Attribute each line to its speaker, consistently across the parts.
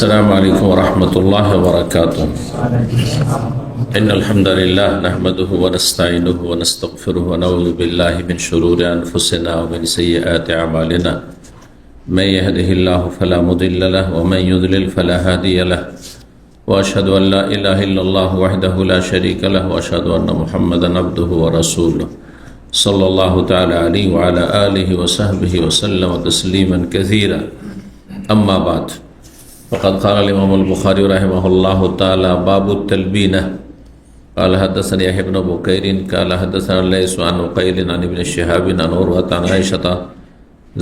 Speaker 1: السلام عليكم ورحمة الله وبركاته. إن الحمد لله نحمده ونستعينه ونستغفره ونعوذ بالله من شرور أنفسنا ومن سيئات أعمالنا. من يهده الله فلا مضل له ومن يضلل فلا هادي له. وأشهد أن لا إله إلا الله وحده لا شريك له وأشهد أن محمدا عبده ورسوله صلى الله تعالى عليه وعلى آله وصحبه وسلم تسليما كثيرا. أما بعد، فقد قال الإمام البخاري رحمه الله تعالى: باب التلبينة. قال حدثني يحيى بن بكير قال حدثنا الليث عن عقيل عن ابن شهاب عن عروة عن عائشة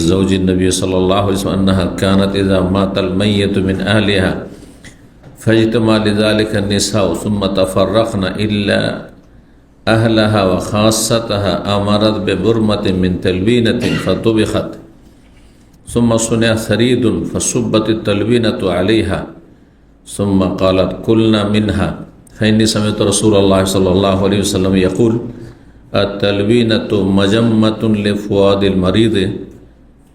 Speaker 1: زوج النبي صلى الله عليه وسلم أنها كانت إذا مات الميت من أهلها فاجتمع لذلك النساء ثم تفرقن إلا أهلها وخاصتها أمرت ببرمة من تلبينة فطبخت ثم صنع ثريد فصبت التلبينة عليها ثم قالت: كلنا منها فإني سمعت رسول الله صلى الله عليه وسلم يقول: التلبينة مجمة لفؤاد المريض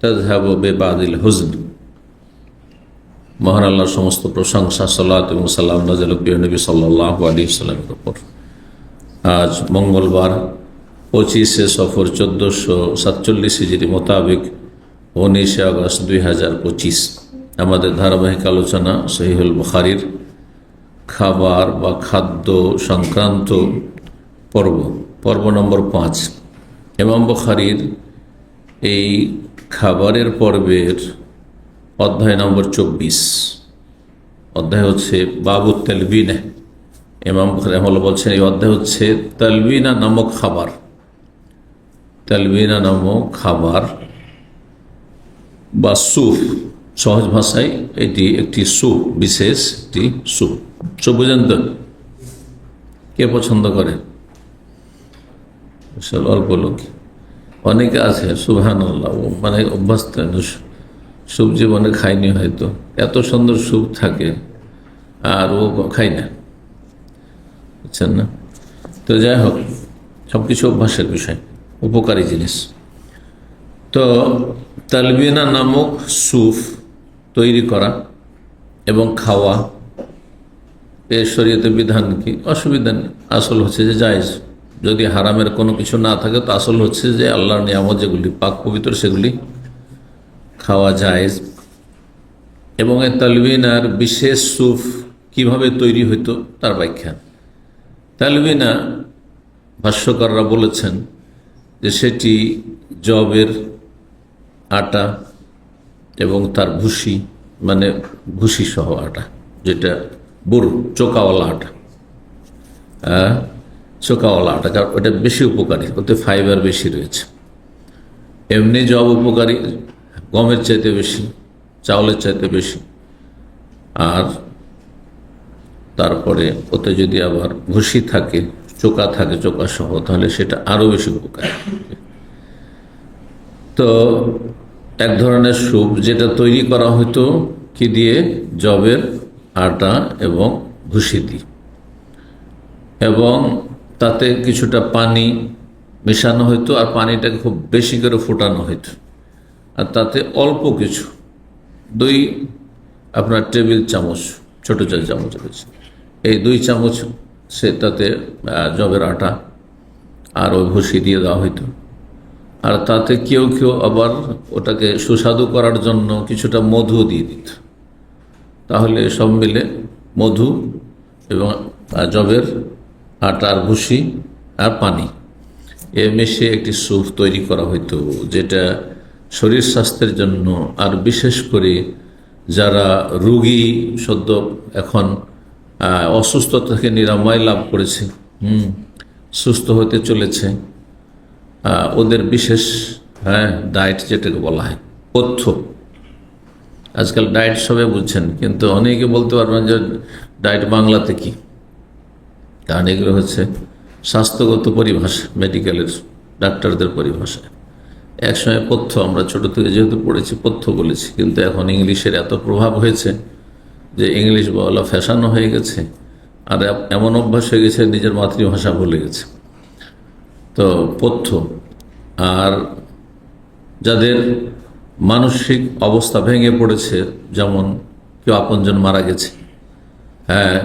Speaker 1: تذهب ببعض الحزن. মহান আল্লাহর সমস্ত প্রশংসা, সালাত এবং সালাম নাযিল প্রিয় নবী সাল্লাল্লাহু আলাইহি ওয়াসাল্লামের উপর। আজ মঙ্গলবার 25 সফর 1447 হিজরি মোতাবেক 19 আগস্ট 2025। আমাদের ধারাবাহিক আলোচনা সহিহুল বুখারীর খাবার বা খাদ্য সংক্রান্ত পর্ব নম্বর 5। ইমাম বুখারীর এই খাবারের পর্বের অধ্যায় নম্বর 24। অধ্যায় হচ্ছে বাবু তালবিনা। ইমাম বুখারী রাহিমাহুল্লাহ বলছেন এই অধ্যায় হচ্ছে তালবিনা নামক খাবার। তালবিনা নামক খাবার বা স্যুপ, সহজ ভাষায় এটি একটি স্যুপ, বিশেষ একটি স্যুপ। স্যুপ বুঝেন তো? কে পছন্দ করে? অল্প লোক, অনেকে আছে সুবহানাল্লাহ, মানে অভ্যস্ত, স্যুপ জীবনে খায়নি হয়তো। এত সুন্দর স্যুপ থাকে আর ও খায় না, বুঝছেন না? তো যাই হোক, সব কিছু অভ্যাসের বিষয়, উপকারী জিনিস। তো তালবিনা নামক স্যুপ তৈরি করা এবং খাওয়া এর শরীয়তে বিধান কি? অসুবিধা নেই। আসল হচ্ছে যে জায়েজ। যদি হারামের কোনো কিছু না থাকে তো আসল হচ্ছে যে আল্লাহর নিয়ামত যেগুলি পাক পবিত্র সেগুলি খাওয়া জায়েজ। এবং এই তালবিনার বিশেষ স্যুপ কিভাবে তৈরি হইতো তার ব্যাখ্যা। তালবিনা ভাষ্যকাররা বলেছেন যে সেটি যবের আটা এবং তার ভুসি, মানে ভুসি সহ আটা, যেটা বুর চোকাওয়ালা আটা, চোকাওয়ালা আটা, কারণ ওটা বেশি উপকারী, ওতে ফাইবার বেশি রয়েছে। এমনি জব উপকারী, গমের চাইতে বেশি, চাউলের চাইতে বেশি। আর তারপরে ওতে যদি আবার ভুসি থাকে, চোকা থাকে, চোকা সহ, তাহলে সেটা আরো বেশি উপকারী। তো এক ধরনের স্যুপ যেটা তৈরি করা হতো কি দিয়ে? যবের আটা এবং ভুসি দিয়ে, এবং তাতে কিছুটা পানি মেশানো হতো, আর পানিটাকে খুব বেশি করে ফোটানো হতো, আর তাতে অল্প কিছু, আপনার টেবিল চামচ, ছোট চামচ রয়েছে, এই 2 চামচ সে তাতে যবের আটা আর ওই ভুসি দিয়ে দেওয়া হইতো। আর তাতে কেউ কেউ আবার ওটাকে সুস্বাদু করার জন্য কিছুটা মধু দিয়ে দিত। তাহলে সব মিলে মধু এবং যবের আটার ভুসি আর পানি মিশিয়ে একটি স্যুপ তৈরি করা হইতো, যেটা শরীর স্বাস্থ্যের জন্য, আর বিশেষ করে যারা রোগী, সদ্য এখন অসুস্থতা থেকে নিরাময় লাভ করেছে, সুস্থ হতে চলেছে, ওদের বিশেষ ডায়েট যেটাকে বলা হয় পথ্য। আজকাল ডায়েট সবাই বুঝছেন, কিন্তু অনেকে বলতে পারবেন যে ডায়েট বাংলাতে কি, কারণ এগুলো হচ্ছে স্বাস্থ্যগত পরিভাষা, মেডিকেলের ডাক্তারদের পরিভাষায়। একসময় পথ্য, আমরা ছোট থেকে যেহেতু পড়েছি পথ্য বলেছি, কিন্তু এখন ইংলিশের এত প্রভাব হয়েছে যে ইংলিশ বলা ফ্যাশনও হয়ে গেছে, আর এমন অভ্যাস হয়ে গেছে নিজের মাতৃভাষা ভুলে গেছে। তো পথ্য, আর যাদের মানসিক অবস্থা ভেঙে পড়েছে, যেমন কেউ আপনজন মারা গেছে, হ্যাঁ,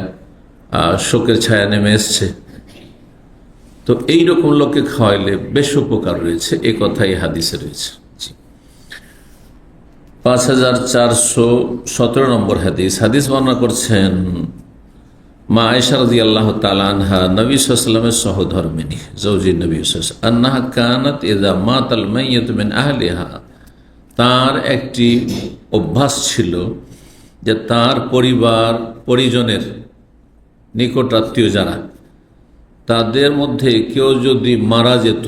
Speaker 1: শোকের ছায়া নেমে এসছে, তো এইরকম লোককে খাওয়াইলে বেশ উপকার রয়েছে, এ কথাই হাদিসে রয়েছে। 5417 নম্বর হাদিস বর্ণনা করছেন মা আয়েশা রাদিয়াল্লাহু তাআলা আনহা, নবী সাল্লাল্লাহু আলাইহি ওয়াসাল্লামের সহধর্মিণী, জওজি নবী সাল্লাল্লাহু আলাইহি ওয়াসাল্লাম, আন্নাহা কানাত ইযা মাতাল মাইয়িত মিন আহলিহা, তার একটি অভ্যাস ছিল যে তার পরিবার পরিজনের নিকট আত্মীয় যারা, তাদের মধ্যে কেউ যদি মারা যেত,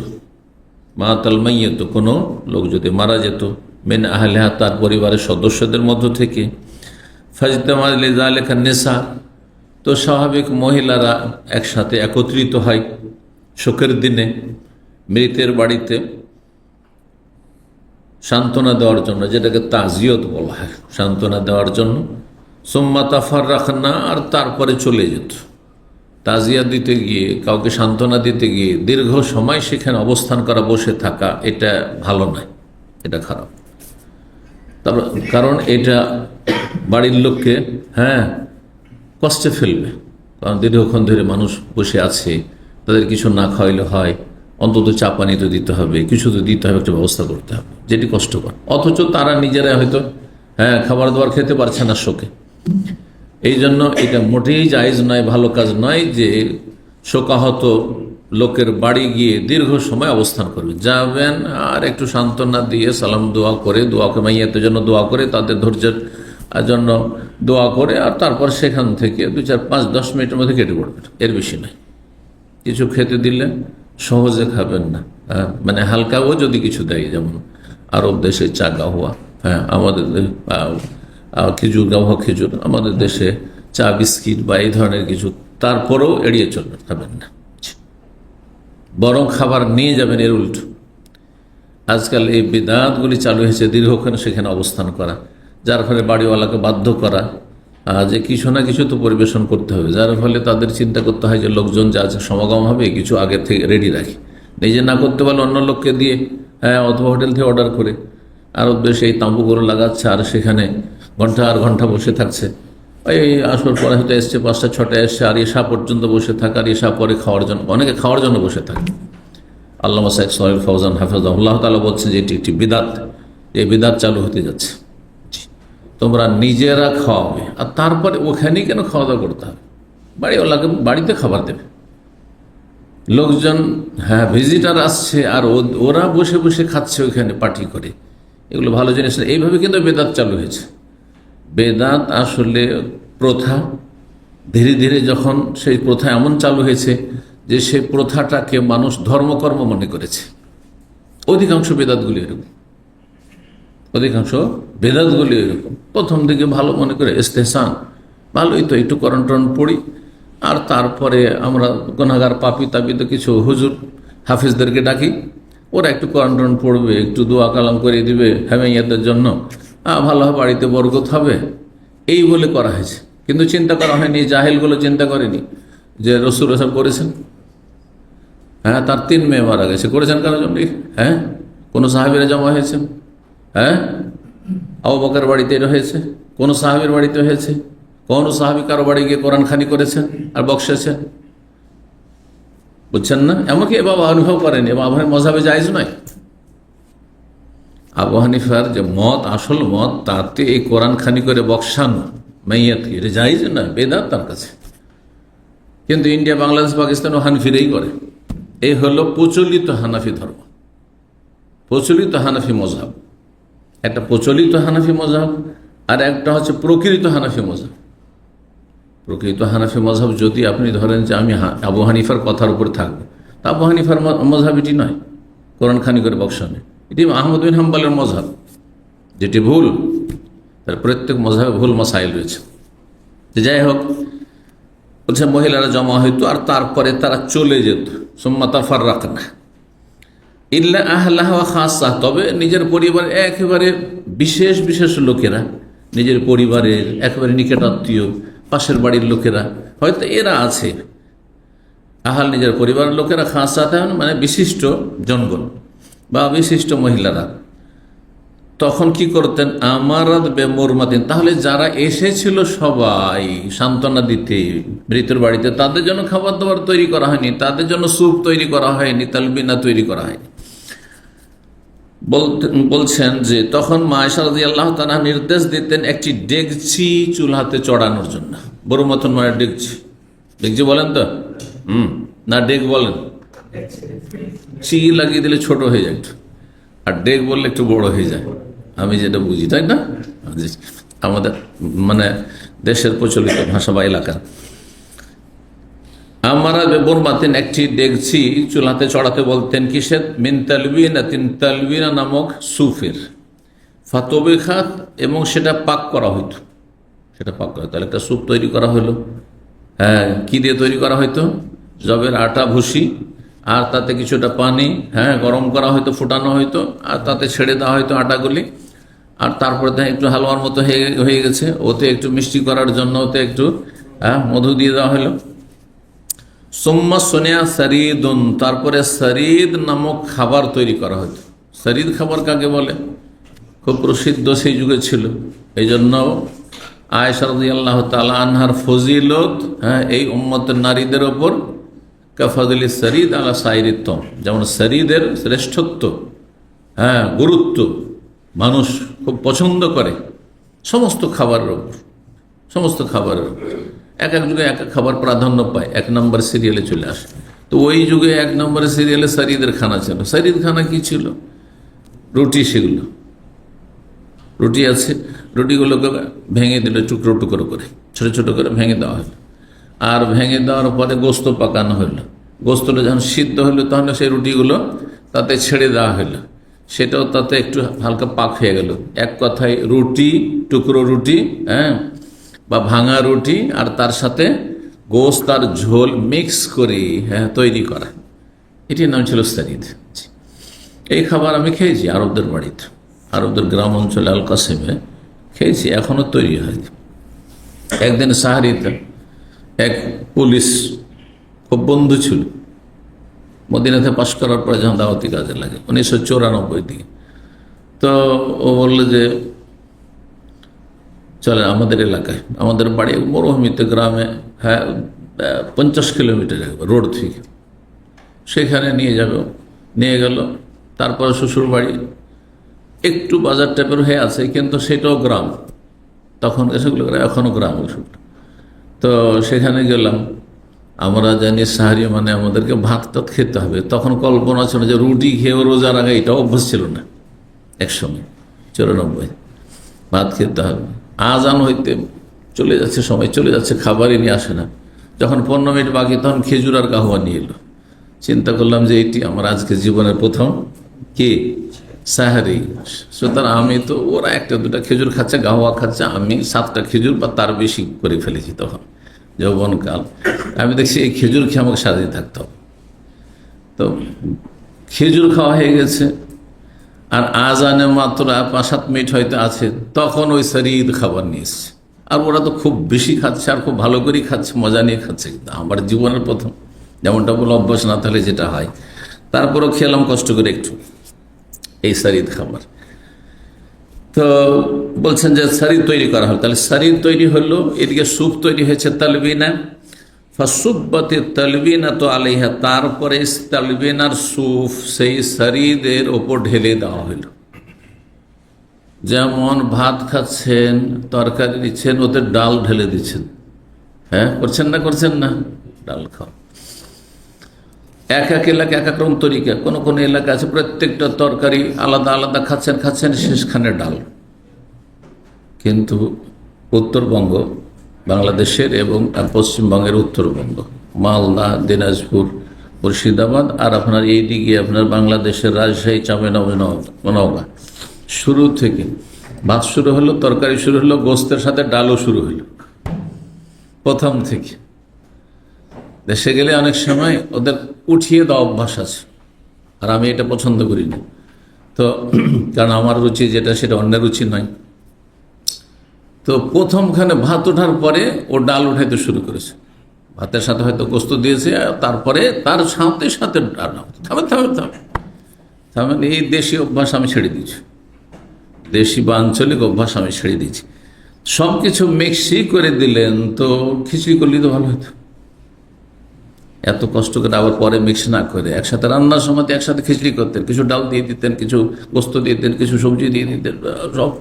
Speaker 1: মাতাল মাইয়িত, কোনো লোক যদি মারা যেত, মিন আহলিহা, তার পরিবারের সদস্যদের মধ্য থেকে, ফাজতামা লিযালিকা নিসা, তো স্বাভাবিক মহিলারা একসাথে একত্রিত হয় শোকের দিনে মৃতের বাড়িতে সান্ত্বনা দেওয়ার জন্য, যেটাকে তাজিয়ত বলা হয়, সান্ত্বনা দেওয়ার জন্য। সুম্মা তাফাররাখনা, আর তারপরে চলে যেত। তাজিয়া দিতে গিয়ে, কাউকে সান্ত্বনা দিতে গিয়ে দীর্ঘ সময় সেখানে অবস্থান করা, বসে থাকা, এটা ভালো নয়, এটা খারাপ। তারপর কারণ এটা বাড়ির লোককে কষ্টে ফেলবে, কারণ দীর্ঘক্ষণ ধরে মানুষ বসে আছে, তাদের কিছু না খাওয়াইলে হয়, অন্তত চা পানি তো দিতে হবে, কিছু তো দিতে হবে, একটা ব্যবস্থা করতে হবে, যেটি কষ্টকর। অথচ তারা নিজেরাই হয়তো খাবার দাবার খেতে পারছে না শোকে। এই জন্য এটা মোটেই জায়েজ নয়, ভালো কাজ নয় যে শোকাহত লোকের বাড়ি গিয়ে দীর্ঘ সময় অবস্থান করবে। যাবেন আর একটু সান্ত্বনা দিয়ে সালাম দোয়া করে, দোয়াকে মাইয়াতের জন্য দোয়া করে, তাদের ধৈর্যের জন্য দোয়া করে, আর তারপর সেখান থেকে 2-4-5-10 মিনিটের মধ্যে কেটে পড়বেন, এর বেশি নয়। কিছু খেতে দিলে সহজে খাবেন না, মানে হালকাও যদি কিছু দেয়, যেমন আরব দেশে চা গাহুয়া, আমাদের খেজুর গাহুয়া খেজুর, আমাদের দেশে চা বিস্কিট বা এই ধরনের কিছু, তারপরেও এড়িয়ে চলবেন, খাবেন না, বরং খাবার নিয়ে যাবেন। এর উল্টো আজকাল এই বিদআতগুলি চালু হয়েছে, দীর্ঘক্ষণ সেখানে অবস্থান করা, যার ফলে বাড়িওয়ালাকে বাধ্য করা যে কিছু না কিছু তো পরিবেশন করতে হবে, যার ফলে তাদের চিন্তা করতে হয় যে লোকজন যা সমাগম হবে কিছু আগে থেকে রেডি রাখি, নিজে না করতে পারলে অন্য লোককে দিয়ে, অথবা হোটেল থেকে অর্ডার করে। আর উদ্দেশ্যে এই তাঁবুগুলো লাগাচ্ছে, আর সেখানে ঘন্টা আর ঘন্টা বসে থাকছে। এই আসর পরে হয়তো এসছে 5টা-6টায় এসছে, আর এশা পর্যন্ত বসে থাকে, আর এশা পরে খাওয়ার জন্য, অনেকে খাওয়ার জন্য বসে থাকে। আল্লামা শেখ সোহেল ফৌজান হাফিজাহুল্লাহ তাআলা বলছেন যে এটি একটি বিদআত, এই বিদআত চালু হতে যাচ্ছে। তোমরা নিজেরা খাওয়াবে, আর তারপরে ওখানেই কেন খাওয়া দাওয়া করতে হবে, বাড়িওয়ালাকে বাড়িতে খাবার দেবে। লোকজন ভিজিটার আসছে, আর ওরা বসে বসে খাচ্ছে ওইখানে পার্টি করে, এগুলো ভালো জিনিস না। এইভাবে কিন্তু বেদাত চালু হয়েছে। বেদাত আসলে প্রথা, ধীরে ধীরে যখন সেই প্রথা এমন চালু হয়েছে যে সেই প্রথাটাকে মানুষ ধর্মকর্ম মনে করেছে। অধিকাংশ বেদাতগুলি এরকম, অধিকাংশ বেদাতগুলি এরকম। প্রথম দিকে ভালো মনে করে ইস্তেহসান, ভালোই তো, একটু কোরআন টরআন পড়ি, আর তারপরে আমরা গুনাহগার পাপী তাপিত কিছু হুজুর হাফিজদেরকে ডাকি, ওরা একটু কোরআন টরআন পড়বে, একটু দোয়া কালাম করে দিবে হেমাইয়াতের জন্য, ভালো হবে, বাড়িতে বরকত হবে, এই বলে করা হয়েছে। কিন্তু চিন্তা করা হয়নি, জাহেলগুলো চিন্তা করেনি যে রসুল এসব করেছেন। তার 3 মেয়ে মারা গেছে, করেছেন কারোর জন্য? কোনো সাহাবীরা জমা হয়েছেন? আবু বকর বাড়িতে এটা হয়েছে? কোন সাহাবীর বাড়িতে হয়েছে? কোন সাহাবী কারো বাড়ি গিয়ে কোরআন খানি করেছেন আর বক্সেছেন? বুঝছেন না? এমনকি বাবা অনুভব করেনি, আবু হানিফার মযহাবে জায়েজ নয়। আবু হানিফার যে মত, আসল মত, তাতে এই কোরআন খানি করে বক্সানো মাইয়াতকে, এটা জায়েজ নয়, বেদাত তার কাছে। কিন্তু ইন্ডিয়া, বাংলাদেশ, পাকিস্তান ও হানফিরাই করে। এই হলো প্রচলিত হানাফি ধর্ম, প্রচলিত হানাফি মযহাব। একটা প্রচলিত হানাফি মযহাব, আর একটা হচ্ছে প্রকৃত হানাফি মযহাব। প্রকৃত হানাফি মযহাব যদি আপনি ধরেন যে আমি আবু হানিফার কথার উপর থাকবো, তা আবু হানিফার মযহাব এটি নয়, কোরআন খানি করে বক্সানো। এটি আহমদ বিন হাম্বলের মযহাব, যেটি ভুল। তার প্রত্যেক মযহাবে ভুল মাসাইল রয়েছে। যাই হোক, বলছে মহিলারা জমা হইতো, আর তারপরে তারা চলে যেত। সুম্মা তাফাররাকনা ইল্লা আহলাহা ওয়া খাসা, তবে নিজের পরিবারের একেবারে বিশেষ বিশেষ লোকেরা, নিজের পরিবারের একেবারে নিকটাত্মীয়, পাশের বাড়ির লোকেরা, হয়তো এরা আছে। আহাল নিজের পরিবারের লোকেরা, খাসা মানে বিশিষ্ট জনগণ বা বিশিষ্ট মহিলারা, তখন কি করতেন, আমারাত বেমুরমাতিন, তাহলে যারা এসেছিল সবাই সান্ত্বনা দিতে মৃতের বাড়িতে, তাদের জন্য খাবার দাবার তৈরি করা হয়নি, তাদের জন্য স্যুপ তৈরি করা হয়নি, তালবিনা তৈরি করা হয়নি। বলছেন যে তখন মা আয়েশা রাদিয়াল্লাহু তাআলা নির্দেশ দিতেন একটি ডেকচি চুলাতে চড়ানোর জন্য। বড় মতন মানে ডেকচি, ডেকচি বলেন তো, না ডেক বলেন, চি লাগিয়ে দিলে ছোট হয়ে যায় একটু, আর ডেক বললে একটু বড় হয়ে যায়, আমি যেটা বুঝি, তাই না? আমাদের মানে দেশের প্রচলিত ভাষা বা এলাকার। আমরা বেবরমাতিন, একটি ডেকচি চুলাতে চড়াতে বলতেন, কিসের? মিন তালবিনা, তালবিনা নামক সুফের, ফাতবিখাত, এবং সেটা পাক করা হইতো, সেটা পাক করা হতো। তাহলে একটা স্যুপ তৈরি করা হলো, হ্যাঁ, কি দিয়ে তৈরি করা হইতো? যবের আটা, ভুসি, আর তাতে কিছুটা পানি, হ্যাঁ, গরম করা হয়তো, ফুটানো হয়তো, আর তাতে ছেড়ে দেওয়া হয়তো আটাগুলি, আর তারপরে একটু হালুয়ার মতো হয়ে গেছে, ওতে একটু মিষ্টি করার জন্য ওতে একটু মধু দিয়ে দেওয়া হলো। সুম্মা সোনিয়া সারিদুন, তারপরে সারিদ নামক খাবার তৈরি করা হতো। সারিদ খাবার কাকে বলে? খুব প্রসিদ্ধ সেই যুগে ছিল, এই জন্য আয়েশা রাদিয়াল্লাহু তাআলা আনহার ফজিলত, হ্যাঁ, এই উম্মতের নারীদের ওপর কাফাদুল সারিদ আলা সাইরিত্তম, যেমন সারিদের শ্রেষ্ঠত্ব, হ্যাঁ, গুরুত্ব মানুষ খুব পছন্দ করে সমস্ত খাবারের ওপর, সমস্ত খাবারের ওপর। এক এক যুগে এক এক খাবার প্রাধান্য পায়, এক নম্বর সিরিয়ালে চলে আসে। তো ওই যুগে এক নম্বর সিরিয়ালে সারিদের খানা ছিল। সারিদ খানা কি ছিল? রুটি, সেগুলো রুটি আছে, রুটিগুলোকে ভেঙে দিল টুকরো টুকরো করে, ছোট ছোট করে ভেঙে দেওয়া হলো, আর ভেঙে দেওয়ার পরে গোস্ত পাকানো হলো। গোস্তটা যখন সিদ্ধ হলো তখন সেই রুটিগুলো তাতে ছেড়ে দেওয়া হলো, সেটাও তাতে একটু হালকা পাক হয়ে গেল। এক কথায় রুটি, টুকরো রুটি, হ্যাঁ, বা ভাঙা রুটি, আর তার সাথে গোস্ত আর ঝোল মিক্স করে, হ্যাঁ, তৈরি করা, এটির নাম ছিল সারিদ। এই খাবার আমি খেয়েছি আরবদের বাড়িতে, আরবদের গ্রাম অঞ্চলে আল কাসেমে খেয়েছি, এখনো তৈরি হয়নি। একদিন সাহারিতে এক পুলিশ খুব বন্ধু ছিল, মদিনাতে পাশ করার পরে যখন দাওয়াতি কাজে লাগে 1994 দিকে, তো ও বললো যে চলে আমাদের এলাকায়, আমাদের বাড়ি মরুভূমিতে গ্রামে, হ্যাঁ, 50 কিলোমিটার রোড থেকে, সেখানে নিয়ে যাবে। নিয়ে গেল, তারপরে শ্বশুর বাড়ি একটু বাজার টাইপের হয়ে আছে, কিন্তু সেটাও গ্রাম, তখন সেগুলো এখনও গ্রাম ওষুধ। তো সেখানে গেলাম, আমরা জানি সাহারি মানে আমাদেরকে ভাত টাত খেতে হবে। তখন কল্পনা ছিল যে রুটি খেয়েও রোজা রাখা, এটা অভ্যাস ছিল না। একসময় 94 ভাত খেতে হবে, আজান হইতে চলে যাচ্ছে, সময় চলে যাচ্ছে, খাবারই নিয়ে আসে না। যখন 15 মিনিট বাকি, তখন খেজুর আর কাহওয়া নিয়ে এলো। চিন্তা করলাম যে এটি আমার আজকে জীবনের প্রথম কি সাহারি। সুতরাং আমি তো, ওরা একটা দুটা খেজুর খাচ্ছে, গাহওয়া খাচ্ছে, আমি 7টা খেজুর বা তার বেশি করে ফেলেছি। তখন যৌবনকাল, আমি দেখছি এই খেজুর খেয়ে আমাকে সাজিয়ে থাকতে হবে। তো খেজুর খাওয়া হয়ে গেছে, আর আজানে মাত্র 5-7 মিনিট হয়তো আছে, তখন ওই সারিদ খাবার নিয়ে এসছে। আর ওরা তো খুব বেশি খাচ্ছে, আর খুব ভালো করেই খাচ্ছে, মজা নিয়ে খাচ্ছে। আমার জীবনের প্রথম, যেমনটা বলে অভ্যাস না থাকলে যেটা হয়। তারপরও খেলাম কষ্ট করে একটু এই সারিদ খাবার। তো বলছেন যে সারিদ তৈরি করা হলো, তাহলে সারিদ তৈরি হলো, এদিকে স্যুপ তৈরি হয়েছে তালবিনা, ফাসুব্বাতে তালবিনা তো আলাইহা, তারপরে তালবিনার স্যুপ সেই সারিদের ওপর ঢেলে দেওয়া হলো। যেমন ভাত খাচ্ছেন, তরকারি দিচ্ছেন, ওতে ডাল ঢেলে দিচ্ছেন, হ্যাঁ, করছেন না ডাল খাও। এক এক এলাকা এক এক রকম তরিকা, কোনো কোনো এলাকা আছে প্রত্যেকটা তরকারি আলাদা আলাদা খাচ্ছেন, শেষখানে ডাল। কিন্তু উত্তরবঙ্গ বাংলাদেশের এবং পশ্চিমবঙ্গের উত্তরবঙ্গ, মালদা, দিনাজপুর, মুর্শিদাবাদ, আর আপনার এইদিকে আপনার বাংলাদেশের রাজশাহী, চাঁপাইনবাবগঞ্জ, শুরু থেকে ভাত শুরু হলো, তরকারি শুরু হলো, গোস্তের সাথে ডালও শুরু হলো প্রথম থেকে। দেশে গেলে অনেক সময় ওদের উঠিয়ে দেওয়া অভ্যাস আছে, আর আমি এটা পছন্দ করি না। তো কারণ আমার রুচি যেটা, সেটা অন্যের রুচি নয়। তো প্রথমখানে ভাত ওঠার পরে ও ডাল উঠাইতে শুরু করেছে, ভাতের সাথে হয়তো গোস্ত দিয়েছে, তারপরে তার সাথে সাথে ডাল। থামেন, এই দেশি অভ্যাস আমি ছেড়ে দিয়েছি। দেশি বা আঞ্চলিক অভ্যাস আমি ছেড়ে দিয়েছি। সব কিছু মিক্সি করে দিলেন তো খিচুড়ি করলেই তো ভালো হতো। এত কষ্ট করে আবার পরে মিক্স না করে একসাথে রান্নার সময় একসাথে খিচড়ি করতেন, কিছু ডাল দিয়ে দিতেন, কিছু গোস্ত দিয়ে দিতেন, কিছু সবজি দিয়ে দিতেন, সব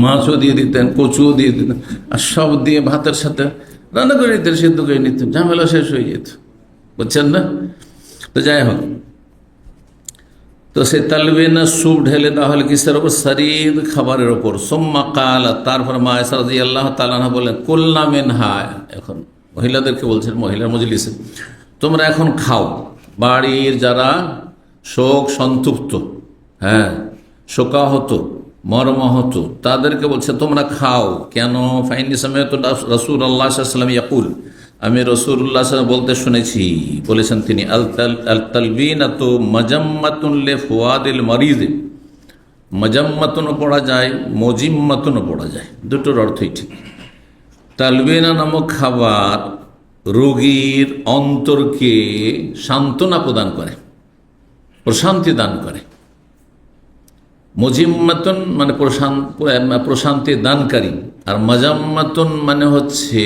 Speaker 1: মাছও দিয়ে দিতেন, কচুও দিয়ে দিতেন, আর সব দিয়ে ভাতের সাথে রান্না করে নিতেন, সিদ্ধ করে নিতেন, ঝামেলা শেষ হয়ে যেত। বুঝছেন না? তো যাই হোক, তো সে তালবিনা স্যুপ ঢেলে দেওয়া হলে কিসের ওপর? শরীর খাবারের ওপর। সোম্মা কাল, তারপর মা আয়েশা রাদিয়াল্লাহু তাআলা আনহা বলেন, কুলনা মিনহা, এখন মহিলাদেরকে বলছেন, মহিলার মজলিসে, তোমরা এখন খাও। বাড়ির যারা শোক সন্তুপ্ত, হ্যাঁ, শোকাহত, মর্মাহত, তাদেরকে বলছে তোমরা খাও। কেন? ফাইনি সামিআতু রাসূলুল্লাহ সাল্লাল্লাহু আলাইহি ওয়াসাল্লাম ইয়াকুল, আমি রাসূলুল্লাহ সাল্লাল্লাহু বলতে শুনেছি, বলেছেন তিনি, আল তালবিনাতু মাজাম্মাতুন লিফুয়াদিল মারিদ। মাজাম্মাতুনও পড়া যায়, মজিম্মাতুনও পড়া যায়, দুটোর অর্থই ঠিক। তালবিনা নামক খাবার রোগীর অন্তরকে সান্ত্বনা প্রদান করে, প্রশান্তি দান করে। মজিম্মাতুন মানে প্রশান্তি দানকারী, আর মাজাম্মাতুন মানে হচ্ছে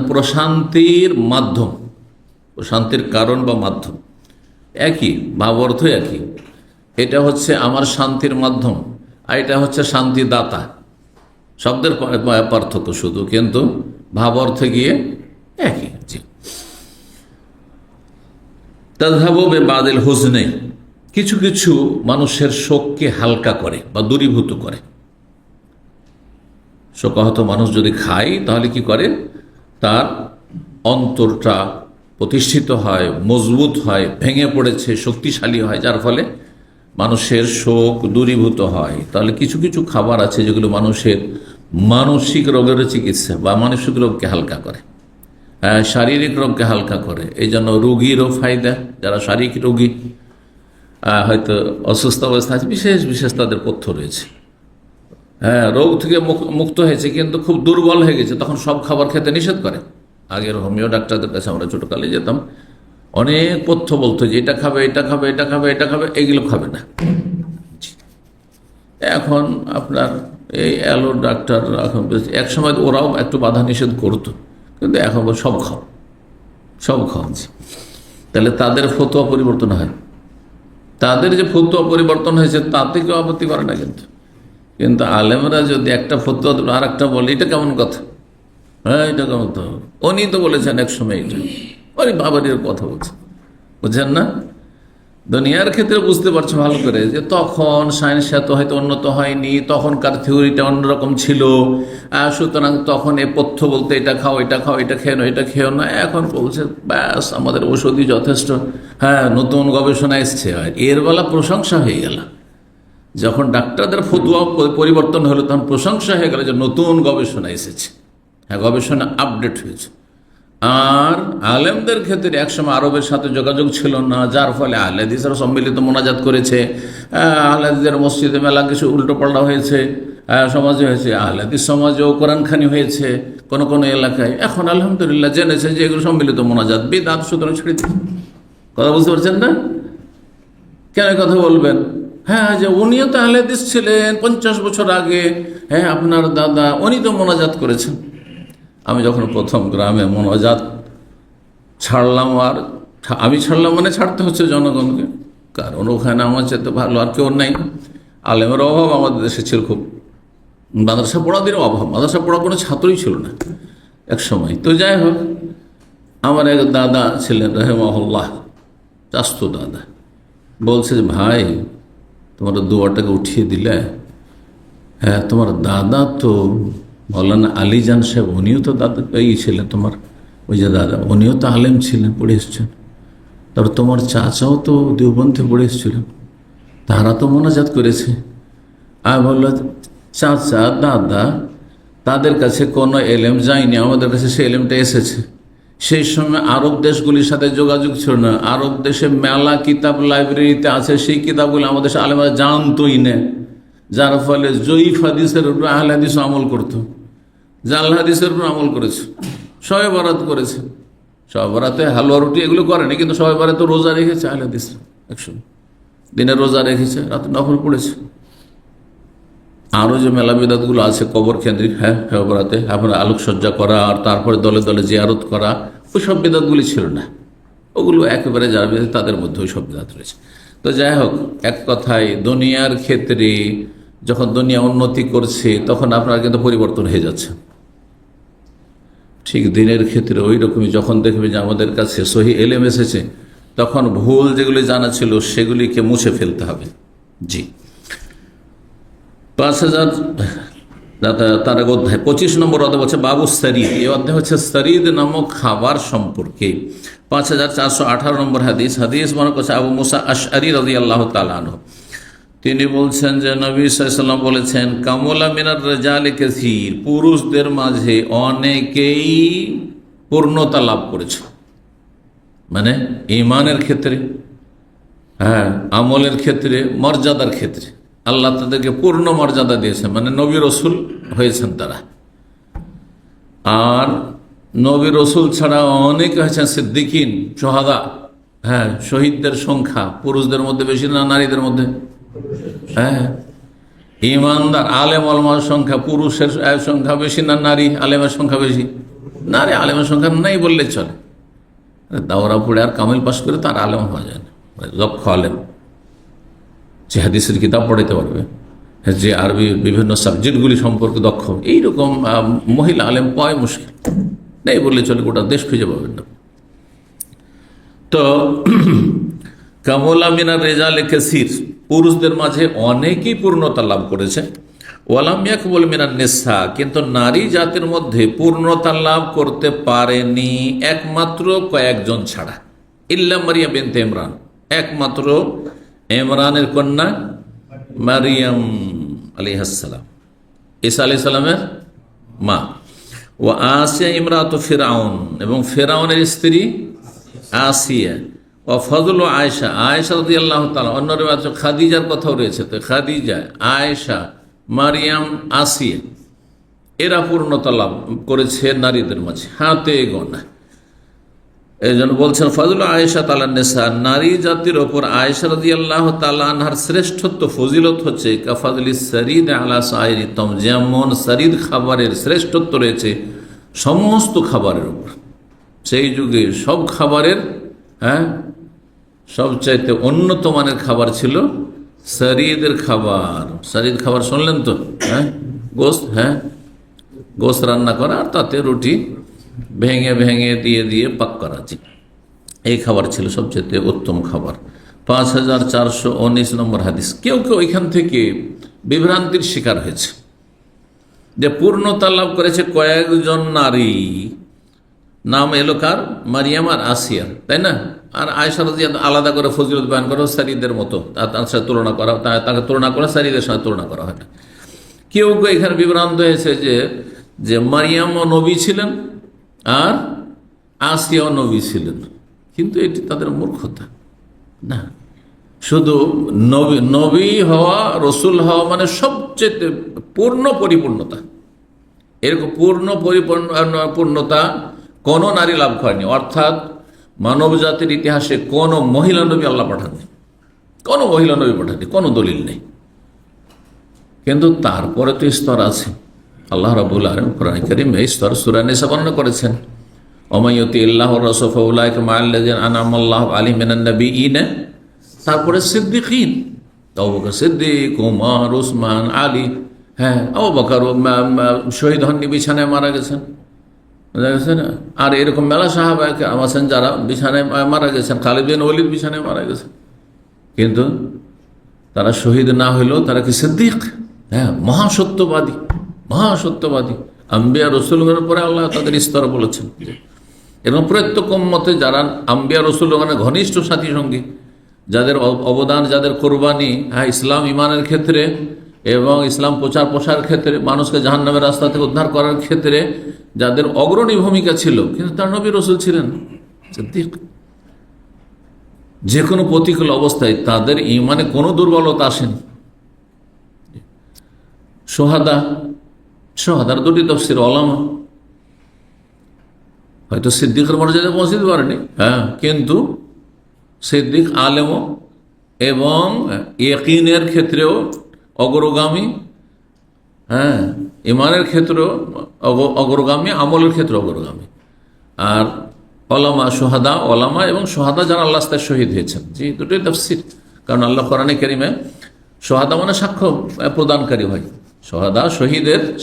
Speaker 1: প্রশান্তির মাধ্যম, প্রশান্তির কারণ বা মাধ্যম, একই ভাব, অর্থ একই। এটা হচ্ছে আমার শান্তির মাধ্যম, আর এটা হচ্ছে শান্তিদাতা। শব্দের পার্থক্য শুধু, কিন্তু ভাব অর্থে গিয়ে একই। জি, তাযহাবু বিবাদিল হুজনে, কিছু কিছু মানুষের শোককে হালকা করে বা দূরীভূত করে। শোকাহত মানুষ যদি খায় তাহলে কি করে? তার অন্তরটা প্রতিষ্ঠিত হয়, মজবুত হয়, ভেঙে পড়েছে, শক্তিশালী হয়, যার ফলে মানুষের শোক দূরীভূত হয়। তাহলে কিছু কিছু খাবার আছে যেগুলো মানুষের মানসিক রোগের চিকিৎসা বা মানসিক রোগকে হালকা করে, শারীরিক রোগকে হালকা করে। এই জন্য রোগীরও ফায়দা, যারা শারীরিক রোগী, হয়তো অসুস্থ অবস্থা আছে, বিশেষ বিশেষ তাদের পথ্য রয়েছে, হ্যাঁ, রোগ থেকে মুক্ত হয়েছে কিন্তু খুব দুর্বল হয়ে গেছে, তখন সব খাবার খেতে নিষেধ করে। আগের হোমিও ডাক্তারদের কাছে আমরা ছোটকালে যেতাম, অনেক পথ্য বলতো যে এটা খাবে, এটা খাবে, এটা খাবে, এটা খাবে, এগুলো খাবে না। এখন আপনার এই অ্যালো ডাক্তার, এখন এক সময় ওরাও একটু বাধা নিষেধ করতো, কিন্তু এখন সব খাও, সব খাওয়াচ্ছে। তাহলে তাদের ফতোয়া পরিবর্তন হয়, তাদের যে ফতোয়া পরিবর্তন হয়েছে তাতে কেউ আপত্তি করে না। কিন্তু আলেমরা যদি একটা ফতোয়া আর একটা বলে, এটা কেমন কথা, হ্যাঁ এটা কেমন কথা, উনি তো বলেছেন এক সময়, এটা ওই বাবারির কথা বলছে। বুঝছেন না? দুনিয়ার ক্ষেত্রে বুঝতে পারছো ভালো করে যে তখন সায়েন্স এত হয়তো উন্নত হয়নি, তখনকার থিওরিটা অন্যরকম ছিল, সুতরাং তখন এ পথ্য বলতে এটা খাও, এটা খাও, এটা খেয়ে না, এটা খেও না। এখন বলছে ব্যাস আমাদের ঔষধই যথেষ্ট, হ্যাঁ নতুন গবেষণা এসছে, এর বেলা প্রশংসা হয়ে গেল। যখন ডাক্তারদের ফতোয়া পরিবর্তন হলো তখন প্রশংসা হয়ে গেল যে নতুন গবেষণা এসেছে, হ্যাঁ গবেষণা আপডেট হয়েছে। আর আলেমদের ক্ষেত্রে একসময় আরবের সাথে যোগাযোগ ছিল না, যার ফলে আহলে হাদিসরা সম্মিলিত মোনাজাত করেছে, আহলে হাদিসের মসজিদে মেলা কিছু উল্টো পাল্টা হয়েছে, সমাজে হয়েছে, আহলে হাদিস সমাজেও কোরআনখানি হয়েছে কোনো কোনো এলাকায়। এখন আলহামদুলিল্লাহ জেনেছে যে এগুলো সম্মিলিত মোনাজাত বিদআত, সুতরাং ছেড়ে দিন। কথা বুঝতে পারছেন না? কেন কথা বলবেন? হ্যাঁ, যে উনিও তো আহলে হাদিস ছিলেন 50 বছর আগে, হ্যাঁ আপনার দাদা উনি তো মোনাজাত করেছেন। আমি যখন প্রথম গ্রামে মোনাজাত ছাড়লাম, আর আমি ছাড়লাম মানে ছাড়তে হচ্ছে জনগণকে, কারণ ওখানে আমার চেয়ে ভালো আর কেউ নাই। আলেমের অভাব আমাদের দেশে ছিল খুব, মাদ্রাসা পড়াদেরও অভাব, মাদ্রাসা পড়া কোনো ছাত্রই ছিল না এক সময়। তো যাই হোক, আমার এক দাদা ছিলেন রাহিমাহুল্লাহ, চাস্তো দাদা, বলছে যে ভাই তোমার দোয়াটাকে উঠিয়ে দিলে, হ্যাঁ তোমার দাদা তো মৌলানা আলীজান সাহেব, উনিও তো দাদা এই ছিলেন তোমার, ওই যে দাদা উনিও তো আলেম ছিলেন, পড়ে এসছেন। তারপর তোমার চাচাও তো দেওবন্দে পড়ে এসেছিলেন, তারা তো মোনাজাত করেছে। আর বলল চাচা দাদা তাদের কাছে কোনো এলেম যায়নি, আমাদের কাছে সেই এলেমটা এসেছে। সেই সময় আরব দেশগুলির সাথে যোগাযোগ ছিল না, আরব দেশে মেলা কিতাব লাইব্রেরিতে আছে, সেই কিতাবগুলো আমাদের দেশে আলেমরা জানতোই না, যার ফলে জয়ীফ হাদিসের উপর আহলে হাদিস আমল করতো, জাল হাদিসের উপর আমল করেছে, শবে বরাত করেছে। শবে বরাতে হালুয়া রুটি এগুলো করেনি, কিন্তু শবে বরাতে তো রোজা রেখেছে আহলে হাদিস, একসময় দিনে রোজা রেখেছে, রাতে নফল পড়েছে। আরও যে মেলা বিদাতগুলো আছে কবর কেন্দ্রিক, কবরাতে আপনার আলোকসজ্জা করা আর তারপরে দলে দলে জিয়ারত করা, ওই সব বিদাতগুলি ছিল না। ওগুলো একেবারে যারা বিদাত তাদের মধ্যে ওই সব বিদাত রয়েছে। তো যাই হোক, এক কথায় দুনিয়ার ক্ষেত্রে যখন দুনিয়া উন্নতি করছে তখন আপনার কিন্তু পরিবর্তন হয়ে যাচ্ছে। ঠিক দিনের ক্ষেত্রে ওই রকমই যখন দেখবে যে আমাদের কাছে সহি এলেম এসেছে, তখন ভুল যেগুলি জানা ছিল সেগুলিকে মুছে ফেলতে হবে। জি, 5000 তার অধ্যায় 25 নম্বর অধ্যায় বলছে বাবু শরীদ। এই অধ্যায় হচ্ছে শরীদ নামক খাবার সম্পর্কে। 5418 নম্বর হাদিস মনে করছে আবু মুসা আশআরী রাদিয়াল্লাহু তাআলা আনহু, তিনি বলছেন যে নবী সাল্লাল্লাহু আলাইহি ওয়াসাল্লাম বলেছেন, কামুলা মিনার রিজালি কাসীর, পুরুষদের মাঝে অনেকেই পূর্ণতা লাভ করেছে। মানে ঈমানের ক্ষেত্রে, আমলের ক্ষেত্রে, মর্যাদার ক্ষেত্রে আল্লাহ তাদেরকে পূর্ণ মর্যাদা দিয়েছেন, মানে নবী রসুল হয়েছেন তারা। আর নবী রসুল ছাড়া অনেকে হয়েছেন সিদ্দিকিন, সোহাদা। শহীদদের সংখ্যা পুরুষদের মধ্যে বেশি না নারীদের মধ্যে? ইমানদার আলেম ওলামার সংখ্যা পুরুষের সংখ্যা বেশি না নারী আলেমের সংখ্যা বেশি? নারী আলেমের সংখ্যা নাই বললে চলে। দাওরা পড়ে আর কামিল পাশ করে তার আলেম হওয়া যায় না। দক্ষ আলেম যে হাদিসের কিতাব পড়াইতে পারবে, যে আরবি বিভিন্ন সাবজেক্টগুলি সম্পর্কে দক্ষ, এইরকম মহিলা আলেম পাওয়াই মুশকিল। নেই বললে চলে, গোটা দেশ খুঁজে পাবেন না। তো কামুলা মিনার রেজালে কাসীর, পুরুষদের মাঝে অনেকেই পূর্ণতা লাভ করেছে। ওয়ালাম ইয়াকমুল মিনান নিসা, কিন্তু নারী জাতির মধ্যে পূর্ণতা লাভ করতে পারেনি একমাত্র কয়েকজন ছাড়া। ইল্লা মারিয়াম বিনতে ইমরান, একমাত্র ইমরানের কন্যা মারিয়াম আলাইহিস সালাম, ঈসা আলাইহিস সালামের মা। ও আসিয়া ইমরাতু ফিরআউন, এবং ফিরআউনের স্ত্রী আসিয়া। ও ফজল ও আয়েশা, আয়েশা রাদিয়াল্লাহু তাআলা, অন্য রিওয়ায়াতে খাদিজার কথাও রয়েছে। তো খাদিজা, আয়েশা, মারিয়াম, আসিয়া, এরা পূর্ণতা লাভ করেছে নারীদের মাঝে, হাতে গোনা। এই জন্য বলছেন ফজল আয়েশা তাআলা নেসা, নারী জাতির ওপর আয়েশা রাদিয়াল্লাহু তাআলা আনহার শ্রেষ্ঠত্ব ফজিলত হচ্ছে কাফাদলিস সরিদ আলা সাইরি তম, যেমন সরিদ খাবারের শ্রেষ্ঠত্ব রয়েছে সমস্ত খাবারের উপর। সেই যুগে সব খাবারের সবচাইতে উন্নত মানের খাবার ছিল সরিদের খাবার। সরিদ খাবার শুনলেন তো? গোস্ত, গোস্ত রান্না করা আর তাতে রুটি ভেঙে ভেঙে দিয়ে দিয়ে পাক করা, এই খাবার ছিল সবচেয়ে উত্তম খাবার। 5419 নম্বর হাদিস। কেউ কেউ এখান থেকে বিভ্রান্তির শিকার হয়েছে যে পূর্ণতা লাভ করেছে কয়েকজন নারী, নাম এলো কার? মারিয়াম আর আসিয়ার, তাই না? আর আয়েশা রাদিয়াল্লাহু আলাদা করে ফজিলত বয়ান করা সারিদের মতো, তার সাথে তুলনা করা, তাকে তুলনা করা সারিদের সাথে তুলনা করা হয় না। কেউ কেউ এখানে বিভ্রান্ত হয়েছে যে মারিয়ামও নবী ছিলেন আর আসিয়াও নবী ছিলেন, কিন্তু এটি তাদের মূর্খতা। না, শুধু নবী হওয়া, রসুল হওয়া মানে সবচেয়ে পূর্ণ পরিপূর্ণতা। এরকম পূর্ণতা কোনো নারী লাভ করেনি, অর্থাৎ মানব জাতির ইতিহাসে কোনো মহিলা নবী আল্লাহ পাঠাননি, কোনো মহিলা নবী পাঠাননি, কোনো দলিল নেই। কিন্তু তারপরে তো স্তর আছে। আল্লাহ রাব্বুল আলামিন কোরআন কারীমে এই স্তর সূরা নিসা বর্ণনা করেছেন, ওমাইয়ুতি আল্লাহর রাসূল ফাউলাইকা মাআল্লাযিনা আনআমাল্লাহু আলাইহিম মিনান নাবিয়িনা, তারপরে সিদ্দিকিন, আবু বকর সিদ্দিক, ওমর, উসমান, আলী। আবু বকর শহীদ হননি, বিছানায় মারা গেছেন, বুঝা গেছে না? আর এরকম মেলা সাহাবা আছেন যারা বিছানায় মারা গেছেন। খালিদ বিন ওয়ালিদ বিছানায় মারা গেছেন, কিন্তু তারা শহীদ না হইলেও তারা কি সিদ্দিক? মহাসত্যবাদী, মহাসত্যবাদী। আম্বিয়া রসুলগণের পরে আল্লাহ তাদের স্তর বলেছেন। এবং প্রত্যেক উম্মতে যারা আম্বিয়া রসুলগণের ঘনিষ্ঠ সাথী সঙ্গী, যাদের অবদান, যাদের কোরবানি ইসলাম ইমানের ক্ষেত্রে এবং ইসলাম প্রচার প্রসারের ক্ষেত্রে, মানুষকে জাহান্নামের রাস্তা থেকে উদ্ধার করার ক্ষেত্রে যাদের অগ্রণী ভূমিকা ছিল, কিন্তু তার নবী রসুল ছিলেন সিদ্দিক। যে কোনো প্রতিকূল অবস্থায় তাদের ইমানে কোনো দুর্বলতা আসেনি। সোহাদার দুটি তাফসীর ওলামা, হয়তো সিদ্দিকের মর্যাদা পৌঁছতে পারেনি, কিন্তু সিদ্দিক আলেমও এবং ইয়াকিনের ক্ষেত্রেও অগ্রগামী, হ্যাঁ, ইমানের ক্ষেত্রেও অগ্রগামী, আমলের ক্ষেত্রে অগ্রগামী। আর ওলামা সোহাদা, ওলামা এবং সোহাদা যারা আল্লাহ রাস্তায় শহীদ হয়েছেন, জি, দুটোই তাফসীর। কারণ আল্লাহ কোরআনে কারীমে সোহাদা মানে সাক্ষ্য প্রদানকারী হয়। সোহাদা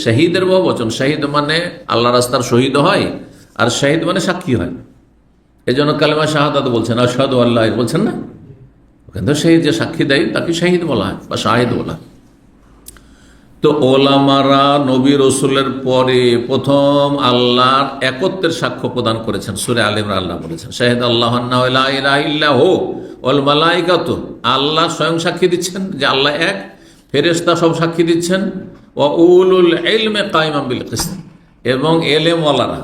Speaker 1: শহীদের বহু বচন। শহীদ মানে আল্লাহ রাস্তার শহীদ হয়, আর শহীদ মানে সাক্ষী হয়। এই জন্য কালেমা শাহাদাত বলছেন, আশহাদু আল্লাহ বলছেন না, ওখানে তো শহীদ যে সাক্ষী দেয় তাকে শহীদ বলা হয় বা শাহিদ বলা হয়। তো ওলামারা নবী রসুলের পরে প্রথম আল্লাহর একত্বের সাক্ষ্য প্রদান করেছেন। সূরা আলে ইমরান আল্লাহ বলেছেন, শাহিদ আল্লাহু আন্নাহু লা ইলাহা ইল্লাহু ওয়াল মালাইকাতু, আল্লাহ স্বয়ং সাক্ষী দিচ্ছেন যে আল্লাহ এক, ফেরেশতা সব সাক্ষী দিচ্ছেন, ওয়া উলুল ইলমি কাইমান বিল কিসত, এবং এলেমওয়ালারা,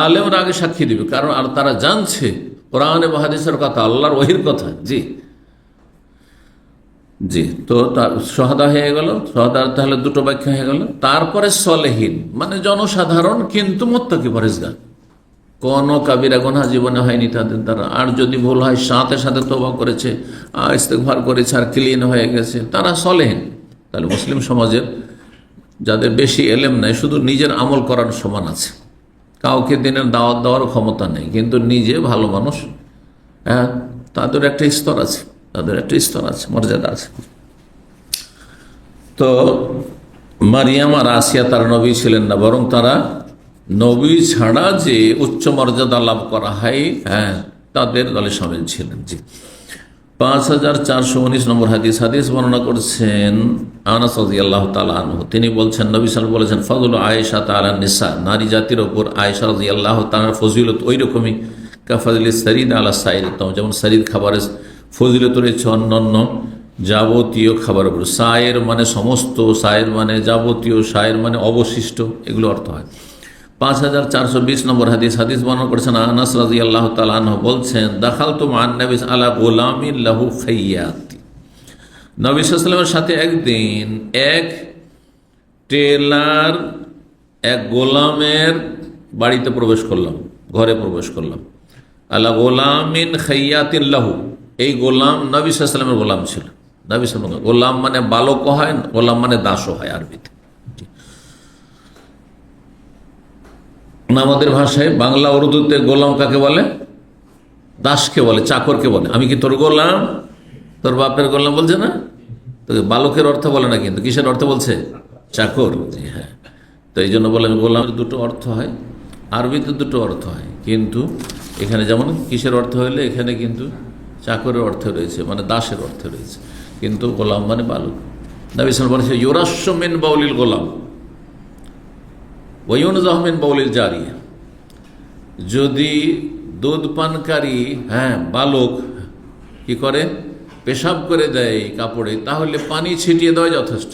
Speaker 1: আলেমরা আগে সাক্ষী দিবে, কারণ আর তারা জানছে কোরআন এবং হাদিসের কথা, আল্লাহর ওহীর কথা। জি জি, তো সোহাদা হয়ে গেল, সোহাদার তাহলে দুটো ব্যাখ্যা হয়ে গেল। তারপরে সলেহীন মানে জনসাধারণ, কিন্তু মুত্তাকি পরহেজগার, কোনো কাবিরা গুনাহ জীবনে হয়নি তাদের দ্বারা, আর যদি ভুল হয় সাথে সাথে তওবা করেছে, ইস্তেগফার করেছে, আর ক্লিন হয়ে গেছে, তারা সলেহীন। তাহলে মুসলিম সমাজের যাদের বেশি এলেম নাই, শুধু নিজের আমল করার সমান আছে, কাউকে দিনের দাওয়াত দেওয়ার ক্ষমতা নেই, কিন্তু নিজে ভালো মানুষ, হ্যাঁ, তাদের একটা স্তর আছে, মর্যাদা আছে। তো মারিয়াম আর আসিয়া তারা নবী ছিলেন না, বরং তারা নবী ছাড়া যে উচ্চ মর্যাদা লাভ করা হয়, হ্যাঁ, তাদের দলে শামিল ছিলেন। জি, 5419 নম্বর হাদিস বর্ণনা করছেন আনাস রাদিয়াল্লাহু তাআলা আনহু। তিনি বলছেন, নবী সাল্লাল্লাহু আলাইহি ওয়াসাল্লাম বলেছেন, ফাযলু আয়েশা তাআলা নিসা, নারী জাতির ওপর আয়েশা রাদিয়াল্লাহু তাআলার ফজিলত ওই রকমই কাফাজিলিস সারিদ আলা সাইর, যেমন সারিদ খাবারের ফজিলত রয়েছে অন্যান্য যাবতীয় খাবার উপর। সায়ের মানে সমস্ত, সায়ের মানে যাবতীয়, সায়ের মানে অবশিষ্ট, এগুলো অর্থ হয়। 5420 নম্বর হাদিস বর্ণনা করেছেন আনাস রাদিয়াল্লাহু তাআলা আনহু বলছেন, দাখালতু মা'আন নবী আলা গোলামিন লাহু খাইয়াত, নবী সাল্লাল্লাহু আলাইহি ওয়াসাল্লামের সাথে একদিন এক টেলার এক গোলামের বাড়িতে প্রবেশ করলাম, ঘরে প্রবেশ করলাম। আলা গোলামিন খাইয়াতিন লাহু, এই গোলাম নবী সাল্লাল্লাহু আলাইহি ওয়াসাল্লামের গোলাম ছিল। নবী সাল্লাল্লাহু আলাইহি ওয়াসাল্লাম, গোলাম মানে বালক হয়, গোলাম মানে দাসও হয় আরবিতে। আমাদের ভাষায় বাংলা উর্দুতে গোলাম কাকে বলে? দাসকে বলে, চাকরকে বলে। আমি কি তোর গোলাম, তোর বাপের গোলাম বলছে না? তো বালকের অর্থ বলে না, কিন্তু কিসের অর্থ বলছে? চাকর। জি হ্যাঁ, তো এই জন্য বলেন গোলামের দুটো অর্থ হয়, আরবিতে দুটো অর্থ হয়, কিন্তু এখানে যেমন কিসের অর্থ হইলে এখানে কিন্তু চাকরের অর্থ রয়েছে, মানে দাসের অর্থ রয়েছে, কিন্তু গোলাম মানে বালক। নবী সাল্লাল্লাহু আলাইহি ওয়াসাল্লাম বলেছে, ইউরাশশু মিন বাউলিল গোলাম ওয়ায়ুনযাহু মিন বাউলিল জারিয়া, যদি দুধ পানকারী, হ্যাঁ, বালক কি করে, পেশাব করে দেয় কাপড়ে, তাহলে পানি ছিটিয়ে দেওয়া যথেষ্ট।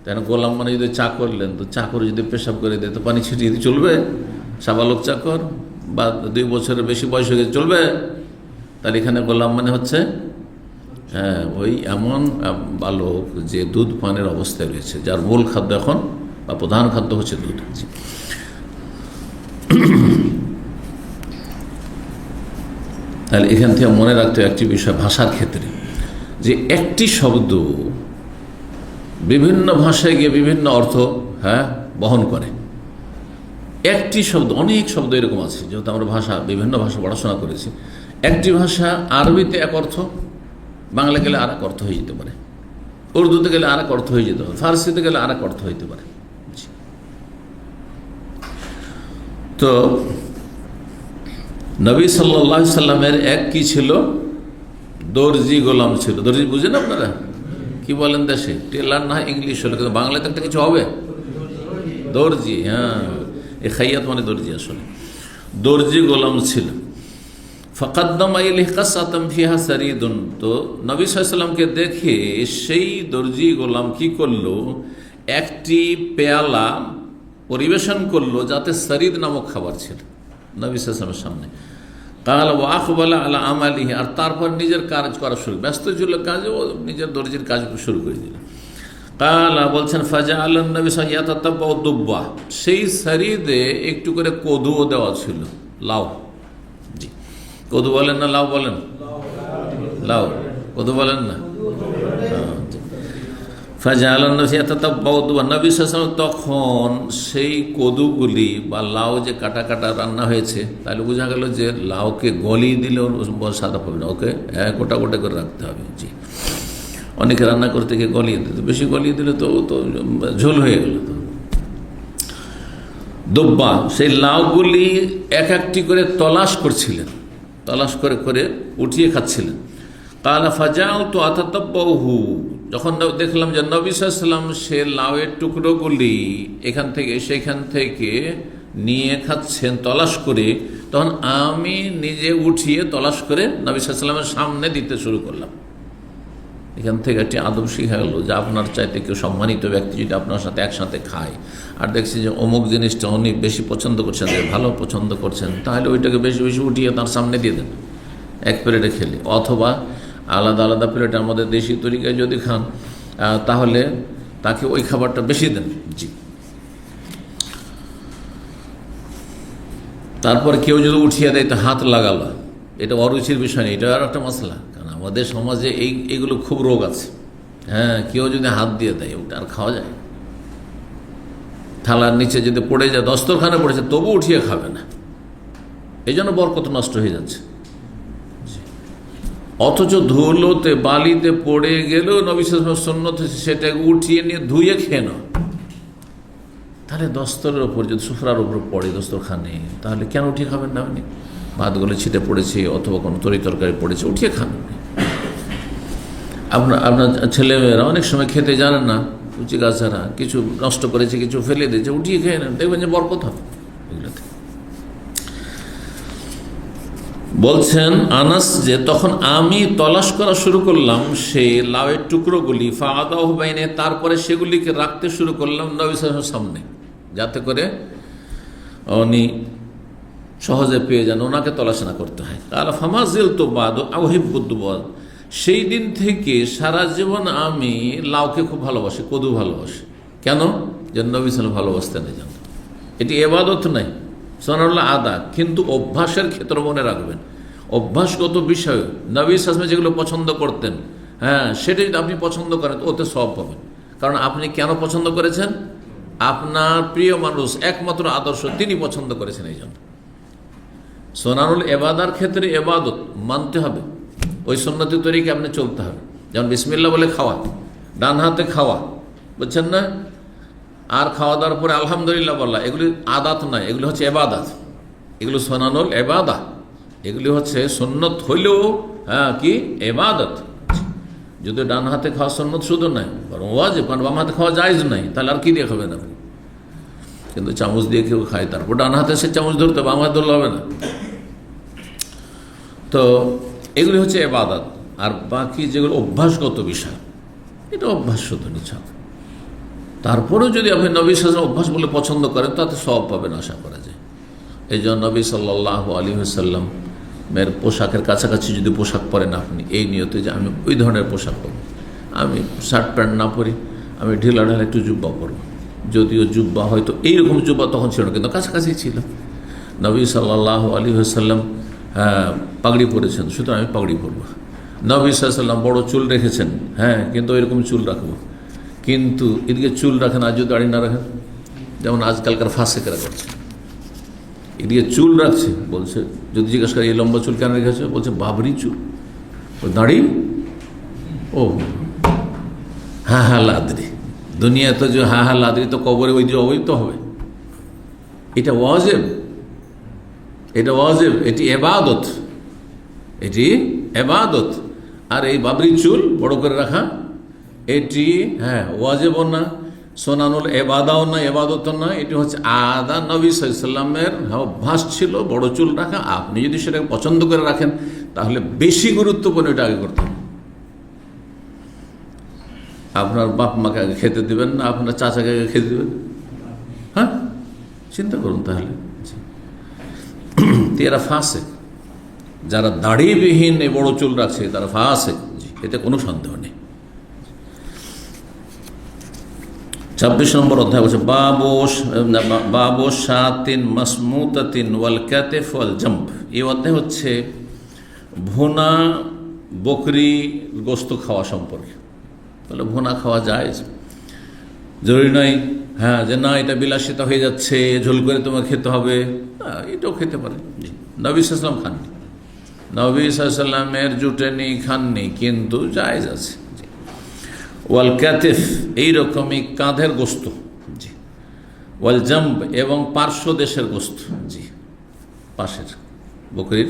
Speaker 1: তাই না? গোলাম মানে যদি চাকর নেন, তো চাকর যদি পেশাব করে দেয় তো পানি ছিটিয়ে দিয়ে চলবে? সাবালক চাকর বা 2 বছরের বেশি বয়স হয়ে গেছে চলবে? তার এখানে গোলাম মানে হচ্ছে, হ্যাঁ, ওই এমন বালক যে দুধ পানের অবস্থায় রয়েছে, যার মূল খাদ্য এখন বা প্রধান খাদ্য হচ্ছে দুধ। তাহলে এখান থেকে মনে রাখতে একটি বিষয় ভাষার ক্ষেত্রে, যে একটি শব্দ বিভিন্ন ভাষায় গিয়ে বিভিন্ন অর্থ, হ্যাঁ, বহন করে। একটি শব্দ, অনেক শব্দ এরকম আছে, যেহেতু আমরা বিভিন্ন ভাষা পড়াশোনা করেছি, একটি ভাষা আরবিতে এক অর্থ, বাংলা গেলে আর এক অর্থ হয়ে যেতে পারে, উর্দুতে গেলে আর এক অর্থ হয়ে যেতে পারে, ফার্সিতে গেলে আর এক অর্থ হইতে পারে। তো নবী সাল্লাল্লাহু আলাইহি সাল্লামের এক কি ছিল, দর্জি গোলাম ছিল। দর্জি বুঝেন আপনারা? কি বলেন দেশে? টেলার না, ইংলিশ হলো, কিন্তু বাংলাতে একটা কিছু হবে, দর্জি। হ্যাঁ, এই খাইয়াত মানে দর্জি, আসলে দর্জি গোলাম ছিল। ফাকাদ্দামা ইলাইহি কাসাতাম ফিহা সারিদুন, তো নবী সাল্লাল্লাহু আলাইহি সাল্লামকে দেখে সেই দর্জি গোলাম কি করলো, একটি পেয়ালা পরিবেশন করলো যাতে সারিদ নামক খাবার ছিল নবী সাল্লাল্লাহু আলাইহি ওয়াসাল্লামের সামনে। কাল ওয়া আকবালা আলা আমালিহি, আর তারপর নিজের কাজ করা শুরু, ব্যস্ত ছিল কাজে, ও নিজের দর্জির কাজ শুরু করে দিল। কালা বলছেন, ফাজাআলান নবী সাল্লাল্লাহু আলাইহি ওয়াসাল্লাম ইয়াতাতাব্বাউ দুব্বা, সেই সারিদে একটু করে কদুও দেওয়া ছিল, লাউ। জি, কদু বলেন না লাউ বলেন? লাউ, কদু বলেন না? ফাজালান নবী ইয়াতাতাব্বাউ, নবী সাল্লাল্লাহু আলাইহি ওয়াসাল্লাম তখন সেই কদুগুলি বা লাউ যে কাটা কাটা রান্না হয়েছে, তাহলে বোঝা গেল যে লাউকে গলিয়ে দিলেও সাদা পাবে না, ওকে গোটা গোটা করে রাখতে হবে। জি, অনেকে রান্না করতে গিয়ে গলিয়ে দিত, বেশি গলিয়ে দিলে তো তো ঝোল হয়ে গেল। তো দুব্বা, সেই লাউগুলি এক একটি করে তলাশ করছিলেন, তলাশ করে করে উঠিয়ে খাচ্ছিলেন। কালা ফাজাউতু আতাতাব্বাউহু, যখন দেখলাম যে নবী সাল্লাল্লাহু আলাইহি ওয়াসাল্লাম সে লাউয়ের টুকরোগুলি এখান থেকে সেখান থেকে নিয়ে খাচ্ছেন তলাশ করে, তখন আমি নিজে উঠিয়ে তলাশ করে নবী সাল্লাল্লাহু আলাইহি ওয়াসাল্লামের সামনে দিতে শুরু করলাম। এখান থেকে একটি আদব শিখা গেল যে আপনার চাইতে কেউ সম্মানিত ব্যক্তি যদি আপনার সাথে একসাথে খায় আর দেখছি যে অমুক জিনিসটা উনি বেশি পছন্দ করছেন, যে ভালো পছন্দ করছেন, তাহলে ওইটাকে বেশি বেশি উঠিয়ে তার সামনে দিয়ে দেন এক প্লেটে খেলে, অথবা আলাদা আলাদা প্লেটে আমাদের দেশি তরিকায় যদি খান তাহলে তাকে ওই খাবারটা বেশি দেন। জি, তারপর কেউ যদি উঠিয়ে দেয় তো হাত লাগালো, এটা অরুচির বিষয় নেই, এটা আর একটা মশলা। কারণ আমাদের সমাজে এইগুলো খুব রোগ আছে। হ্যাঁ, কেউ যদি হাত দিয়ে দেয় ওটা আর খাওয়া যায়? থালার নিচে যদি পড়ে যায়, দস্তরখানে পড়েছে, তবু উঠিয়ে খাবে না, এই জন্য বরকত নষ্ট হয়ে যাচ্ছে। অথচ ধুলোতে বালিতে পড়ে গেলেও নবী সাল্লাল্লাহু আলাইহি ওয়াসাল্লাম সুন্নত সেটাকে উঠিয়ে নিয়ে ধুয়ে খেয়ে নাও। তাহলে দস্তরের ওপর যদি সুফরার উপর পড়ে দস্তরখানে, তাহলে কেন উঠিয়ে খাবেন না? আপনি ভাতগুলো ছিটে পড়েছে অথবা কোনো তরি তরকারি পড়েছে, উঠিয়ে খান। আপনার ছেলেমেয়েরা অনেক সময় খেতে জানেন না, উচি গাছারা কিছু নষ্ট করেছে, কিছু ফেলে দিয়েছে, উঠিয়ে খেয়ে নেন, দেখবেন যে বরকত হবে এগুলোতে। বলছেন আনাস যে তখন আমি তলাশ করা শুরু করলাম সেই লাউয়ের টুকরোগুলি, ফাআদাহু বাইনে, তারপরে সেগুলিকে রাখতে শুরু করলাম নবী সাল্লাল্লাহু আলাইহি ওয়াসাল্লামের সামনে, যাতে করে উনি সহজে পেয়ে যান, ওনাকে তলাশ না করতে হয়। কালা ফামা জিলতু বাদু আউহিব্বুদ, সেই দিন থেকে সারা জীবন আমি লাউকে খুব ভালোবাসি, কদু ভালোবাসি। কেন? যে নবী সাল্লাল্লাহু ভালোবাসতেন এই জন্য। এটি ইবাদত নাই, সুবহানাল্লাহ, আদা, কিন্তু অভ্যাসের ক্ষেত্রে মনে রাখবেন, অভ্যাসগত বিষয় নবী সাল্লাল্লাহু আলাইহি ওয়াসাল্লাম যেগুলো পছন্দ করতেন, হ্যাঁ, সেটা যদি আপনি পছন্দ করেন তো ওতে সওয়াব পাবেন। কারণ আপনি কেন পছন্দ করেছেন? আপনার প্রিয় মানুষ, একমাত্র আদর্শ তিনি পছন্দ করেছেন, এই জন্য। সুনানুল ইবাদার ক্ষেত্রে ইবাদত মানতে হবে, ওই সুন্নতি তরিকে আপনি চলতে হবে। যেমন বিসমিল্লাহ বলে খাওয়া, ডান হাতে খাওয়া, বুঝছেন না? আর খাওয়া দাওয়ার পরে আলহামদুলিল্লাহ বলা, এগুলি আদাত নয়, এগুলি হচ্ছে এবাদাত, এগুলো সুনানুল ইবাদা, এগুলি হচ্ছে সুন্নত হইলেও কি এবাদত। যদি ডান হাতে খাওয়া সুন্নত শুধু নয়, বরং ওয়াজিব, কারণ বাম হাতে খাওয়া জায়েজ নাই, তাহলে আর কি দিয়ে খাবেন আপনি? কিন্তু চামচ দিয়ে কেউ খায়, তারপর ডান হাতে সে চামচ ধরতে, বাম হাতে ধরলে হবে না। তো এগুলি হচ্ছে এবাদত। আর বাকি যেগুলো অভ্যাসগত বিষয়, এটা অভ্যাস শুধু নিচ্ছা। তারপরেও যদি আপনি নবী সাল্লাল্লাহু আলাইহি ওয়াসাল্লাম অভ্যাস বলে পছন্দ করেন, তাতে সওয়াব পাবেন, আশা করা যায়। এই জন্য নবী সাল্লাল্লাহু আলাইহি ওয়াসাল্লাম এর পোশাকের কাছাকাছি যদি পোশাক পরেন আপনি, এই নিয়তে যে আমি ওই ধরনের পোশাক পরব, আমি শার্ট প্যান্ট না পরি, আমি ঢিলা ঢালা একটু জুব্বা পরব, যদিও জুব্বা হয়তো এইরকম জুব্বা তখন ছিল না, কিন্তু কাছাকাছি ছিল। নবী সাল্লাল্লাহু আলাইহি ওয়াসাল্লাম পাগড়ি পরেছেন, সুতরাং আমি পাগড়ি পরব। নবী সাল্লাল্লাহু আলাইহি ওয়াসাল্লাম বড় চুল রেখেছেন, হ্যাঁ, কিন্তু এরকম চুল রাখবো। কিন্তু এদিকে চুল রাখেন আর যদি দাড়ি না রাখেন, যেমন আজকালকার ফাসেকরা করছে, এদিকে চুল রাখছে, বলছে, যদি জিজ্ঞাসা করে এই লম্বা চুল কেন রেখেছে, বলছে বাবরি চুল, ও দাড়ি, ও হ্যাঁ হ্যাঁ লাদরি, দুনিয়া তো যে হ্যাঁ হ্যাঁ লাদরি তো কবরে ওই যে অবৈধ হবে। এটা ওয়াজিব, এটা ওয়াজিব, এটি এবাদত, এটি এবাদত। আর এই বাবরি চুল বড় করে রাখা, এটি হ্যাঁ ওয়াজিবও না, সোনানুল এবাদাও না, এবাদতও না, এটি হচ্ছে আদা। নবী সাল্লাল্লাহু আলাইহি ওয়াসাল্লামের অভ্যাস ছিল বড় চুল রাখা। আপনি যদি সেটাকে পছন্দ করে রাখেন, তাহলে বেশি গুরুত্বপূর্ণ এটা আগে করতে হবে। আপনার বাপ মাকে আগে খেতে দেবেন না আপনার চাচাকে আগে খেতে দেবেন? হ্যাঁ, চিন্তা করুন তাহলে। এরা ফাসেক, যারা দাড়িবিহীন এই বড় চুল রাখছে তারা ফাসেক, এতে কোনো সন্দেহ নেই। 26 নম্বর অধ্যায় বলছে বাবু শাতিন মাসমুতাতিন ওয়াল কাতিফ ওয়াল জাম্ব। এই অধ্যায় হচ্ছে ভুনা বকরি গোস্ত খাওয়া সম্পর্কে। তাহলে ভুনা খাওয়া যায়, জরুরি নয় হ্যাঁ যে না এটা বিলাসিতা হয়ে যাচ্ছে, ঝোল করে তোমার খেতে হবে, এটাও খেতে পারে। নবী সাল্লাল্লাহু আলাইহি ওয়াসাল্লাম খাননি, নবী সাল্লাল্লাহু আলাইহি ওয়াসাল্লামের জুটেনি, খাননি, কিন্তু জায়েজ আছে। ওয়াল কাতিফ, এইরকমই কাঁধের গোস্ত, জি। ওয়াল জাম্ব, এবং পার্শ্ব দেশের গোস্ত, জি, পাশের বকরির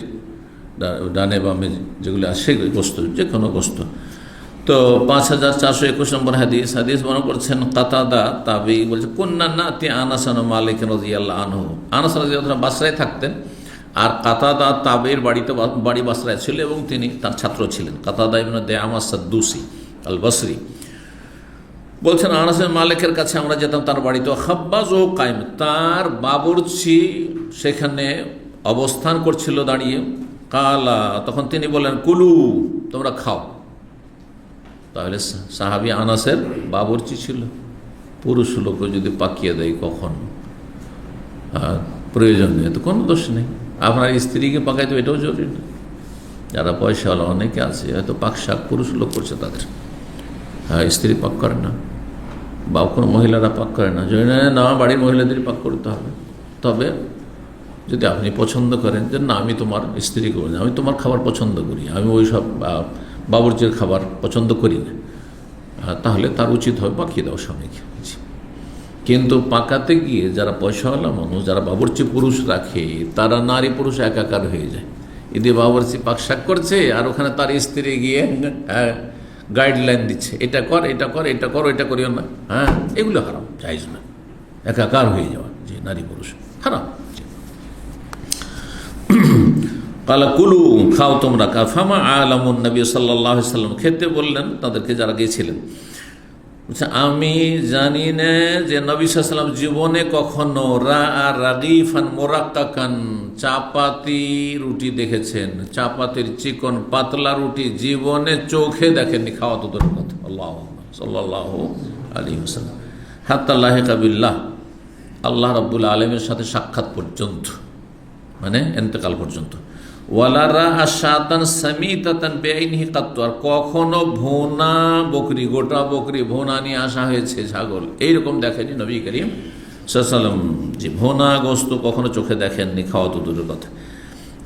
Speaker 1: ডানে বামে যেগুলো আছে গোস্ত, যে কোনো গোস্ত। তো 5421 নম্বর হাদিস মনে করছেন কাতাদা তাবি বলছে, কুন্না নাতি আনাস ইবনে মালিক রাদিয়াল্লাহু আনহু, আনাস রাদিয়াল্লাহু আনহু বাসরায় থাকতেন, আর কাতাদা তাবির বাড়ি বাসরায় ছিল এবং তিনি তার ছাত্র ছিলেন, কাতাদা ইবনে দিআমা সাদ্দুসি আল বসরি। বলছেন আনাস ইবনে মালিকের কাছে আমরা যেতাম তার বাড়িতে, খাব্বাজ ও কায়েম, তার বাবুর্চি সেখানে অবস্থান করছিল দাঁড়িয়ে। কালা, তখন তিনি বললেন, কুলু, তোমরা খাও। তাহলে সাহাবী আনাসের বাবুর্চি ছিল, পুরুষ লোকও যদি পাকিয়ে দেয় কখন প্রয়োজন নেই, তো কোনো দোষ নেই। আপনার স্ত্রীকে পাকাইতে এটাও জরুরি না। যারা পয়সাওয়ালা অনেকে আছে, হয়তো পাক শাক পুরুষ লোক করছে তাদের, স্ত্রী পাক করে না, বা কোনো মহিলারা পাক করে না, জন্য না বাড়ির মহিলাদেরই পাক করতে হবে। তবে যদি আপনি পছন্দ করেন যে না আমি তোমার স্ত্রী করি না, আমি তোমার খাবার পছন্দ করি, আমি ওই সব বাবুর্চির খাবার পছন্দ করি না, তাহলে তার উচিত হবে পাকিয়ে দেওয়া স্বামীকে। কিন্তু পাকাতে গিয়ে যারা পয়সাওয়ালা মানুষ, যারা বাবুর্চি পুরুষ রাখে, তারা নারী পুরুষ একাকার হয়ে যায়। এদিকে বাবুর্চি পাক শাক করছে, আর ওখানে তার স্ত্রী গিয়ে গাইডলাইন দিচ্ছে, এটা কর, এটা কর, এটা করো, এটা করিও না। এগুলো হারাম, জায়েজ না, একাকার হয়ে যাওয়া, যে নারী পুরুষ হারাম। কালা কুলু, খাও তোমরা। ফামা আলামুন নবী সাল্লাল্লাহু আলাইহি ওয়াসাল্লাম, খেতে বললেন তাদেরকে যারা গিয়েছিলেন। আমি জানি না যে নবী সাল্লাল্লাহু আলাইহি ওয়াসাল্লাম জীবনে কখনো রাগিফান মুরাক্কাকান, চাপাতি রুটি দেখেছেন, চাপাতির চিকন পাতলা রুটি জীবনে চোখে দেখেননি, খাওয়া তো দূরের কথা। আল্লাহু সাল্লাল্লাহু আলাইহি ওয়াসাল্লাম হাত্তা লাহিকা বিল্লাহ, আল্লাহ রাব্বুল আলামিনের সাথে সাক্ষাৎ পর্যন্ত, মানে ইন্তেকাল পর্যন্ত। ওয়ালারা আশাতান সামিতাতান বেআইনিহি কাত্তু, আর কখনো ভোনা বকরি, গোটা বকরি ভোনা নিয়ে আসা হয়েছে, ছাগল, এইরকম দেখেনি নবী করিম সাল্লাল্লাহু আলাইহি ওয়াসাল্লাম। যে ভোনা গোস্ত কখনো চোখে দেখেননি, খাওয়া তো দূরের কথা।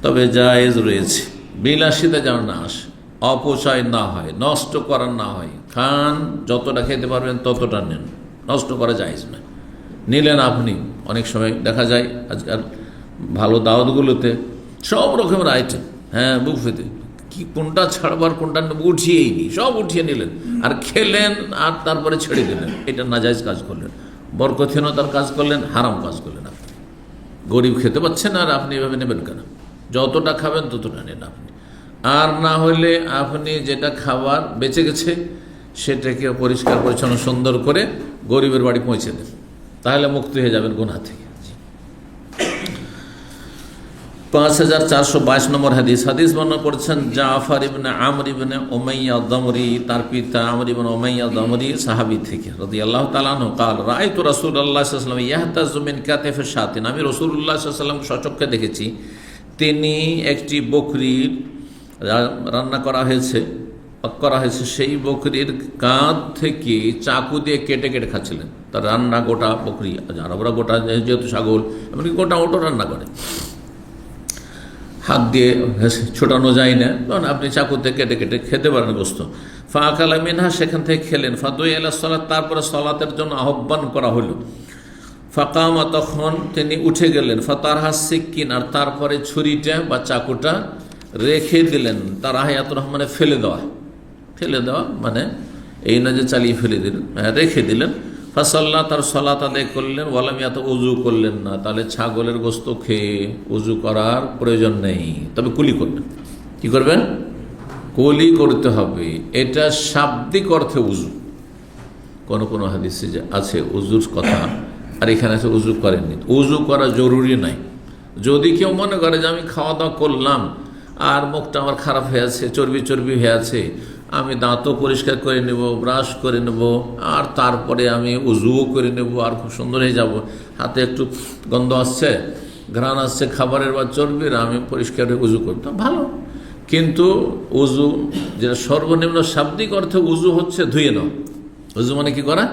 Speaker 1: তবে জায়েজ রয়েছে, বিলাসিতা যেন না আসে, অপচয় না হয়, নষ্ট করার না হয়। খান, যতটা খেতে পারবেন ততটা নেন, নষ্ট করা জায়েজ না। নিলেন আপনি, অনেক সময় দেখা যায় আজকাল ভালো দাওয়াতগুলোতে সব রকমের আইটেম, বুফেতে, কি কোনটা ছাড়বার কোনটা উঠিয়েই নি, সব উঠিয়ে নিলেন আর খেলেন, আর তারপরে ছেড়ে দিলেন। এটা নাজায়েজ কাজ করলেন, বরকতহীনতার কাজ করলেন, হারাম কাজ করলেন। আপনি গরিব খেতে পাচ্ছেন আর আপনি এভাবে নেবেন কেন? যতটা খাবেন ততটা নেন আপনি, আর না হলে আপনি যেটা খাবার বেঁচে গেছে সেটাকে পরিষ্কার পরিচ্ছন্ন সুন্দর করে গরিবের বাড়ি পৌঁছে দেন, তাহলে মুক্তি হয়ে যাবেন গুনাহ থেকে। 5422 নম্বর হাদিস বর্ণনা করেছেন জাফর ইবনে আমর ইবনে উমাইয়া দমরি, তার পিতা আমর ইবনে উমাইয়া দমরি সাহাবী থেকে রাদিয়াল্লাহু তাআলা আনহু قال রাআইতু রাসূলুল্লাহ সাল্লাল্লাহু আলাইহি ওয়াসাল্লাম ইয়াহতাজু মিন কাতিফি শাতিন, আমি রাসূলুল্লাহ সাল্লাল্লাহু আলাইহি ওয়াসাল্লাম সচক্ষে দেখেছি তিনি একটি বকরি রান্না করা হয়েছে, সেই বকরির কাঁধ থেকে চাকু দিয়ে কেটে কেটে খাচ্ছিলেন। তার রান্না গোটা বকরি, আরবরা গোটা যেহেতু ছাগল, এমনকি গোটা ওটো রান্না করে, হাত দিয়ে ছোটানো যায় না, তখন আপনি চাকুতে কেটে কেটে খেতে পারেন গোস্ত। ফাকালা মিনহা, সেখান থেকে খেলেন। ফাদুই আলা সালাত, তারপরে সালাতের জন্য আহ্বান করা হলো। ফাকামা, তখন তিনি উঠে গেলেন। ফাতারহা সিক্কিন, আর তারপরে ছুরিটা বা চাকুটা রেখে দিলেন। তারাহিয়াতুর রহমানে ফেলে দেওয়া মানে এই না যে চালিয়ে ফেলে দিলেন, রেখে দিলেন। ফাসাল্লাহ, তার সালাত আদায় করলেন। ওয়ালামিয়াত, উজু করলেন না। তাহলে ছাগলের গোস্ত খেয়ে উজু করার প্রয়োজন নেই, তবে কুলি করবেন। কি করবেন? কুলি করতে হবে। এটা শাব্দিক অর্থে উজু, কোন হাদিসে আছে উজুর কথা, আর এখানে আছে উজু করেননি। উজু করা জরুরি নাই। যদি কেউ মনে করে যে আমি খাওয়া দাওয়া করলাম আর মুখটা আমার খারাপ হয়ে আছে, চর্বি হয়ে আছে, আমি দাঁতও পরিষ্কার করে নেব, ব্রাশ করে নেব, আর তারপরে আমি উজুও করে নেব, আর খুব সুন্দর হয়ে যাব, হাতে একটু গন্ধ আসছে, ঘ্রাণ আসছে খাবারের বা চর্বির, আমি পরিষ্কার হয়ে উজু করতাম, ভালো। কিন্তু উজু যেটা সর্বনিম্ন শাব্দিক অর্থে উজু হচ্ছে ধুয়ে নাও। উজু মানে কি করা?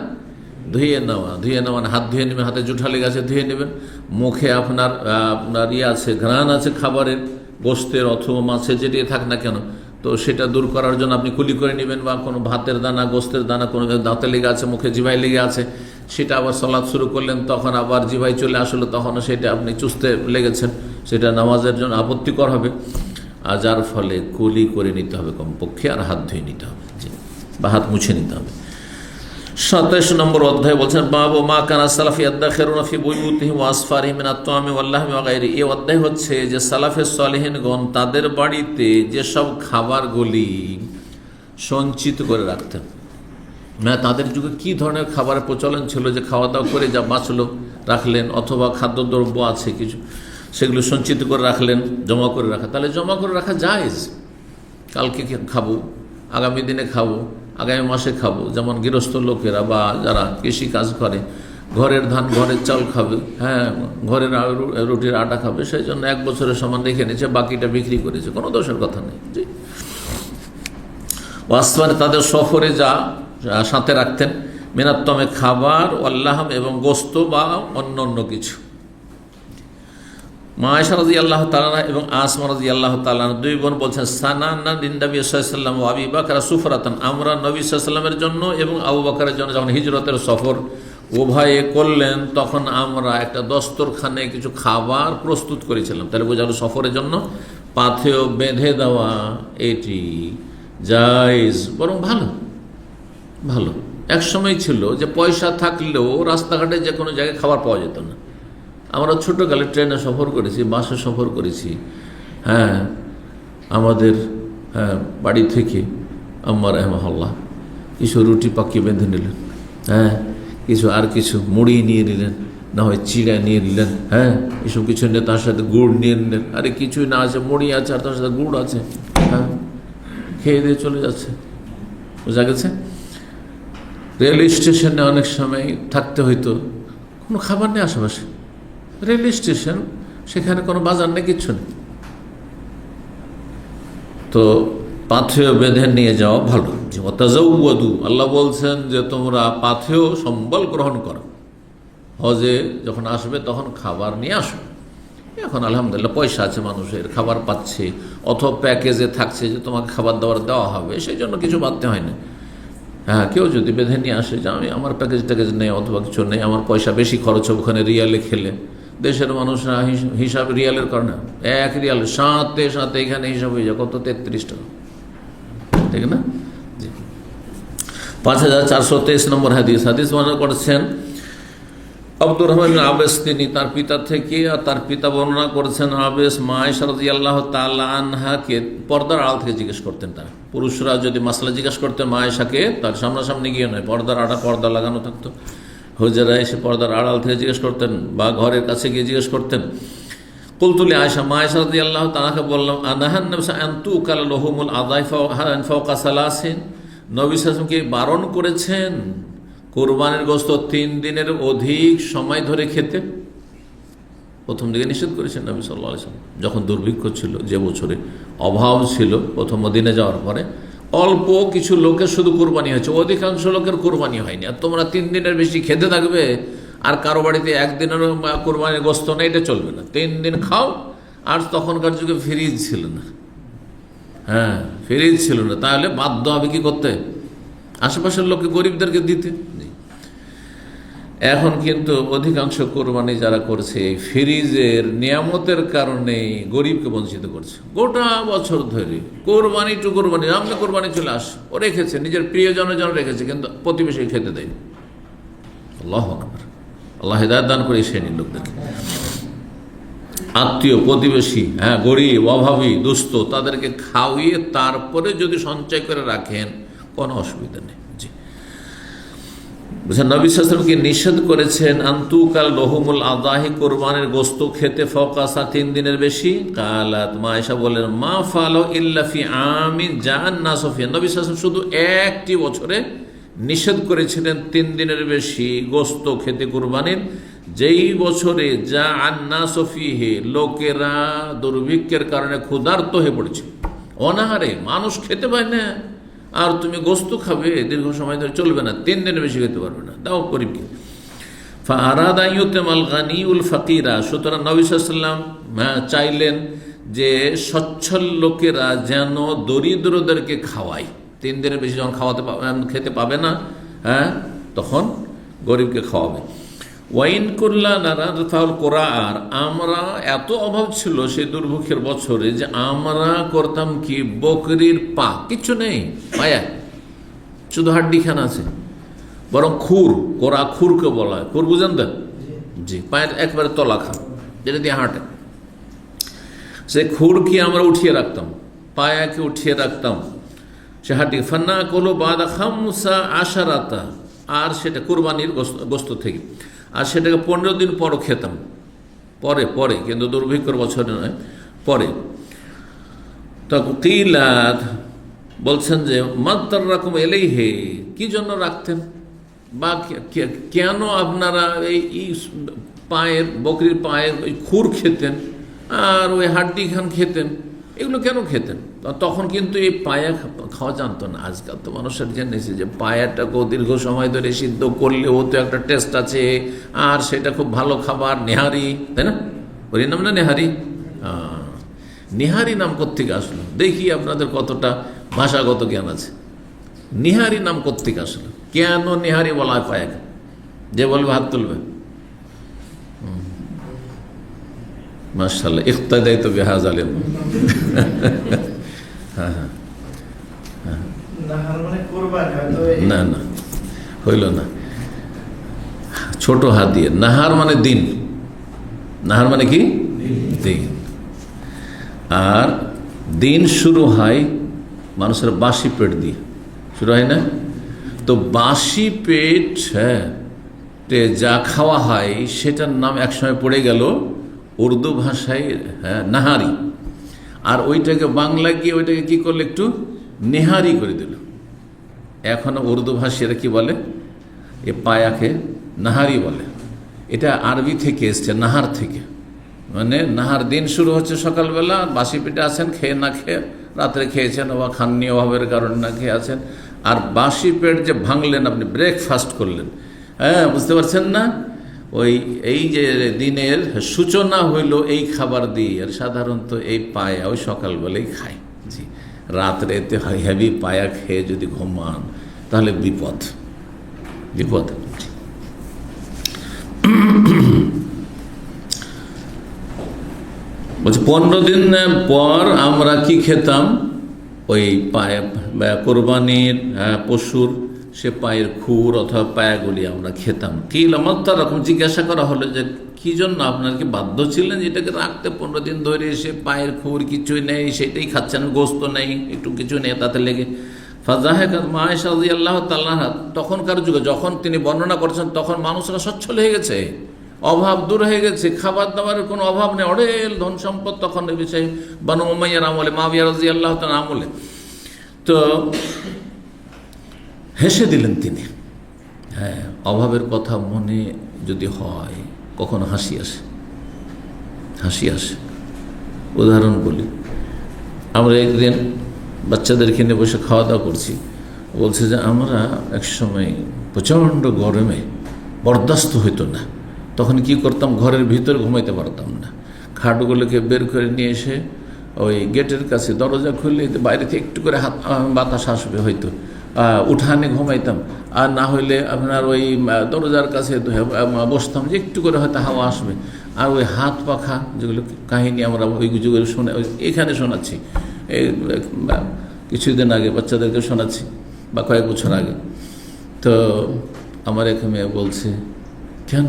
Speaker 1: ধুয়ে নেওয়া মানে হাত ধুয়ে নেবেন, হাতে জুঠা লেগে আছে ধুয়ে নেবেন, মুখে আপনার আপনার আছে ঘ্রাণ আছে খাবারের, গোস্তের অথবা মাছের যেটি থাক না কেন, তো সেটা দূর করার জন্য আপনি কুলি করে নেবেন, বা কোনো ভাতের দানা গোস্তের দানা কোনো দাঁতে লেগে আছে, মুখে জিভায় লেগে আছে, সেটা আবার সালাত শুরু করলেন, তখন আবার জিভায় চলে আসলো, তখনও সেটা আপনি চুষতে লেগেছেন, সেটা নামাজের জন্য আপত্তিকর হবে। আর যার ফলে কুলি করে নিতে হবে কমপক্ষে, আর হাত ধুয়ে নিতে হবে, বা হাত মুছে নিতে হবে। 27 নম্বর অধ্যায় বলছেন বাবু মা কানা সালাফি আদাখিরুনা ফি বুয়ুতিহিম ওয়া আসফারিহিম মিনাত তাআমি ওয়াল লাহমি ওয়া গায়রি। এই অধ্যায় হচ্ছে যে সালাফে সালেহিনগণ তাদের বাড়িতে যেসব খাবারগুলি সঞ্চিত করে রাখতেন, মানে তাদের যুগে কী ধরনের খাবারের প্রচলন ছিল, যে খাওয়া দাওয়া করে যা বাঁচলো রাখলেন, অথবা খাদ্যদ্রব্য আছে কিছু সেগুলো সঞ্চিত করে রাখলেন, জমা করে রাখা, তাহলে জমা করে রাখা জায়েজ। কালকে খাবো, আগামী দিনে খাবো, আগামী মাসে খাবো, যেমন গৃহস্থ লোকেরা বা যারা কৃষি কাজ করে ঘরের ধান ঘরের চাল খাবে, হ্যাঁ ঘরের রুটির আটা খাবে, সেই জন্য 1 বছরের সমান রেখে নিয়েছে, বাকিটা বিক্রি করেছে, কোনো দোষের কথা নেই। জি, ওয়াসফারে তাদের সফরে যা সাথে রাখতেন, মিনাত্তমে খাবার, আল্লাহম এবং গোস্ত বা অন্য কিছু। মা আয়েশা রাদিয়াল্লাহু তাআলা এবং আসমা রাদিয়াল্লাহু তাআলা দুই বোন বলছেন সানানা নবী সাল্লাল্লাহু আলাইহি ওয়াসাল্লাম ও আবু বকর সুফরাতান, আমরা নবী সাল্লাল্লাহু আলাইহি ওয়াসাল্লামের জন্য এবং আবু বকরের জন্য যখন হিজরতের সফর উভয়ে করলেন, তখন আমরা একটা দস্তরখানে কিছু খাবার প্রস্তুত করেছিলাম। তাহলে বোঝা গেল সফরের জন্য পাথেয় বেঁধে দেওয়া এটি জায়েজ, বরং ভালো। এক সময় ছিল যে পয়সা থাকলেও রাস্তাঘাটে যে কোনো জায়গায় খাবার পাওয়া যেত না। আমরা ছোটোকালে ট্রেনে সফর করেছি, বাসে সফর করেছি, হ্যাঁ আমাদের বাড়ি থেকে আম্মা রাহমাহুল্লাহ কিছু রুটি পাকিয়ে বেঁধে নিলেন, হ্যাঁ কিছু মুড়ি নিয়ে নিলেন, না হয় চিড়া নিয়ে নিলেন, হ্যাঁ এসব কিছু নিয়ে তার সাথে গুড় নিয়ে নিলেন, আরে কিছুই না আছে, মুড়ি আছে আর তার সাথে গুড় আছে, হ্যাঁ খেয়ে দিয়ে চলে যাচ্ছে। বোঝা গেছে? রেল স্টেশনে অনেক সময় থাকতে হইতো, কোনো খাবার নেই আশেপাশে, রেল স্টেশন, সেখানে কোনো বাজার নেই, কিচ্ছু নেই, তো পাথেয় বেঁধে নিয়ে যাওয়া ভালো। তাজাওয়াদু, আল্লাহ বলছেন যে তোমরা পাথেয় সম্বল গ্রহণ করো, হজে যখন আসবে তখন খাবার নিয়ে আসো। এখন আলহামদুলিল্লাহ পয়সা আছে মানুষের, খাবার পাচ্ছে, অথবা প্যাকেজে থাকছে যে তোমাকে খাবার দাবার দেওয়া হবে, সেই জন্য কিছু বাদতে হয় না। হ্যাঁ কেউ যদি বেঁধে নিয়ে আসে যে আমি আমার প্যাকেজ নেই অথবা কিছু নেই, আমার পয়সা বেশি খরচ হবে ওখানে রিয়ালে খেলে, দেশের মানুষরা হিসাব রিয়ালের করে না, 1 রিয়াল সাথে এখানে হিসাব হয়ে যায় কত, 33 টাকা, ঠিক না? 5423 নম্বর হাদিস বর্ণনা করেছেন আব্দুর রহমান আবেস, তিনি তার পিতা থেকে, আর তার পিতা বর্ণনা করেছেন আবেস মা আয়েশা রাদিয়াল্লাহু তাআলা আনহাকে পর্দার আড়াল থেকে জিজ্ঞেস করতেন। তারা পুরুষরা যদি মাসলা জিজ্ঞেস করতেন মা আয়েশাকে, তার সামনাসামনি গিয়ে নয়, পর্দা লাগানো থাকতো, হুজরা এসে পর্দার আড়াল থেকে জিজ্ঞেস করতেন বা ঘরের কাছে গিয়ে জিজ্ঞেস করতেন। কুলতুলি আয়েশা, মা আয়েশা রাদিয়াল্লাহু তাআলাকে বললাম আনাহান নবী আনতু কাল লহুমুল আযাই ফাওকা সালাসিন, নবী সাল্লাল্লাহু আলাইহি ওয়াসাল্লাম কি বারণ করেছেন কোরবানির গোশত 3 দিনের অধিক সময় ধরে খেতে? প্রথম দিকে নিষেধ করেছেন নবী সাল্লাল্লাহু আলাইহি ওয়াসাল্লাম, যখন দুর্ভিক্ষ ছিল, যে বছরে অভাব ছিল, প্রথম মদিনা যাওয়ার পরে অল্প কিছু লোকের শুধু কোরবানি হয়েছে, অধিকাংশ লোকের কোরবানি হয়নি। আর তোমরা 3 দিনের বেশি খেতে থাকবে, আর কারো বাড়িতে 1 দিনের কোরবানির গোশত নেই, এটা চলবে না, 3 দিন খাও। আর তখনকার যুগে ফ্রিজ ছিল না, হ্যাঁ ফ্রিজ ছিল না, তাহলে বাধ্য হবে কি করতে, আশেপাশের লোকে গরিবদেরকে দিতে। এখন কিন্তু অধিকাংশ কোরবানি যারা করছে এই ফ্রিজের নিয়ামতের কারণে গরিবকে বঞ্চিত করছে। গোটা বছর ধরে কোরবানি টু কোরবানি, সামনে কোরবানি চলে আস, ও রেখেছে নিজের প্রিয়জনের জন্য রেখেছে, কিন্তু প্রতিবেশী খেতে দেয়নি। আল্লাহু আকবার, আল্লাহ হিদায়াত দান করে সেই লোকদেরকে। আত্মীয় প্রতিবেশী, হ্যাঁ গরিব অভাবী দুস্থ, তাদেরকে খাওয়িয়ে তারপরে যদি সঞ্চয় করে রাখেন কোনো অসুবিধা নেই। জি, বুঝছেন, নবী সাল্লাল্লাহু আলাইহি ওয়াসাল্লাম কি নিষেধ করেছেন আনতুকাল লহুমুল আযাহি, কোরবানির গোশত খেতে, ফাওকা 3 দিনের বেশি। কালাত, মা আয়েশা বলেন মা ফালো ইল্লা ফি আমিন জাআন নাসু ফি, নবী সাল্লাল্লাহু আলাইহি ওয়াসাল্লাম শুধু একটি বছরে নিষেধ করেছিলেন 3 দিনের বেশি গোশত খেতে কোরবানির, যেই বছরে জাআন নাসু ফিহি, লোকেরা দুর্ভিক্ষের কারণে ক্ষুধার্ত হয়ে পড়েছে, অনাহারে মানুষ খেতে পায় না, আর তুমি গোস্ত খাবে দীর্ঘ সময় ধরে, চলবে না, 3 দিনের বেশি খেতে পারবে না, দাও গরিবকে। ফাআরাদা ইউতিমাল গানিউল ফাকিরা, সুতরাং নবী সাল্লাল্লাহু আলাইহি ওয়াসাল্লাম চাইলেন যে সচ্ছল লোকেরা যেন দরিদ্রদেরকে খাওয়ায়। 3 দিনের বেশি যখন খেতে পাবে না, তখন গরিবকে খাওয়াবে। ওয়াইন কুল্লা নারাল কোরা, আর আমরা এত অভাব ছিল সেই দুর্ভিক্ষের বছরে যে আমরা করতাম কি, বকরির পা, কিচ্ছু নেই পায়া, শুধু হাড্ডি খানা আছে, বরং খুর, কোরা খুরকে বলা হয়, খুর বুঝেন তো? জি, পায়ের একবারে তলা খান, যেটা দিয়ে হাঁটে, সে খুরকে আমরা উঠিয়ে রাখতাম, পায়াকে উঠিয়ে রাখতাম সে হাঁটি। ফান্না কলো বাদা খামসা আশারাতা, আর সেটা কোরবানির গোস্ত থেকে, আর সেটাকে 15 দিন পরও খেতাম, পরে কিন্তু দুর্ভিক্ষর বছরে নয়, পরে। তকিলাত বলছেন যে মাত্তার রকম এলেই হে, কি জন্য রাখতেন বা কেন আপনারা এই পায়ের, বকরির পায়ের ওই খুর খেতেন আর ওই হাড্ডি খান খেতেন, এগুলো কেন খেতেন? তখন কিন্তু এই পায়া খাওয়া জানতো না। আজকাল তো মানুষের জেনেছে যে পায়াটাকেও দীর্ঘ সময় ধরে সিদ্ধ করলেও তো একটা টেস্ট আছে, আর সেটা খুব ভালো খাবার, নেহারি, তাই না? ওই নাম না নেহারি? নিহারি নাম কোত্থেকে আসলো? দেখি আপনাদের কতটা ভাষাগত জ্ঞান আছে। নিহারি নাম কোত্থেকে আসলো? কেন নিহারি বলা হয় পায়াকে? যে বলবে হাত তুলবে। মাশাআল্লাহ, ইখতাদাই তো বিহাজ আলেম। না না, হইল না, ছোট হাত দিয়ে। নাহার মানে দিন, নাহার মানে কি? দিন। আর দিন শুরু হয় মানুষের বাসি পেট দিয়ে শুরু হয় না? তো বাসি পেট যা খাওয়া হয় সেটার নাম একসময় পড়ে গেল উর্দু ভাষায় নাহারি, আর ওইটাকে বাংলা গিয়ে ওইটাকে কি করলো, একটু নেহারি করে দিল। এখন উর্দু ভাষীরা কি বলে, এ পায়াকে নাহারি বলে। এটা আরবি থেকে এসছে, নাহার থেকে, মানে নাহার দিন শুরু হচ্ছে সকালবেলা, বাসি পেটে আছেন, খেয়ে না খেয়ে, রাত্রে খেয়েছেন বা খাননি অভাবের কারণে না খেয়ে আছেন, আর বাসি পেট যে ভাঙলেন, আপনি ব্রেকফাস্ট করলেন, বুঝতে পারছেন না? এই যে দিনের সূচনা হইল এই খাবার দিয়ে, আর সাধারণত এই পায়া ওই সকালবেলাই খায়। জি, রাত্রে এতে হেভি পায়া খেয়ে যদি ঘুমান তাহলে বিপদ। বলছে 15 দিন পর আমরা কি খেতাম, ওই পায়া, কোরবানির পশুর সে পায়ের খুর অথবা পায়াগুলি আমরা খেতাম। কি লামাত্তার রকম জিজ্ঞাসা করা হলো যে কি জন্য আপনার কি বাধ্য ছিলেন যেটাকে রাখতে 15 দিন ধরে? সে পায়ের খুর কিছুই নেই, সেটাই খাচ্ছেন, গোস্ত নেই, একটু কিছু নেই, তাতে লেগে। ফাজাহেকাত মা আয়েশা রাদিয়াল্লাহু তাআলা আনহা, তখনকার যুগে যখন তিনি বর্ণনা করছেন তখন মানুষরা সচ্ছল হয়ে গেছে, অভাব দূর হয়ে গেছে, খাবার দাবারের কোনো অভাব নেই, অঢেল ধন সম্পদ তখন এই বিষয়ে বানু উমাইয়ার আমলে, মুআবিয়া রাদিয়াল্লাহু তাআলা আমলে। তো হেসে দিলেন তিনি। অভাবের কথা মনে যদি হয় কখনো হাসি আসে। উদাহরণ বলি, আমরা একদিন বাচ্চাদেরকে নিয়ে বসে খাওয়া দাওয়া করছি, বলছে যে আমরা একসময় প্রচণ্ড গরমে বরদাস্ত হইতো না, তখন কি করতাম, ঘরের ভিতরে ঘুমাইতে পারতাম না, খাটগুলোকে বের করে নিয়ে এসে ওই গেটের কাছে দরজা খুললে বাইরে থেকে একটু করে বাতাস আসবে, হয়তো উঠানে ঘুমাইতাম, আর না হইলে আপনার ওই দরজার কাছে বসতাম যে একটু করে হয়তো হাওয়া আসবে। আর ওই হাত পাখা যেগুলো কাহিনী আমরা ওই যুগের শুনে এখানে শোনাচ্ছি, এই কিছুদিন আগে বাচ্চাদেরকে শোনাচ্ছি বা কয়েক বছর আগে। তো আমার এক মেয়ে বলছে, কেন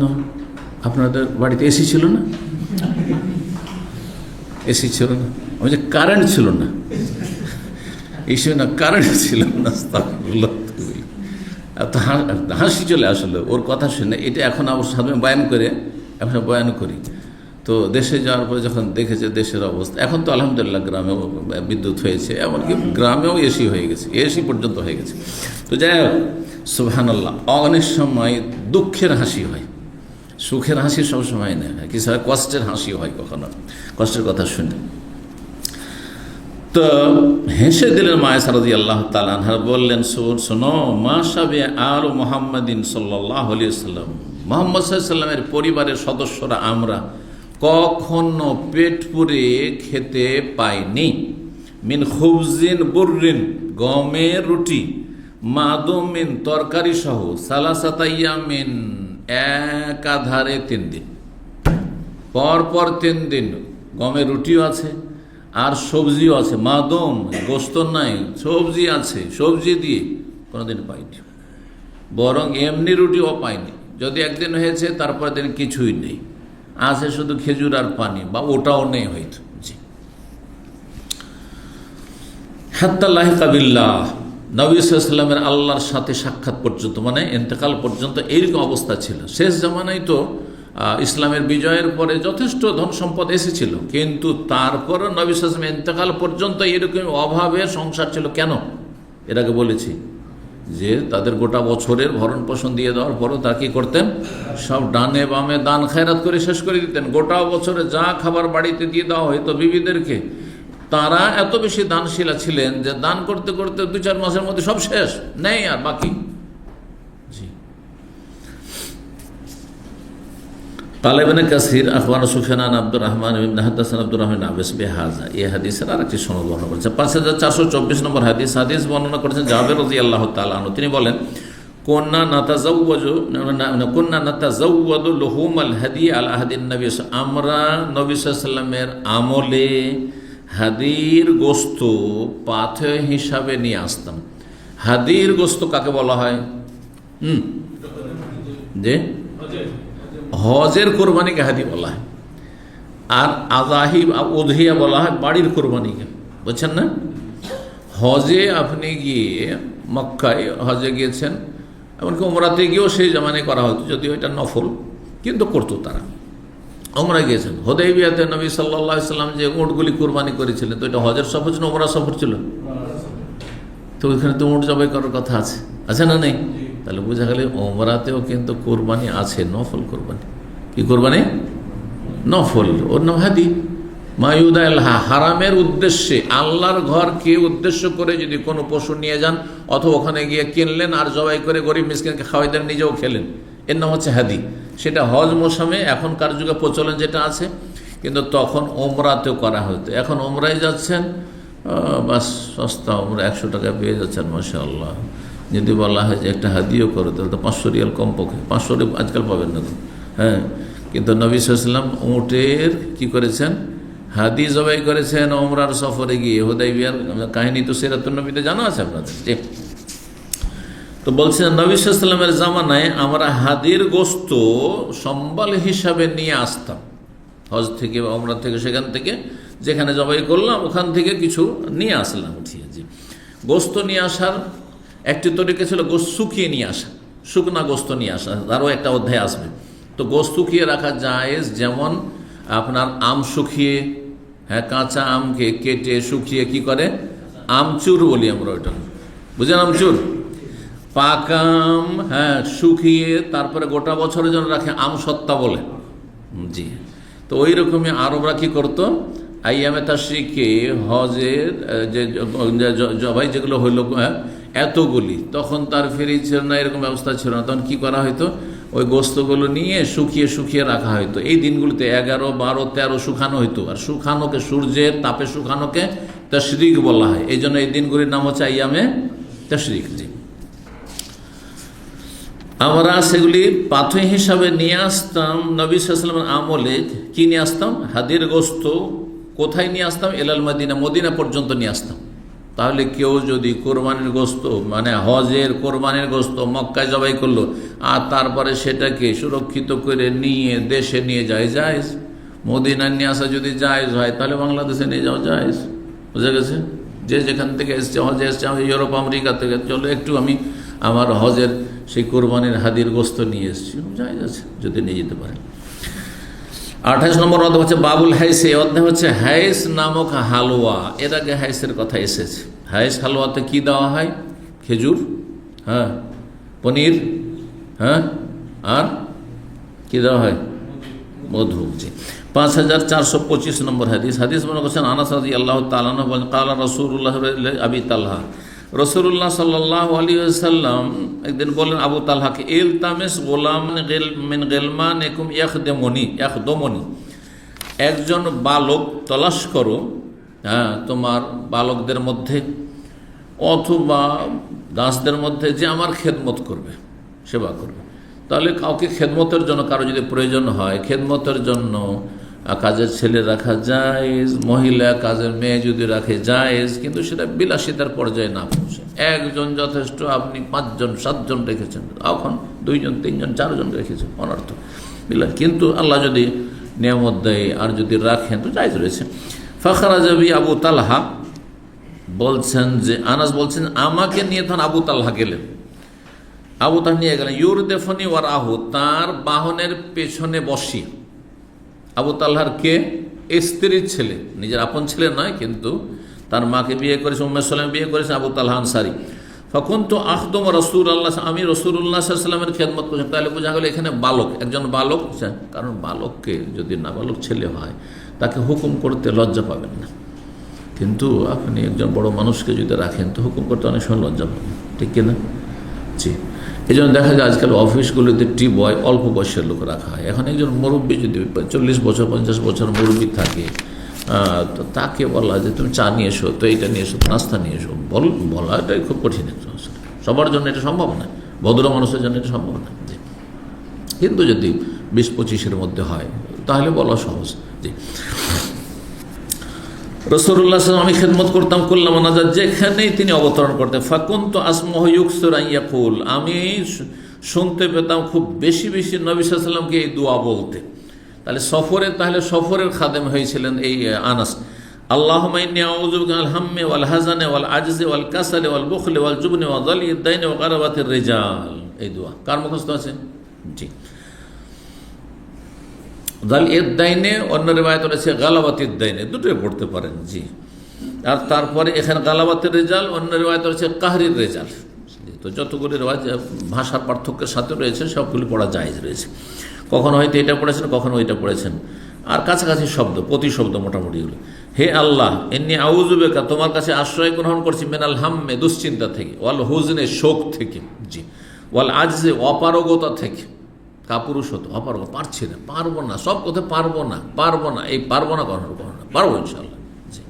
Speaker 1: আপনাদের বাড়িতে এসি ছিল না? এসি ছিল না? আমি যে কারেন্ট ছিল না, এসে না কারেন্ট ছিল না। হাসি চলে আসলো ওর কথা শুনে। এটা এখন আমার সামনে বয়ান করি। তো দেশে যাওয়ার পরে যখন দেখেছে দেশের অবস্থা, এখন তো আলহামদুলিল্লাহ গ্রামেও বিদ্যুৎ হয়েছে, এমনকি গ্রামেও এসি হয়ে গেছে, এসি পর্যন্ত হয়ে গেছে। তো যাই হোক, সুবহানাল্লাহ, অনেক সময় দুঃখের হাসি হয়, সুখের হাসি সবসময় নেই, কিছু হয় কষ্টের হাসি হয়, কখনো কষ্টের কথা শুনে। তো হেসে দিলেন মায়েশা রাদিয়াল্লাহু তাআলা আনহা, বললেন শোনো, মা শাবে আল মুহাম্মাদিন সাল্লাল্লাহু আলাইহি ওয়াসাল্লাম, মুহাম্মদ সাল্লাল্লাহু আলাইহি ওয়াসাল্লামের পরিবারের সদস্যরা আমরা কখনো পেট পুরে খেতে পাইনি। মিন খুবজিন বুররিন, গমের রুটি, মাদুমিন, তরকারি সহ, সালাসাতা ইয়ামিন, একাধারে 3 দিন, পরপর 3 দিন গমের রুটিও আছে আর সবজিও আছে। মাদুম, গোস্ত নাই, সবজি আছে, সবজি দিয়ে কোনোদিন পাইনি। বরং এমনি রুটিও পাইনি। যদি একদিন হয়েছে তারপর দিন কিছুই নেই, আছে শুধু খেজুর আর পানি, বা ওটাও নেই হয়তো। জি, হাত্তা লাহিকা বিল্লাহ, নবী সাল্লাল্লাহু আলাইহি ওয়াসাল্লামের আল্লাহর সাথে সাক্ষাৎ পর্যন্ত, মানে ইন্তেকাল পর্যন্ত এইরকম অবস্থা ছিল। শেষ জামানায় তো ইসলামের বিজয়ের পরে যথেষ্ট ধন সম্পদ এসেছিল, কিন্তু তারপরও নবী সাল্লাল্লাহু আলাইহি ওয়াসাল্লাম ইন্তেকাল পর্যন্ত এরকম অভাবে সংসার ছিল। কেন? এর আগে বলেছি যে তাদের গোটা বছরের ভরণ পোষণ দিয়ে দেওয়ার পরও তারা কী করতেন? সব ডানে বামে দান খায়রাত করে শেষ করে দিতেন। গোটা বছরে যা খাবার বাড়িতে দিয়ে দেওয়া হয়তো বিবিদেরকে, তারা এত বেশি দানশীলা ছিলেন যে দান করতে করতে 2-4 মাসের মধ্যে সব শেষ, নেই আর বাকি। জি, قال ابن كثير اخبرنا سفيان بن عبد الرحمن بن حدثنا عبد الرحمن بن عباس بهذا। এই হাদিসের আরেকটি সনদ বর্ণনা করেছেন 5424 নম্বর হাদিস বর্ণনা করেছেন জাবের রাদিয়াল্লাহু তাআলা আনহু। তিনি বলেন, কুন্না নাতাজাওয়াদু লুহুমাল হাদি আলা আহদিন নবী, আমরা নবী সাল্লাল্লাহু আলাইহি ওয়াসাল্লামের আমলে হাদির গোস্ত পাথেয় হিসাবে নিয়ে আসতাম। হাদির গোস্ত কাকে বলা হয়? যে হজের কোরবানিকে হাদি বলা হয়, আর আযাহি উযহিয়া বলা হয় বাড়ির কোরবানিকে। বুঝছেন না? হজে আপনি গিয়ে, মক্কায় হজে গিয়েছেন, এমনকি উমরাতে গিয়েও সেই জামানায় করা হতো, যদিও এটা নফল, কিন্তু করতো তারা। উমরা গিয়েছেন, হুদাইবিয়াতে নবী সাল্লাল্লাহু আলাইহি ওয়াসাল্লাম যে উটগুলি কোরবানি করেছিলেন, তো এটা হজের সফর ছিল, উমরা সফর ছিল, তো ওইখানে তো উট জবাই করার কথা আছে না নেই? তাহলে বোঝা গেলে উমরাতেও কিন্তু কোরবানি আছে, নফল কোরবানি। কি কোরবানি? নফল, ওর নাম হাদি। মায়ুদাল হারামের উদ্দেশ্যে, আল্লাহর ঘরকে উদ্দেশ্য করে যদি কোনো পশু নিয়ে যান, অথবা ওখানে গিয়ে কিনলেন আর জবাই করে গরিব মিসকিনকে খাওয়াই দেন, নিজেও খেলেন, এর নাম হচ্ছে হাদি। সেটা হজ মৌসুমে এখনকার যুগে প্রচলন যেটা আছে, কিন্তু তখন ওমরাতেও করা হতো। এখন ওমরায় যাচ্ছেন, বাস সস্তা ওমরা, 100 টাকায় পেয়ে যাচ্ছেন, মাশাআল্লাহ। যদি বলা হয় যে একটা হাদিও করো, তাহলে তো 500 রিয়াল কমপক্ষে, 500 আজকাল পাবেন না তো। হ্যাঁ, কিন্তু নবী সাল্লাল্লাহু আলাইহি ওয়াসাল্লাম উটের কি করেছেন? হাদি জবাই করেছেন ওমরার সফরে গিয়ে। হুদাইবিয়ার কাহিনী তো সিরাতুন নবীতে জানা আছে আপনাদের। তো বলছেন নবী সাল্লাল্লাহু আলাইহি ওয়াসাল্লামের জামানায় আমরা হাদির গোস্ত সম্বল হিসাবে নিয়ে আসতাম হজ থেকে বা ওমরা থেকে, সেখান থেকে যেখানে জবাই করলাম ওখান থেকে কিছু নিয়ে আসলাম উঠিয়ে। জি, গোস্ত নিয়ে আসার একটি তরিকা ছিল গোস্ত শুকিয়ে নিয়ে আসা, শুকনা গোস্ত নিয়ে আসা, আরও একটা অধ্যায় আসবে। তো গোস্ত শুকিয়ে রাখা জায়েজ, যেমন আপনার আম শুকিয়ে, হ্যাঁ, কাঁচা আমকে কেটে শুকিয়ে কি করে, আমচুর বলি আমরা ওইটা, বুঝলেন? আমচুর, পাকাম, হ্যাঁ, শুকিয়ে তারপরে গোটা বছরের জন্য রাখে, আমসত্তা বলে। জি, তো ওই রকমই আরবরা কি করতো, আইয়ামে তাশরিকে হজের যে জবাই যেগুলো হইল এতগুলি, তখন তার ফ্রিজ ছিল না, এরকম ব্যবস্থা ছিল না, তখন কি করা হয়তো, ওই গোস্তগুলো নিয়ে শুকিয়ে শুকিয়ে রাখা হয়তো। এই দিনগুলিতে 11, 12, 13 শুকানো হইতো, আর শুকানোকে, সূর্যের তাপে শুকানোকে তাশরিক বলা হয়। এই জন্য এই দিনগুলির নাম হচ্ছে আইয়ামে তাশরিক। জি, আমরা সেগুলি পাথেয় হিসাবে নিয়ে আসতাম নবী সাল্লাল্লাহু আলাইহি ওয়াসাল্লামের আমলে। কি নিয়ে আসতাম? হাদির গোস্ত। কোথায় নিয়ে আসতাম? এলাল মদিনা, মদিনা পর্যন্ত নিয়ে আসতাম। তাহলে কেউ যদি কোরবানির গোস্ত, মানে হজের কোরবানির গোস্ত মক্কায় জবাই করলো, আর তারপরে সেটাকে সুরক্ষিত করে নিয়ে দেশে নিয়ে যায়, জায়েজ। মদিনায় নিয়ে আসা যদি জায়েজ হয়, তাহলে বাংলাদেশে নিয়ে যাওয়া জায়েজ। বুঝা গেছে? যে যেখান থেকে এসছে, হজে এসছে, আমি ইউরোপ আমেরিকা থেকে, চলো একটু আমি আমার হজের সেই কোরবানির হাদির গোস্ত নিয়ে এসেছি, জায়েজ আছে যদি নিয়ে যেতে পারেন। 28 নম্বর অধ্যায় হচ্ছে বাবুল হাইস। এই অধ্যায় হচ্ছে হাইস নামক হালুয়া। এর আগে হাইসের কথা এসেছে। হাইস হালুয়াতে কি দেওয়া হয়? খেজুর, হ্যাঁ, পনির, হ্যাঁ, আর কি দেওয়া হয়? মধু। জি, 5425 নম্বর হাদিস। হাদিস মনে করছেন আনাস রাদিয়াল্লাহু তাআলা আনহু বলেন ক্বালা রাসূলুল্লাহ আবি তালহা, রাসূলুল্লাহ সাল্লাল্লাহু আলাইহি ওয়াসাল্লাম একদিন বলেন আবু তালহাকে, ইলতামিস গোলামান মিন গিলমানিকুম ইয়াখদুমুনি, একজন বালক তলাশ করো তোমার বালকদের মধ্যে অথবা দাসদের মধ্যে যে আমার খেদমত করবে, সেবা করবে। তাহলে কাউকে খেদমতের জন্য কারো যদি প্রয়োজন হয়, খেদমতের জন্য কাজের ছেলে রাখা জায়েজ, মহিলা কাজের মেয়ে যদি রাখে জায়েজ, কিন্তু সেটা বিলাসিতার পর্যায়ে না পৌঁছে। একজন যথেষ্ট, আপনি 5 জন 7 জন রেখেছেন, এখন 2 জন 3 জন 4 জন রেখেছেন, অনর্থ বিলাস। কিন্তু আল্লাহ যদি নিয়ামত দেয় আর যদি রাখেন তো জায়েজ রয়েছে। ফাখরাজা বি আবু তালহা বলছেন যে আনাস বলছেন আমাকে নিয়ে তখন আবু তালহা গেলেন, আবু তালহা নিয়ে গেলেন ইউরদেফনি ওয়ারাহু, তার বাহনের পেছনে বসিয়ে। আবু তালহার কে? স্ত্রীর ছেলে, নিজের আপন ছেলে নয়, কিন্তু তার মাকে বিয়ে করেছে, উম্মে সালাম বিয়ে করেছে আবু তালহা আনসারী। ফাকুনতু আখদুম রাসূলুল্লাহ, আমি রাসূলুল্লাহ সাল্লাল্লাহু আলাইহি ওয়াসাল্লামের খেদমত করছি। তাহলে বোঝা গেল এখানে বালক, একজন বালক, কারণ বালককে যদি নাবালক ছেলে হয় তাকে হুকুম করতে লজ্জা পাবেন না, কিন্তু আপনি একজন বড় মানুষকে যদি রাখেন তো হুকুম করতে অনেক সময় লজ্জা পাবেন, ঠিক কিনা? জি, এই জন্য দেখা যায় আজকাল অফিসগুলোতে টি বয় অল্প বয়সের লোক রাখা হয়। এখন একজন মুরব্বী যদি 40 বছর 50 বছর মুরব্বী থাকে, তো তাকে বলা যে তুমি চা নিয়ে এসো, তো এইটা নিয়ে এসো, নাস্তা নিয়ে এসো, বলাটাই খুব কঠিন। সবার জন্য এটা সম্ভব না, ভদ্র মানুষের জন্য এটা সম্ভব না। জি, কিন্তু যদি 20-25-এর মধ্যে হয় তাহলে বলা সহজ। জি, রাসূলুল্লাহ সাল্লাল্লাহু আলাইহি ওয়াসাল্লাম আমি খেদমত করতাম, করলাম না যেখানেই তিনি অবতরণ করতেন। ফাকুনতু আসমাহু ইউকসিরু আন ইয়াকুল, আমি শুনতে পেতাম খুব বেশি বেশি নবী সাল্লাল্লাহু আলাইহি ওয়াসাল্লামকে এই দোয়া বলতে। তাহলে সফরের খাদেম হয়েছিলেন এই আনাস। আল্লাহুম্মা ইন্নী আউযু বিকা মিনাল হাম্মি ওয়াল হাযানি ওয়াল আজজি ওয়াল কাসালি ওয়াল বুখলি ওয়াল জুবনি ওয়া যালিদ দাইনি ওয়া গারাবাতির রিজাল। এই দোয়া কার মুখস্থ আছে? জি, দালিদ দাইনে, অন্য রিওয়ায়াত রয়েছে গালাবাতির দাইনে, দুটোই পড়তে পারেন। জি, আর তারপরে এখানে গালাবাতের রেজাল, অন্য রিওয়ায়াত রয়েছে কাহরির রেজাল। তো যতগুলি রেওয়াজ ভাষার পার্থক্যের সাথে রয়েছে সবগুলি পড়া জায়েজ রয়েছে। কখনো হয়তো এটা পড়েছেন, কখনো ওইটা পড়েছেন, আর কাছাকাছি শব্দ, প্রতি শব্দ মোটামুটি হলো। হে আল্লাহ, ইন্নী আউযু বিকা, তোমার কাছে আশ্রয় গ্রহণ করছি, মিনাল হাম্মে, দুশ্চিন্তা থেকে, ওয়াল হুজনে, শোক থেকে, জি, ওয়াল আজজে, অপারগতা থেকে, কাপুরুষতা, অপারগ, পারছি না, পারবো না, সব কথা পারবো না, এই পারবো না কখনো না, পারবো ইনশাল্লাহ। জি,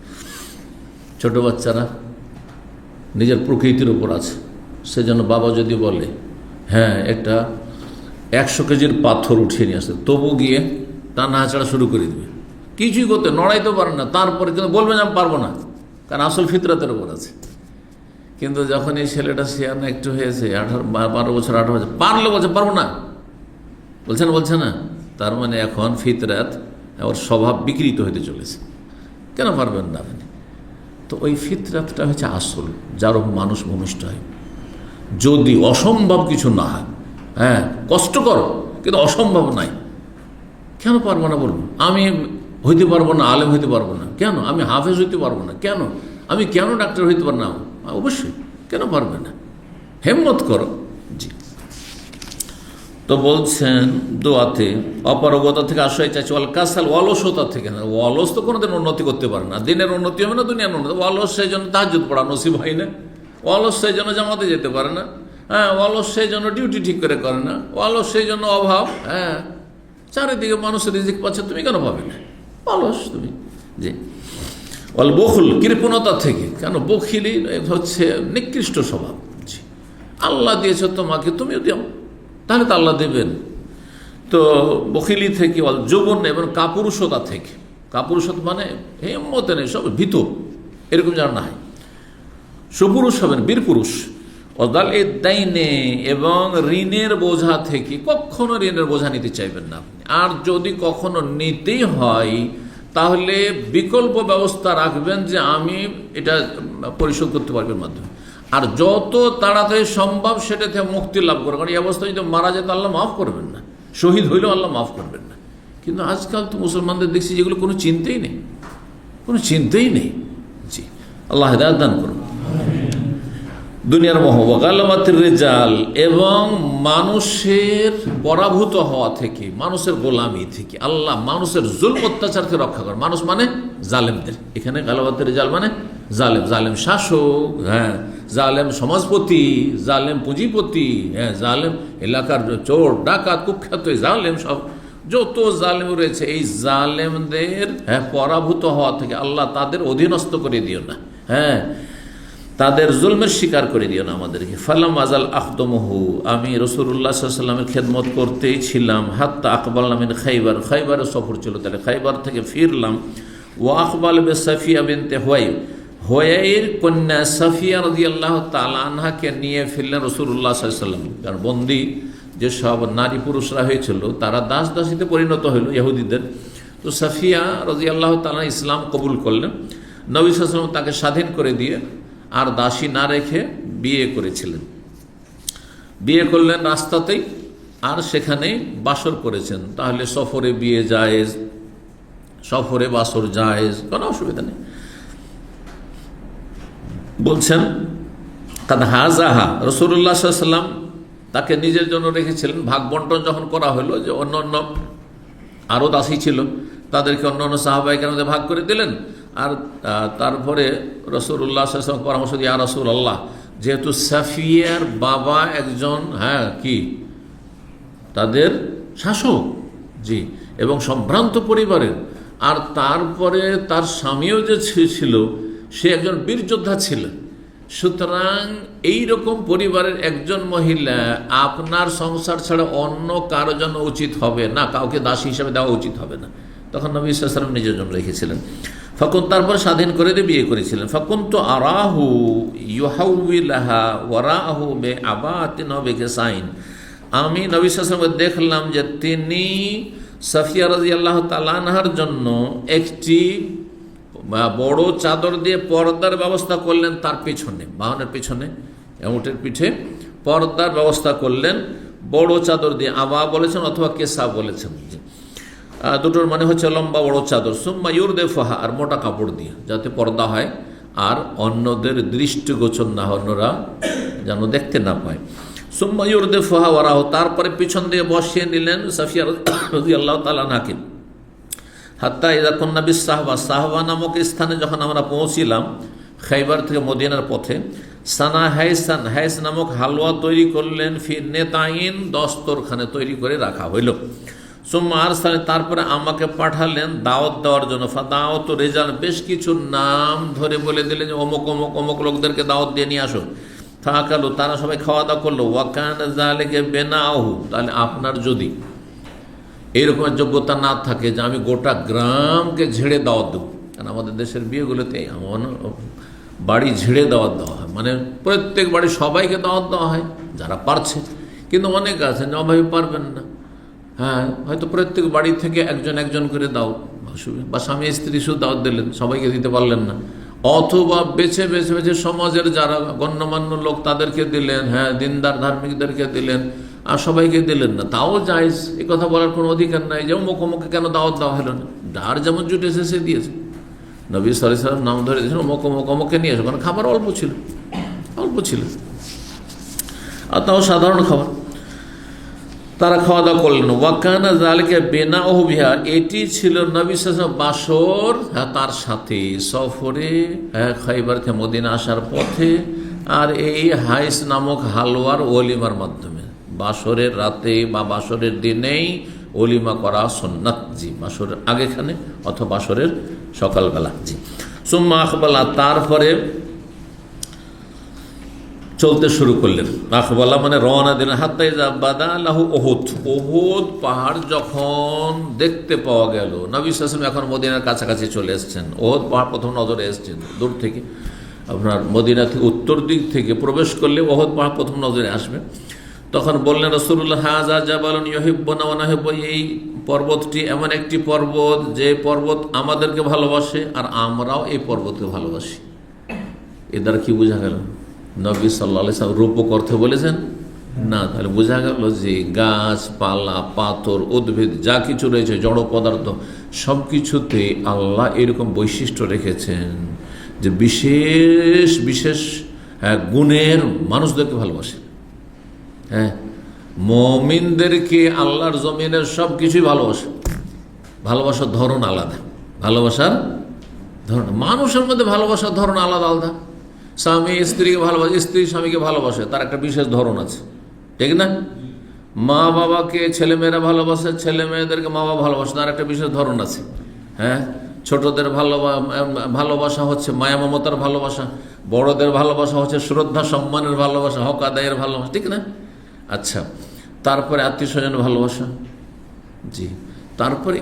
Speaker 1: ছোট বাচ্চারা নিজের প্রকৃতির উপর আছে, সেজন্য বাবা যদি বলে হ্যাঁ একটা 100 কেজির পাথর উঠিয়ে নিয়ে আসতে, তবু গিয়ে তা নাড়াচাড়া শুরু করে দেবে, কিছুই করতে নড়াইতে পারে না, তারপরে কিন্তু বলবেন আমি পারবো না, কারণ আসল ফিতরাতের উপর আছে। কিন্তু যখন এই ছেলেটা সিয়ানা একটু হয়েছে, 12 বছর 18 বছর, পারলে বলছে পারবো না, বলছে না, তার মানে এখন ফিতরাত, ওর স্বভাব বিকৃত হতে চলেছে। কেন পারবেন না আপনি? তো ওই ফিতরাতটা হচ্ছে আসল, যার মানুষ ভূমিষ্ঠ হয়। যদি অসম্ভব কিছু না হয়, হ্যাঁ কষ্টকর কিন্তু অসম্ভব নাই, কেন পারবো না বলবো? আমি হইতে পারবো না, আলেম হইতে পারবো না, কেন? আমি হাফেজ হইতে পারবো না, কেন? আমি কেন ডাক্তার হইতে পারবো না? অবশ্যই, কেন পারবে না? হিম্মত করো। জি, তো বলছেন দোয়াতে অপারগতা থেকে আশ্রয় চাইছে, ওয়াল কাসাল, অলসতা থেকে না। অলস তো কোনোদিন উন্নতি করতে পারে না, দিনের উন্নতি হবে না, দুনিয়ার উন্নতি। অলস সেই জন্য তাহাজ্জুদ পড়া নসিব হয় না, অলস সেই জন্য জামাতে যেতে পারে না, হ্যাঁ অলস সেই জন্য ডিউটি ঠিক করে করে না, অলস সেই জন্য অভাব। হ্যাঁ, চারিদিকে মানুষের রিজিক পাচ্ছে, তুমি কেন পাবে না? অলস তুমি। জি, ওয়াল বখুল, কৃপণতা থেকে, কেন? বখিলি হচ্ছে নিকৃষ্ট স্বভাব। জি, আল্লাহ দিয়েছে তোমাকে, তুমিও দিও, তাহলে তো আল্লাহ দেবেন। তো বখিলি থেকে, ওয়াল যৌবন, এবং কাপুরুষতা থেকে। কাপুরুষতা মানে হিম্মতে নেই, সব ভীত, এরকম যেন না হয়। সুপুরুষ হবেন, বীর পুরুষ। অদাল এ দাইনে, এবং ঋণের বোঝা থেকে, কখনো ঋণের বোঝা নিতে চাইবেন না আপনি। আর যদি কখনো নিতেই হয় তাহলে বিকল্প ব্যবস্থা রাখবেন যে আমি এটা পরিশোধ করতে পারবেন মাধ্যমে। আর যত তাড়াতাড়ি সম্ভব সেটা থেকে মুক্তি লাভ করে, কারণ এই অবস্থায় যদি মারা যেত আল্লাহ মাফ করবেন না, শহীদ হইলেও আল্লাহ মাফ করবেন না। কিন্তু আজকাল তো মুসলমানদের দেখছি যেগুলো কোনো চিন্তাই নেই, কোনো চিন্তাই নেই। জি, আল্লাহ হিদায়াত দান করুন। দুনিয়ার মোহ, গালাবাতির রিজাল, এবং মানুষের পরাভূত হওয়া থেকে, মানুষের গোলামি থেকে, আল্লাহ মানুষের জুলম অত্যাচার থেকে রক্ষা করে। মানুষ মানে জালেমদের, এখানে গালাবাতির রিজাল মানে জালেম, জালেম শাসক, হ্যাঁ, জালেম সমাজপতি, জালেম পুঁজিপতি, হ্যাঁ, জালেম এলাকার চোর ডাকাত কুখ্যাত জালেম, সব যত জালেম রয়েছে, এই জালেমদের পরাভূত হওয়া থেকে আল্লাহ তাদের অধীনস্থ করে দিও না, হ্যাঁ, তাদের জুলমের শিকার করে দিও না আমাদেরকে। ফালাম আজাল আখদমহু, আমি রাসূলুল্লাহ সাল্লাল্লাহু আলাইহি ওয়াসাল্লামের খেদমত করতেই ছিলাম, হাত্তা আকবালনা মিন খাইবার, খাইবারের সফর ছিল, তাহলে খাইবার থেকে ফিরলাম। ওয়া আকবাল বে সাফিয়া বিনতে হুয়াই, হুয়াইয়ের কন্যা সাফিয়া রাদিয়াল্লাহু তাআলা আনহাকে নিয়ে ফিরলেন রাসূলুল্লাহ সাল্লাল্লাহু আলাইহি ওয়াসাল্লাম। কারণ বন্দী যে সব নারী পুরুষরা হয়েছিল তারা দাস দাসীতে পরিণত হইল ইহুদিদের। তো সাফিয়া রাদিয়াল্লাহু তাআলা ইসলাম কবুল করলেন, নবী সাল্লাল্লাহু আলাইহি ওয়াসাল্লাম তাকে স্বাধীন করে দিয়ে আর দাসী না রেখে বিয়ে করেছিলেন, বিয়ে করলেন রাস্তাতেই, আর সেখানেই বাসর করেছেন। তাহলে সফরে বিয়ে জায়েজ, সফরে বাসর জায়েজ, কোনো অসুবিধা নেই। বলছেন কাদ হাজাহা, রাসূলুল্লাহ সাল্লাল্লাহু আলাইহি ওয়াসাল্লাম তাকে নিজের জন্য রেখেছিলেন। ভাগ বন্টন যখন করা হলো, যে অন্য অন্য আরও দাসী ছিল তাদেরকে অন্য অন্য সাহাবায়ে কেরামদের ভাগ করে দিলেন। আর তারপরে রাসূলুল্লাহ সাল্লাল্লাহু আলাইহি ওয়াসাল্লাম পরামর্শ দিয়ে, ইয়া রাসূলুল্লাহ, যেহেতু সাফিয়ার বাবা একজন কি তাদের শাসক, জি, এবং সম্ভ্রান্ত পরিবারের, আর তারপরে তার স্বামীও যে ছিল সে একজন বীর যোদ্ধা ছিলেন, সুতরাং এইরকম পরিবারের একজন মহিলা আপনার সংসার ছাড়া অন্য কারো জন্য উচিত হবে না, কাউকে দাসী হিসাবে দেওয়া উচিত হবে না। তখন নবী সাল্লাল্লাহু আলাইহি ওয়াসাল্লাম নিজের জন্য রেখেছিলেন। ফাকুন, তারপর স্বাধীন করে দিয়ে বিয়ে করেছিলেন। ফাকুন তো আরাহু ইউহাউইলাহা ওয়ারাহু বে আবাতিন বে কেসাইন, আমি নবী সাল্লাল্লাহু আলাইহি ওয়াসাল্লাম দেখলাম যে তিনি সাফিয়া রাদিয়াল্লাহু তাআলা আনহার জন্য একটি বড় চাদর দিয়ে পর্দার ব্যবস্থা করলেন, তার পিছনে, বাহনের পিছনে, উটের পিঠে পর্দার ব্যবস্থা করলেন বড় চাদর দিয়ে। আবা বলেছেন অথবা কেসা বলেছেন, দুটোর মানে হচ্ছে লম্বা বড় চাদর। সুম্মা ইউরদেফাহা, আর মোটা কাপড় দিয়ে, যাতে পর্দা হয় আর অন্যদের দৃষ্টিগোচর না হয়, অন্যরা যেন দেখতে না পায়। সুম্মা ইউরদেফাহা ওয়ারাহু, তারপরে পিছন দিয়ে বসিয়ে নিলেন সাফিয়া রাদিয়াল্লাহু তাআলা আনহাকে। হাত্তা ইযা কুন্না বিস সাহবা, সাহবা নামক স্থানে যখন আমরা পৌঁছিলাম খাইবার থেকে মদিনার পথে, সানা হাইসান, হাইস নামক হালুয়া তৈরি করলেন, ফি নেতাইন, দস্তরখানে তৈরি করে রাখা হইল। সুম্মা আরসালে, তারপরে আমাকে পাঠালেন দাওয়াত দেওয়ার জন্য। ফাদাওয়াত রিজাল, বেশ কিছু নাম ধরে বলে দিলেন যে অমুক অমুক অমুক লোকদেরকে দাওয়াত দিয়ে নিয়ে আসো। ফাকালু, তারা সবাই খাওয়া দাওয়া করলো। ওয়াকানা যালিকা বিনাহু, তাহলে আপনার যদি এইরকম যোগ্যতা না থাকে যে আমি গোটা গ্রামকে ঝেড়ে দাওয়াত দেবো, কারণ আমাদের দেশের বিয়েগুলোতে এমন বাড়ি ঝেড়ে দাওয়াত দেওয়া হয়, মানে প্রত্যেক বাড়ি সবাইকে দাওয়াত দেওয়া হয় যারা পারছে, কিন্তু অনেক আছেন অভাবে পারবেন না, হ্যাঁ, হয়তো প্রত্যেক বাড়ি থেকে একজন একজন করে দাও, বা স্বামী স্ত্রী শুধু দাওয়াত দিলেন, সবাইকে দিতে পারলেন না, অথবা বেছে বেছে বেছে সমাজের যারা গণ্যমান্য লোক তাদেরকে দিলেন, হ্যাঁ, দিনদার ধার্মিকদেরকে দিলেন, আর সবাইকে দিলেন না, তাও জায়েজ, এ কথা বলার কোনো অধিকার নাই যে অমুক অমুকে কেন দাওয়াত দেওয়া হলো না। যার যেমন জুটেছে সে দিয়েছে। নবী সাল্লাল্লাহু আলাইহি ওয়াসাল্লাম নাম ধরে দিয়েছেন অমুক অমুক অমুকে নিয়ে এসো, কারণ খাবার অল্প ছিল, অল্প ছিল, আর তাও সাধারণ খাবার। তারা খাওয়া দাওয়া করলেন। ওয়াকানা যালিকা বিনাহু বিহা, এটি ছিল নবী সাল্লাল্লাহু আলাইহি ওয়াসাল্লাম বাসর, হ্যাঁ, তার সাথে সফরে, হ্যাঁ, খাইবার থেকে মদিনা আসার পথে, আর এই হাইস নামক হালুয়ার ওলিমার মাধ্যমে বাসরের রাতে বা বাসরের দিনেই ওলিমা করা সুন্নাত, জি, বাসরের আগেখানে অথবা বাসরের সকালবেলা, জি। সুম্মা আখবালা, তারপরে চলতে শুরু করলেন। আখবালা মানে রওনা দিলেন। হাত্তা ইযা বাদা লাহু উহুদ, উহুদ পাহাড় যখন দেখতে পাওয়া গেল, নবী সাল্লাল্লাহু আলাইহি ওয়াসাল্লাম এখন মদিনার কাছাকাছি চলে এসেছেন, উহুদ পাহাড় প্রথম নজরে এসেছেন দূর থেকে, আপনার মদিনা থেকে উত্তর দিক থেকে প্রবেশ করলে উহুদ পাহাড় প্রথম নজরে আসবে। তখন বললেন রাসূলুল্লাহ, হাযা জাবালুন ইউহিব্বুনা ওয়া নাহিব্বু, এই পর্বতটি এমন একটি পর্বত যে পর্বত আমাদেরকে ভালোবাসে আর আমরাও এই পর্বতকে ভালোবাসি। এ দ্বারা কি বোঝা গেল? নবী সাল্লাল্লাহু আলাইহি ওয়াসাল্লাম রূপক অর্থে বলেছেন না, তাহলে বোঝা গেল যে গাছপালা, পাথর, উদ্ভিদ যা কিছু রয়েছে, জড় পদার্থ, সব কিছুতে আল্লাহ এরকম বৈশিষ্ট্য রেখেছেন যে বিশেষ বিশেষ হ্যাঁ, গুণের মানুষদেরকে ভালোবাসে। হ্যাঁ, মুমিনদেরকে আল্লাহর জমিনের সব কিছুই ভালোবাসে। ভালোবাসার ধরন আলাদা, ভালোবাসার ধরন মানুষের মধ্যে ভালোবাসার ধরন আলাদা আলাদা। স্বামী স্ত্রীকে ভালোবাসে, স্ত্রী স্বামীকে ভালোবাসে, তার একটা বিশেষ ধরন আছে, ঠিক না? মা বাবাকে ছেলেমেয়েরা ভালোবাসে, ছেলে মেয়েদেরকে মা বাবা ভালোবাসে, তার একটা বিশেষ ধরন আছে। হ্যাঁ, ছোটদের ভালোবাসা হচ্ছে মায়া মমতার ভালোবাসা, বড়দের ভালোবাসা হচ্ছে শ্রদ্ধা সম্মানের ভালোবাসা, হক আদায়ের ভালোবাসা, ঠিক না? আচ্ছা, তারপরে আত্মীয় স্বজনের ভালোবাসা, জি। তারপরে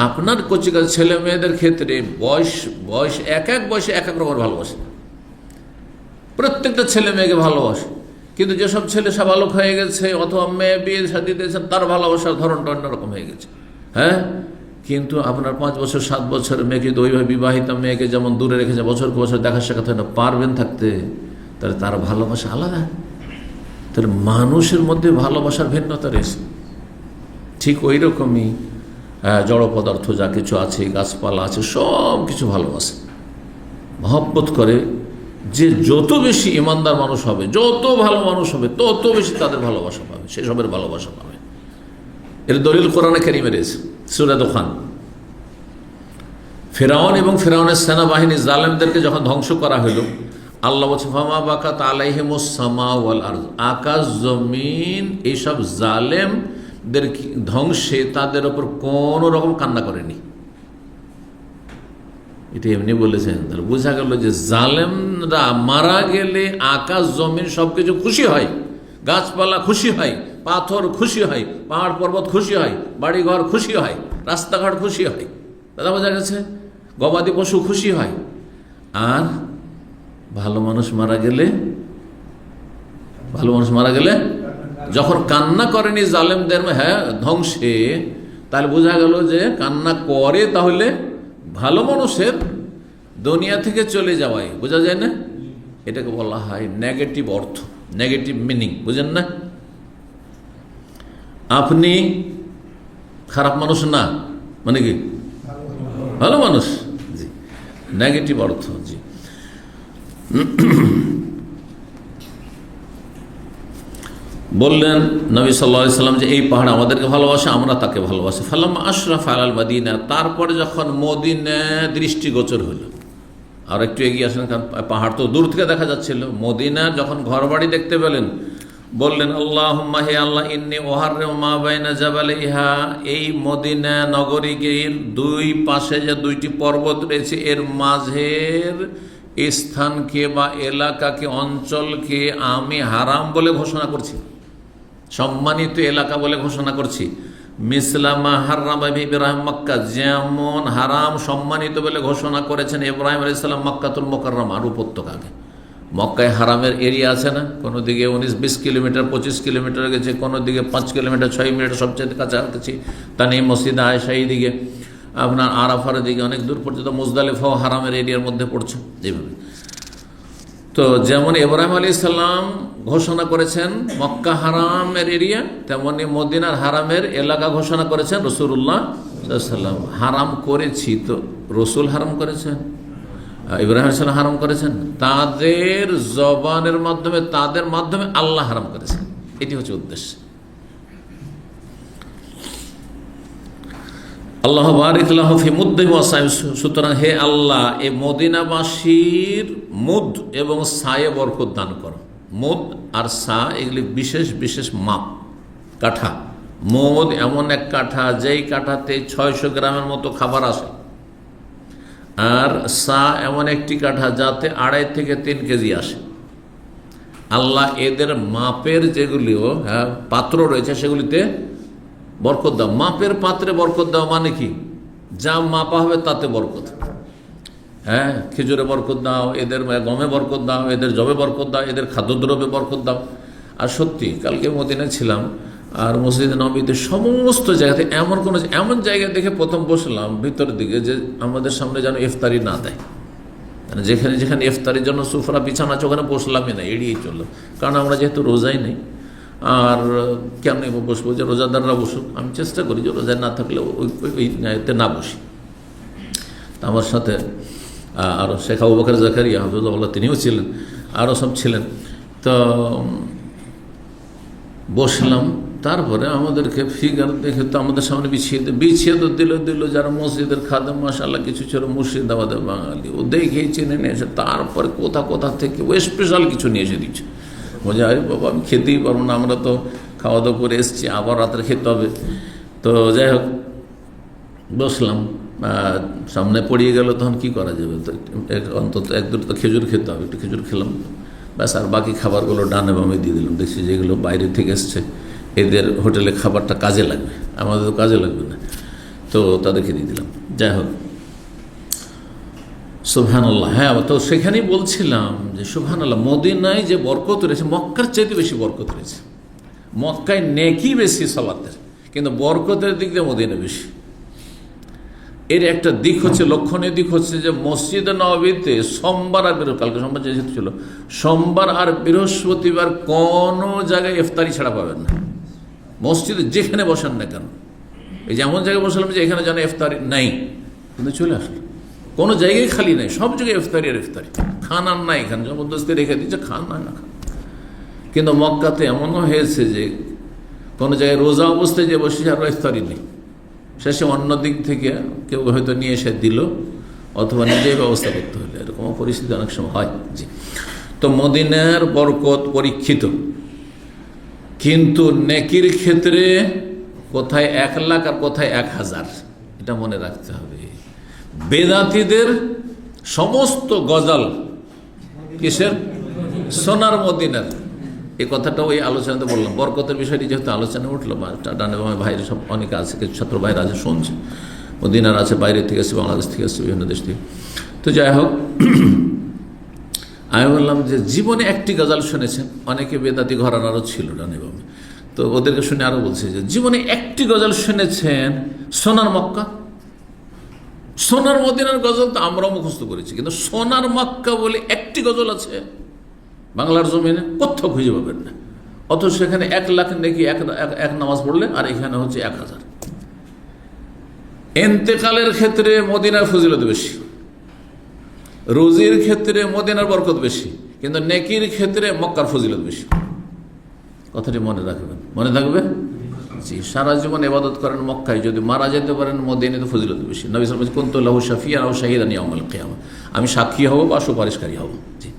Speaker 1: আপনার কচিকার ছেলে মেয়েদের ক্ষেত্রে বয়স এক এক বয়সে এক এক রকমের ভালোবাসে। প্রত্যেকটা ছেলে মেয়েকে ভালোবাসে, কিন্তু যেসব ছেলে সাবালক হয়ে গেছে অথবা মেয়ে বিয়ে শাদী দিয়েছেন, তার ভালোবাসার ধরনটা অন্যরকম হয়ে গেছে। হ্যাঁ, কিন্তু আপনার 5 বছর 7 বছরের মেয়েকে, ওইভাবে বিবাহিত মেয়েকে যেমন দূরে রেখেছে, বছরকে বছর দেখা শেখাতে হয় না, পারবেন থাকতে, তাহলে তার ভালোবাসা আলাদা। তাহলে মানুষের মধ্যে ভালোবাসার ভিন্নতা রয়েছে। ঠিক ওই রকমই জড় পদার্থ যা কিছু আছে, গাছপালা আছে, সব কিছু ভালোবাসে, মহব্বত করে। যে যত বেশি ইমানদার মানুষ হবে, যত ভালো মানুষ হবে, তত বেশি তাদের ভালোবাসা পাবে, সেসবের ভালোবাসা পাবে। এর দলিল কোরআনে কারিমে রয়েছে, সূরা দুখান। ফিরআউন এবং ফিরআউনের সেনাবাহিনী জালেমদেরকে যখন ধ্বংস করা হইল, আল্লাহ বলছে ফামা বাকাত আলাইহিমুস সামা ওয়াল আরদ, আকাশ জমিন এইসব জালেমদের ধ্বংসে তাদের উপর কোনো রকম কান্না করেনি। এটা এমনি বলেছেন, তাহলে বোঝা গেল যে জালেমরা মারা গেলে আকাশ জমিন সবকিছু খুশি হয়, গাছপালা খুশি হয়, পাথর খুশি হয়, পাহাড় পর্বত খুশি হয়, বাড়িঘর খুশি হয়, রাস্তাঘাট খুশি হয়, দাদা বোঝা গেছে, গবাদি পশু খুশি হয়। আর ভালো মানুষ মারা গেলে যখন কান্না করেনি জালেমদের হ্যাঁ ধ্বংসে, তাহলে বোঝা গেল যে কান্না করে, তাহলে ভালো মানুষের দুনিয়া থেকে চলে যাওয়াই বোঝা যায় না। এটাকে বলা হয় নেগেটিভ অর্থ, নেগেটিভ মিনিং, বুঝেন না? আপনি খারাপ মানুষ না, মানে কি ভালো মানুষ, জি, নেগেটিভ অর্থ, জি। বললেন নবী সাল্লাল্লাহু আলাইহি সাল্লাম যে এই পাহাড় আমাদেরকে ভালোবাসে, আমরা তাকে ভালোবাসি। ফালাম্মা আশরাফা আলাল মদিনা, তারপরে যখন মদিনা দৃষ্টিগোচর হলো, আর একটু এগিয়ে আসেন, কারণ পাহাড় তো দূর থেকে দেখা যাচ্ছিল। মদিনা যখন ঘরবাড়ি দেখতে পেলেন, বললেন আল্লাহুম্মা, হে আল্লাহ, ইন্নী উহাররিমু মা বাইনা জাবালাইহা, এই মদিনা নগরীর দুই পাশে যে দুইটি পর্বত রয়েছে, এর মাঝের স্থানকে বা এলাকাকে, অঞ্চলকে আমি হারাম বলে ঘোষণা করছি, সম্মানিত এলাকা বলে ঘোষণা করছি। মিসলামা হারামা ইব্রাহিম মক্কা, যেমন হারাম সম্মানিত বলে ঘোষণা করেছেন ইব্রাহিম আলাইহিস সালাম মক্কাতুল মুকাররমার উপত্যকাকে। মক্কায় হারামের এরিয়া আছে না, কোনো দিকে 19-20 কিলোমিটার, 25 কিলোমিটার গেছে, কোনো দিকে 5 কিলোমিটার, 6 মিনিট, সবচেয়ে কাছাকাছি তানিম মসজিদ আয়েশা, এই দিকে আপনার আরাফার দিকে অনেক দূর পর্যন্ত, মুজদালিফাও হারামের এরিয়ার মধ্যে পড়ছে। যেভাবে তো যেমন ইব্রাহিম আলাইহিস সালাম ঘোষণা করেছেন মক্কা হারামের এরিয়া, তেমনি মদিনার হারামের এলাকা ঘোষণা করেছেন রাসূলুল্লাহ সাল্লাল্লাহু আলাইহি ওয়াসাল্লাম। হারাম করেছি তো রসুল হারাম করেছেন, ইব্রাহিম আলাইহিস সালাম হারাম করেছেন, তাদের জবানের মাধ্যমে, তাদের মাধ্যমে আল্লাহ হারাম করেছেন, এটি হচ্ছে উদ্দেশ্য। আল্লাহ বারিক লাহু ফি মুদ্দি ওয়া সায়, সুতরাং হে আল্লাহ এই মদিনাবাসীর মুদ এবং সায়ে বরকত দান করো। মুদ আর সা এগুলি বিশেষ বিশেষ মাপ, কাঠা। মুদ এমন এক কাঠা, যেই কাঠাতে 600 গ্রামের মতো খাবার আসে, আর সা এমন একটি কাঠা যাতে 2.5 থেকে 3 কেজি আসে। আল্লাহ এদের মাপের যেগুলিও পাত্র রয়েছে, সেগুলিতে বরকত দাও। মাপের পাত্রে বরকত দাও মানে কি, যা মাপা হবে তাতে বরকত। হ্যাঁ, খেজুরে বরকত দাও, এদের গমে বরকত দাও, এদের জবে বরকত দাও, এদের খাদ্যদ্রব্যে বরকত দাও। আর সত্যি কালকে মদিনায় ছিলাম, আর মসজিদে নববীতে সমস্ত জায়গাতে এমন জায়গা দেখে প্রথম বসলাম ভিতরের দিকে, যে আমাদের সামনে যেন ইফতারি না দেয়, মানে যেখানে যেখানে ইফতারির জন্য সুফরা বিছানা আছে ওখানে বসলামই না, এড়িয়েই চললাম। কারণ আমরা যেহেতু রোজাই নেই, আর কেমন বসবো, যে রোজাদাররা বসুক, আমি চেষ্টা করি যে রোজায় না থাকলে ওইতে না বসি। তা আমার সাথে আর শেখ আবু বকর জাকারিয়া হাফিজাহুল্লাহ তিনিও ছিলেন, আরও সব ছিলেন। তো বসলাম, তারপরে আমাদেরকে ফিগার দেখে তো আমাদের সামনে বিছিয়ে তো দিল যারা মসজিদের খাদেম, মাশাআল্লাহ কিছু ছিল মুর্শিদাবাদের বাঙালি, ও দেখেই চিনে নিয়েছে। তারপরে কোথা থেকে ও স্পেশাল কিছু নিয়ে এসে দিচ্ছে। বলছে আরে বাবা আমি খেতেই পারবো না, আমরা তো খাওয়া দাওয়া করে এসেছি, আবার রাত্রে খেতে হবে। তো যাই হোক বসলাম, সামনে পড়িয়ে গেল, তখন কি করা যাবে, তো অন্তত এক দুটো তো খেজুর খেতে হবে, একটু খেজুর খেলাম ব্যাস। আর বাকি খাবারগুলো ডানে বামে দিয়ে দিলাম। দেখছি যেগুলো বাইরে থেকে এসছে এদের হোটেলে খাবারটা কাজে লাগবে, আমাদের তো কাজে লাগবে না, তো তাদেরকে দিয়ে দিলাম। যাই হোক সুবহানাল্লাহ। হ্যাঁ, তো সেখানেই বলছিলাম যে সুবহানাল্লাহ, মদিনায় যে বরকত রয়েছে মক্কার চাইতে বেশি বরকত রয়েছে। মক্কায় নেকি বেশি সালাতের, কিন্তু বরকতের দিক দিয়ে মদিনা বেশি। এর একটা দিক হচ্ছে, লক্ষণীয় দিক হচ্ছে যে মসজিদে নববীতে সোমবার আর কালকে সোমবার যেহেতু ছিল, সোমবার আর বৃহস্পতিবার কোনো জায়গায় ইফতারি ছাড়া পাবেন না। মসজিদে যেখানে বসেন না কেন, এই যে এমন জায়গায় বসলাম যে এখানে যেন ইফতারি নাই, কিন্তু চলে আসলো, কোনো জায়গায় খালি নাই, সব জায়গায় ইফতারি আর ইফতারি। খান আর নাই, এখানে জবরদস্তি রেখে দিচ্ছে, খান না খান। কিন্তু মক্কাতে এমনও হয়েছে যে কোনো জায়গায় রোজা অবস্থায় যে বসে আর ইফতারি নেই, শেষে অন্য দিক থেকে কেউ হয়তো নিয়ে এসে দিল, অথবা নিজেই ব্যবস্থা করতে হলো, এরকম পরিস্থিতি অনেক সময় হয়। জি, তো মদিনার বরকত পরীক্ষিত, কিন্তু নেকির ক্ষেত্রে কোথায় 1 লাখ আর কোথায় 1000, এটা মনে রাখতে হবে। বেদাতীদের সমস্ত গজল কিসের? সোনার মদিনার। এই কথাটা ওই আলোচনাতে বললাম, বরকতের বিষয়টি যেহেতু আলোচনা উঠলো, ডানে বামে ভাইরা সব অনেকে আছে, কিছু ছাত্র ভাইরা আছে শুনছে, মদিনার আছে, বাইরে থেকে আসছে, বাংলাদেশ থেকে আসছে, বিভিন্ন দেশ থেকে। তো যাই হোক, আমি বললাম যে জীবনে একটি গজল শুনেছেন, অনেকে বেদাতি ঘরানারও ছিল ডানে বামে, তো ওদেরকে শুনে আরো বলছে যে জীবনে একটি গজল শুনেছেন সোনার মক্কা। সোনার মদিনার গজল তো আমরাও মুখস্থ করেছি, কিন্তু সোনার মক্কা বলে একটি গজল আছে বাংলার জমিনে কোথাও খুঁজে পাবেন না। অথচ সেখানে 1 লাখ নাকি এক নামাজ পড়লে, আর এখানে হচ্ছে 1000। এন্তেকালের ক্ষেত্রে মদিনার ফজিলত বেশি, রুজির ক্ষেত্রে মদিনার বরকত বেশি, কিন্তু নেকির ক্ষেত্রে মক্কার ফজিলত বেশি। কথাটি মনে রাখবেন, মনে থাকবে। জি, সারা জীবন ইবাদত করেন মক্কায়, যদি মারা যেতে পারেন মদিনাতে ফজিলত বেশি। নবী সাল্লাল্লাহু আলাইহি ওয়াসাল্লাম কুনতু লাহু শাফিয়ান আও শাহিদান ইয়াউমাল কিয়ামা, আমি সাক্ষী হব বা সুপারিশকারী হব। জি,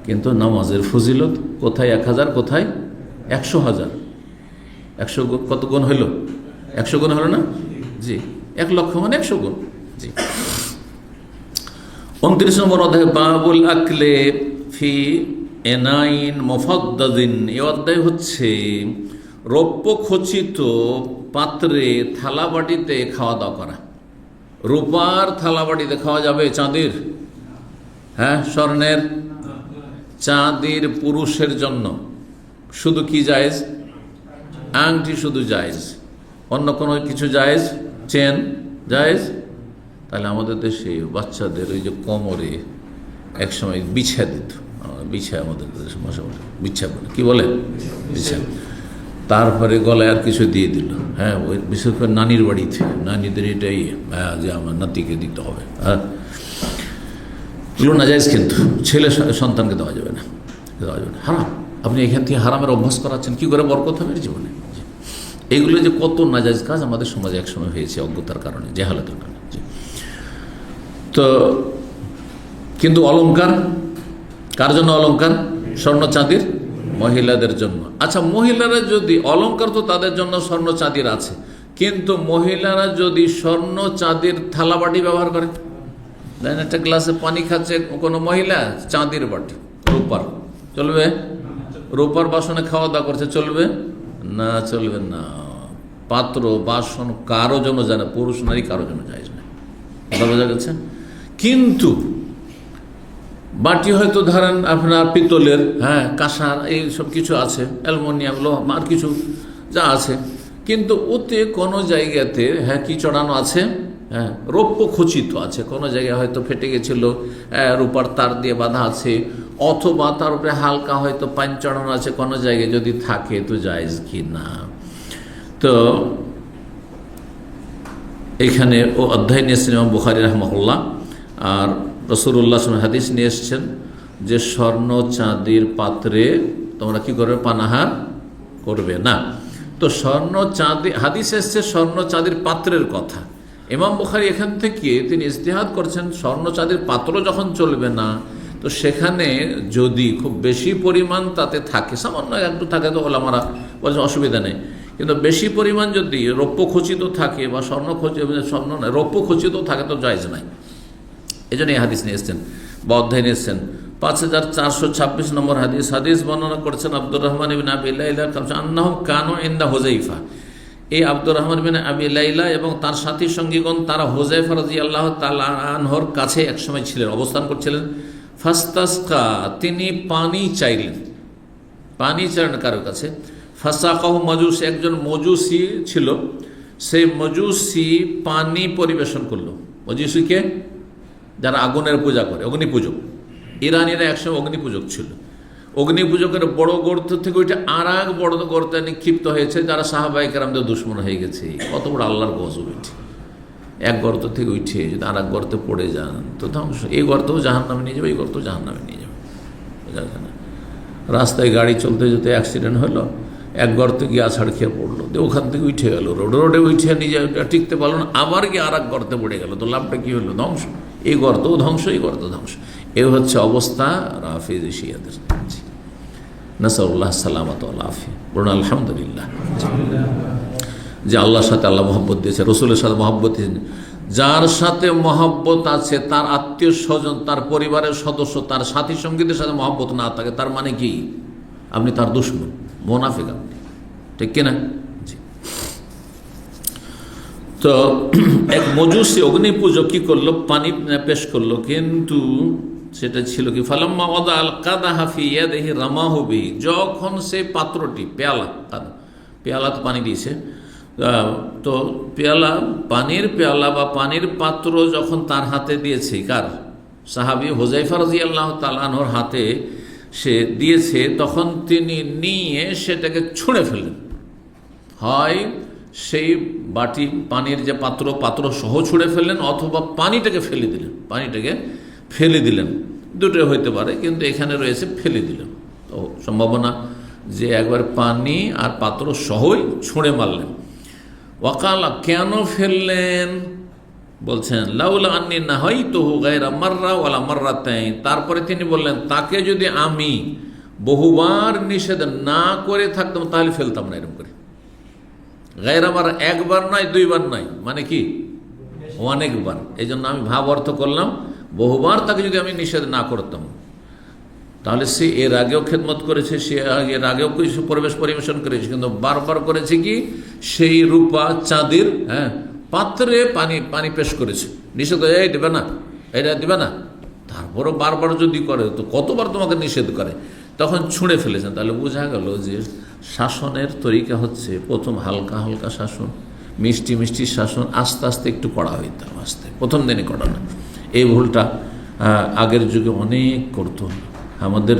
Speaker 1: কিন্তু নামাজের ফজিলত কোথায় 1000, কোথায় 100,000। 100 কত গুণ হইল? 100 গুণ হলো না? জি, 1 লক্ষ মানে 100 গুণ। জি, 29 নম্বর অধ্যায়, বাবুল আকলে ফি এনাইন মুফাদ্দাদিন। এই অধ্যায় হচ্ছে রৌপ্য খচিত পাত্রে, থালাবাটিতে খাওয়া দাওয়া করা। রূপার থালাবাটিতে খাওয়া যাবে, চাঁদির? হ্যাঁ, স্বর্ণের? চাঁদির পুরুষের জন্য শুধু কি জায়েজ? আংটি শুধু জায়েজ, অন্য কোনো কিছু জায়েজ? চেন জায়েজ? তাহলে আমাদের দেশে বাচ্চাদের ওই যে কোমরে একসময় বিছা দিত, বিছা, আমাদের দেশে মশা বিছা বলে, কি বলে? বিছা। তারপরে গলায় আর কিছু দিয়ে দিল। হ্যাঁ, ওই বিশেষ করে নানির বাড়িতে, নানিদের এটাই যে আমার নাতিকে দিতে হবে। হ্যাঁ, এগুলো নাজায়েজ, কিন্তু ছেলে সন্তানকে দেওয়া যাবে না, দেওয়া যাবে না, হারাম। আপনি এখান থেকে হারামের অভ্যাস করাচ্ছেন, কি করে বরকত হবে জীবনে? এইগুলো যে কত নাজায়েজ কাজ আমাদের সমাজে একসময় হয়েছে, অজ্ঞতার কারণে, জাহালাতের কারণে। তো কিন্তু অলংকার কার জন্য? অলংকার স্বর্ণ চাঁদির মহিলাদের জন্য। আচ্ছা, মহিলারা যদি অলংকার, তো তাদের জন্য স্বর্ণ চাঁদির আছে, কিন্তু মহিলারা যদি স্বর্ণ চাঁদির থালাবাটি ব্যবহার করে, দেন একটা গ্লাসে পানি খাচ্ছে কোনো মহিলা, চাঁদির বাটি, রূপার, চলবে? রূপার বাসনে খাওয়া দাওয়া করছে, চলবে না? চলবে না। পাত্র বাসন কারো জন্য যায় না, পুরুষ নারী কারো জন্য যায় না, বোঝা গেছে? কিন্তু বাটি হয়তো ধরেন আপনার পিতলের, হ্যাঁ, কাঁসার, এই সব কিছু আছে, অ্যালুমিনিয়াম, লোহা, আর কিছু যা আছে, কিন্তু ওতে কোনো জায়গাতে হ্যাঁ কি চড়ানো আছে? হ্যাঁ, রৌপ্য খচিত আছে, কোনো জায়গায় হয়তো ফেটে গেছিল, রূপার তার দিয়ে বাঁধা আছে, অথবা তার উপরে হালকা হয়তো পাইন চড়ানো আছে, কোনো জায়গায় যদি থাকে তো জায়েজ কি না? তো এখানে ও অধ্যায় নিয়েছেন ইমাম বুখারী রাহমাহুল্লাহ, আর রাসূলুল্লাহ সাল্লাল্লাহু আলাইহি ওয়াসাল্লাম হাদিস নিয়ে এসেছেন, যে স্বর্ণ চাঁদির পাত্রে তোমরা কি করবে, পানাহার করবে না। তো স্বর্ণ চাঁদি হাদিস এসছে স্বর্ণ চাঁদির পাত্রের কথা। ইমাম বুখারী এখান থেকে তিনি ইজতিহাদ করছেন স্বর্ণ চাঁদির পাত্র যখন চলবে না, তো সেখানে যদি খুব বেশি পরিমাণ তাতে থাকে, সামান্য একটু থাকে তো ওলামারা বলছেন অসুবিধা নেই, কিন্তু বেশি পরিমাণ যদি রৌপ্য খচিত থাকে বা স্বর্ণ রৌপ্য খচিত থাকে তো জায়েজ নাই। এই জন্য এই হাদিস নিয়ে এসছেন বা অধ্যায় নিয়ে এসছেন। 5426 নম্বর হাদিস। হাদিস বর্ণনা করছেন আব্দুর রহমান ইবনে আবি লাইলা আন্নাহুম কানু ইনদা হুযায়ফা। এই আব্দুর রহমান ইবনে আবি লাইলা এবং তার সাথী সঙ্গীগণ তারা হুযায়ফা রাদিয়াল্লাহু তাআলা আনহুর কাছে একসময় ছিলেন, অবস্থান করছিলেন। ফাস্তাসকা, তিনি পানি চাইলেন, পানি চাইলেন কারো কাছে। ফাসাকাহু মজুস, একজন মজুসি ছিল, সেই মজুসি পানি পরিবেশন করলো। মজুসিকে যারা আগুনের পূজা করে, অগ্নিপূজক, ইরানিরা একসময় অগ্নিপূজক ছিল। অগ্নিপূজকের বড় গর্ত থেকে ওইটা আর এক বড় গর্তে নিক্ষিপ্ত হয়েছে, যারা সাহাবায়ে কেরামদের দুশমন হয়ে গেছে। কত বড় আল্লাহর গজব! এটি এক গর্ত থেকে উঠে যদি আর এক গর্তে পড়ে যান তো ধ্বংস। এই গর্তও জাহান্নামে নিয়ে যাবে, এই গর্তও জাহান্নামে নিয়ে যাবে, বোঝা যায় না? রাস্তায় গাড়ি চলতে যেতে অ্যাক্সিডেন্ট হলো, এক গর্তে গিয়ে আছাড় খেয়ে পড়লো, তো ওখান থেকে উঠে গেল, রোডে উঠে নিজে টিকতে পারলো না, আবার গিয়ে আর এক গর্তে পড়ে গেল, তো লাভটা কী হলো? ধ্বংস। এই গর্তও ধ্বংস, এই গর্ত ধ্বংস। এ হচ্ছে অবস্থা রাফিজ শিয়াদের। নাসাল্লাহ সালামাত ওয়াল আফিয়া। বলুন আলহামদুলিল্লাহ যে আল্লাহর সাথে আল্লাহ মহব্বত দিয়েছে, রসুলের সাথে মহব্বত দিয়েছেন। যার সাথে মহব্বত আছে, তার আত্মীয় স্বজন, তার পরিবারের সদস্য, তার সাথী সঙ্গীদের সাথে মহব্বত না থাকে, তার মানে কি? আপনি তার দুশমন, মুনাফিক আপনি, ঠিক কিনা? জি। তো এক মজুসি অগ্নিপূজক কি করলো? পানি পেশ করলো, কিন্তু সেটা ছিল কি? ফালাম্মা ওয়াদা আল কাদাহা ফি ইয়াদিহি রামাহু বিহি, যখন সে পাত্রটি, পেয়ালা তো পানি দিয়েছে, তো পেয়ালা, পানির পেয়ালা বা পানির পাত্র যখন তার হাতে দিয়েছে, কার? সাহাবী হুযায়ফা রাদিয়াল্লাহু তাআলা আনহুর হাতে সে দিয়েছে, তখন তিনি নিয়ে সেটাকে ছুঁড়ে ফেললেন। হয় সেই বাটি, পানির যে পাত্র সহ ছুঁড়ে ফেললেন, অথবা পানিটাকে ফেলে দিলেন, দুটো হইতে পারে, কিন্তু এখানে রয়েছে ফেলে দিলেন। তো সম্ভাবনা যে একবার পানি আর পাত্র সহই ছুঁড়ে মারলেন। ওয়াকালা, কেন ফেললেন? বলছেন লাউলা আন্নী নাহাইতুহু গায়রা মাররা ওয়ালা মাররাতাইন, তারপরে তিনি বললেন তাকে যদি আমি বহুবার নিষেধ না করে থাকতাম তাহলে ফেলতাম না এরকম করে। গায়রা মাররা, একবার নয়, দুইবার নয়, মানে কি? অনেকবার। এই জন্য আমি ভাব অর্থ করলাম, বহুবার তাকে যদি আমি নিষেধ না করতাম, তাহলে সে এর আগেও খেদমত করেছে, সে এর আগেও কিছু পরিবেশন করেছে, কিন্তু বারবার করেছে কি? সেই রূপা চাঁদির পাত্রে পানি পেশ করেছে, নিষেধ এই দেবে না, এটা দেবে না, তারপরও বারবার যদি করে তো কতবার তোমাকে নিষেধ করে, তখন ছুঁড়ে ফেলেছেন। তাহলে বোঝা গেল যে শাসনের তরিকা হচ্ছে প্রথম হালকা হালকা শাসন, মিষ্টি মিষ্টি শাসন, আস্তে আস্তে একটু কড়া হইতাম, আস্তে, প্রথম দিনে কড়া না। এই ভুলটা আগের যুগে অনেক করতো। আমাদের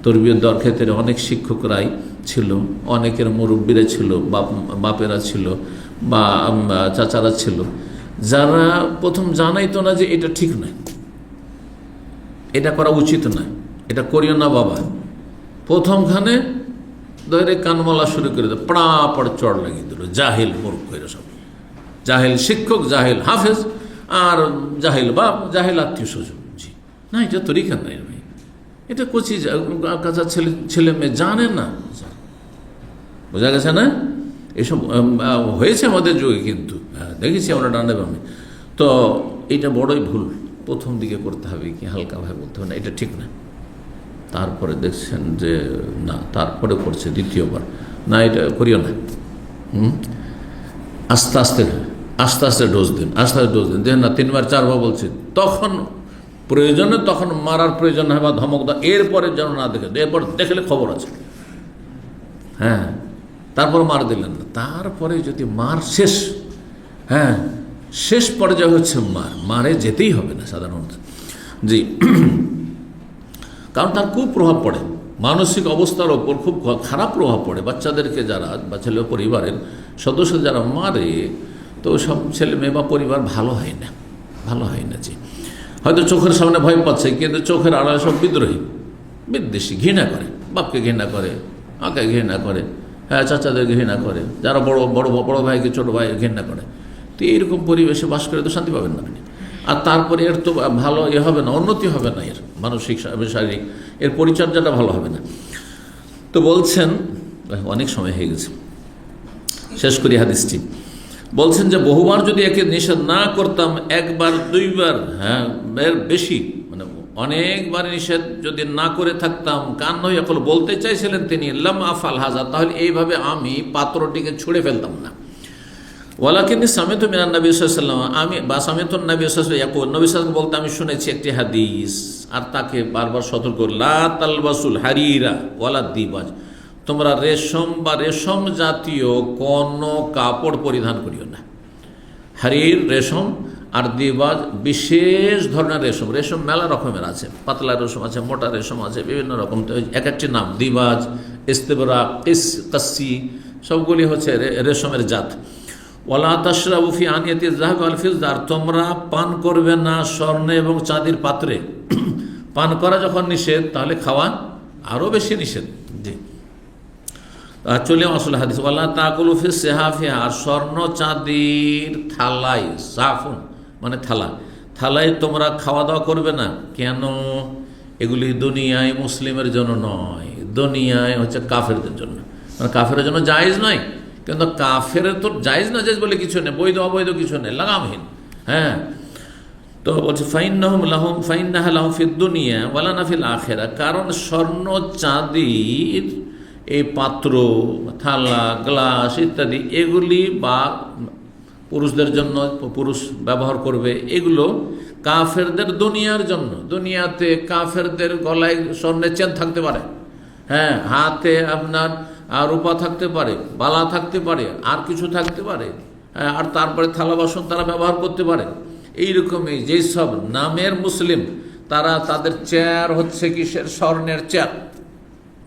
Speaker 1: তরবিয়ত দেওয়ার ক্ষেত্রে অনেক শিক্ষকরাই ছিল, অনেকের মুরব্বীরা ছিল, বাপেরা ছিল বা চাচারা ছিল, যারা প্রথম জানাইতো না যে এটা ঠিক নয়, এটা করা উচিত নয়, এটা করিও না বাবা। প্রথমখানে ধরে কানমালা শুরু করে দেয়, পড়াপড় চড় লাগিয়ে দিল, জাহিল মূর্খ, এরা সব জাহিল শিক্ষক, জাহিল হাফেজ, আর জাহিল বাপ, জাহিল আত্মীয় স্বজন। জি না, এটা তরিকা নাই ভাই, এটা কচি কাঁচা ছেলে মেয়ে জানে না, বোঝা গেছে না? এসব হয়েছে আমাদের যুগে, কিন্তু দেখেছি আমরা ডান্ডে বামে। তো এটা বড়ই ভুল, প্রথম দিকে করতে হবে কি হালকাভাবে বলতে হবে না, এটা ঠিক না। তারপরে দেখছেন যে না, তারপরে করছে দ্বিতীয়বার, না এটা করিও না, আস্তে আস্তে ডোজ দিন, আস্তে আস্তে ডোজ দিন, দেখেন না 3বার 4বার বলছে, তখন প্রয়োজনে তখন মারার প্রয়োজন হয় বা ধমক দেওয়া, এরপরে যেন না দেখে, এরপর দেখলে খবর আছে, হ্যাঁ, তারপর মার দিলেন না। তারপরে যদি মার শেষ পর্যায়ে হচ্ছে মারে যেতেই হবে না সাধারণত। জি, কারণ তার খুব প্রভাব পড়ে, মানসিক অবস্থার ওপর খুব খারাপ প্রভাব পড়ে। বাচ্চাদেরকে যারা বা ছেলে পরিবারের সদস্য যারা মারে, তো সব ছেলে মেয়ে বা পরিবার ভালো হয় না। জি, হয়তো চোখের সামনে ভয় পাচ্ছে, কিন্তু চোখের আড়ালে সব বিদ্রোহী, বিদ্বেষী, ঘৃণা করে, বাপকে ঘৃণা করে, মাকে ঘৃণা করে, হ্যাঁ চাচাদেরকে ঘৃণা করে, যারা বড় বড় বড় ভাইকে ছোটো ভাই ঘৃণা করে। তো এইরকম পরিবেশে বাস করে তো শান্তি পাবেন না আপনি। আর তারপরে এর তো ভালো হবে না, উন্নতি হবে না, এর মানসিক শারীরিক এর পরিচর্যাটা ভালো হবে না। তো বলছেন, অনেক সময় হয়ে গেছে, শেষ করি হাদিসটি। বলছেন যে বহুবার যদি একে নিষেধ না করতাম, একবার দুইবার, হ্যাঁ এর বেশি, মানে অনেকবার নিষেধ যদি না করে থাকতাম, কান্ন এখন বলতে চাইছিলেন তিনি লাম আফাল হাজা, তাহলে এইভাবে আমি পাত্রটিকে ছুঁড়ে ফেলতাম না। ওয়ালাকিন্নি সামিতু মিনান নবী সাল্লাল্লাহু আলাইহি ওয়াসাল্লাম, আমি বা সামিতু নবী সাল্লাল্লাহু আলাইহি ওয়াসাল্লাম নবী সাল্লাল্লাহু বলতে আমি শুনেছি একটি হাদিস, আর তাকে বারবার সতর্ক, লা তালবাসুল হারিরা ওয়ালা দিবাজ, তোমরা রেশম বা রেশম জাতীয় কোনো কাপড় পরিধান করিও না। হারির রেশম আর দিবাজ বিশেষ ধরনের রেশম, রেশম মেলা রকমের আছে, পাতলা রেশম আছে, মোটা রেশম আছে, বিভিন্ন রকম, এক একটি নাম, দিবাজ, ইস্তেবরা, কাসি, সবগুলি হচ্ছে রেশমের জাত। ওয়ালা তাশরাবু ফি আনিয়াতি যাহাব ওয়াল ফিজদা, আর তোমরা পান করবে না স্বর্ণ এবং চাঁদির পাত্রে। পান করা যখন নিষেধ, তাহলে খাওয়া আরও বেশি নিষেধ। জি, চলে আসলে হাদিস, ওয়ালা তাকুলু ফি সিহাফিহা, আর স্বর্ণ চাঁদির থালায়, সাফুন মানে থালা, থালায় তোমরা খাওয়া দাওয়া করবে না। কেন? এগুলি দুনিয়ায় মুসলিমের জন্য নয়, দুনিয়ায় হচ্ছে কাফেরদের জন্য, মানে কাফেরের জন্য জায়েজ নয়, কিন্তু কাফেরের তো জায়েজ না জায়েজ বলে কিছু নেই, বৈধ অবৈধ কিছু নেই, লাগামহীন। হ্যাঁ, তো বলছে ফাইন্নাহুম লাহুম ফাইন্নাহা লাহুম ফিদ দুনিয়া ওয়ালানা ফিল আখিরা, কারণ স্বর্ণ চাঁদির এই পাত্র, থালা, গ্লাস ইত্যাদি, এগুলি বা পুরুষদের জন্য, পুরুষ ব্যবহার করবে, এগুলো কাফেরদের দুনিয়ার জন্য। দুনিয়াতে কাফেরদের গলায় স্বর্ণের চেন থাকতে পারে, হ্যাঁ, হাতে আপনার রূপা থাকতে পারে, বালা থাকতে পারে, আর কিছু থাকতে পারে, আর তারপরে থালা বাসন তারা ব্যবহার করতে পারে। এইরকমই যেসব নামের মুসলিম, তারা তাদের চেয়ার হচ্ছে কিসের? স্বর্ণের চেয়ার।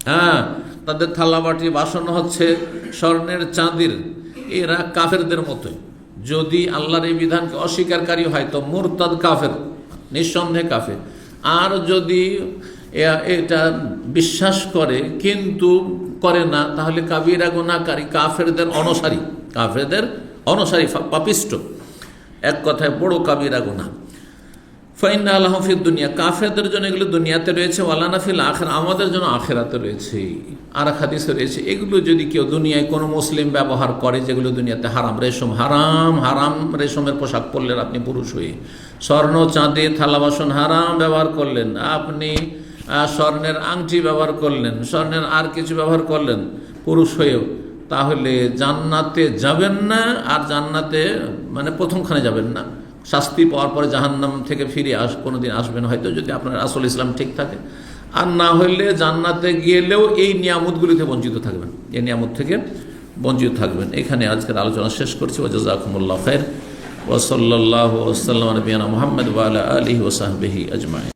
Speaker 1: হ্যাঁ, তাদের থালাবাটি বাসন হচ্ছে স্বর্ণের চাঁদির। এরা কাফেরদের মতোই। যদি আল্লাহর এই বিধানকে অস্বীকারী হয় তো মুরতাদ কাফের, নিঃসন্দেহে কাফের। আর যদি এটা বিশ্বাস করে কিন্তু করে না, তাহলে কাবিরা গুনাহকারী, কাফেরদের অনুসারী, কাফেরদের অনুসারী, পাপিষ্ট, এক কথায় বড় কাবিরা গুনাহ। ফাইন্না আল্লাহ ফিদ দুনিয়া, কাফেরদের জন্য এগুলো দুনিয়াতে রয়েছে, ওয়ালানা ফিল আখিরা, আমাদের জন্য আখিরাতে রয়েছে। আর এক হাদিসে রয়েছে, এগুলো যদি কেউ দুনিয়ায় কোনো মুসলিম ব্যবহার করে, যেগুলো দুনিয়াতে হারাম, রেশম হারাম, হারাম রেশমের পোশাক পরলেন আপনি পুরুষ হয়ে, স্বর্ণ চাঁদি থালা বাসন হারাম ব্যবহার করলেন আপনি, স্বর্ণের আংটি ব্যবহার করলেন, স্বর্ণের আর কিছু ব্যবহার করলেন পুরুষ হয়েও, তাহলে জান্নাতে যাবেন না। আর জান্নাতে মানে প্রথমখানে যাবেন না, শাস্তি পাওয়ার পরে জাহান্নাম থেকে ফিরে কোনোদিন আসবেন হয়তো, যদি আপনার আসল ইসলাম ঠিক থাকে। আর না হইলে জান্নাতে গেলেও এই নিয়ামতগুলিতে বঞ্চিত থাকবেন, এই নিয়ামত থেকে বঞ্চিত থাকবেন। এখানে আজকের আলোচনা শেষ করছি। ওয়া জাযাকুমুল্লাহু খাইর, ওয়া সাল্লাল্লাহু ওয়া সাল্লামা আলা নবিয়িনা মুহাম্মদ ওয়া আলা আলিহি ওয়া সাহবিহি আজমাইন।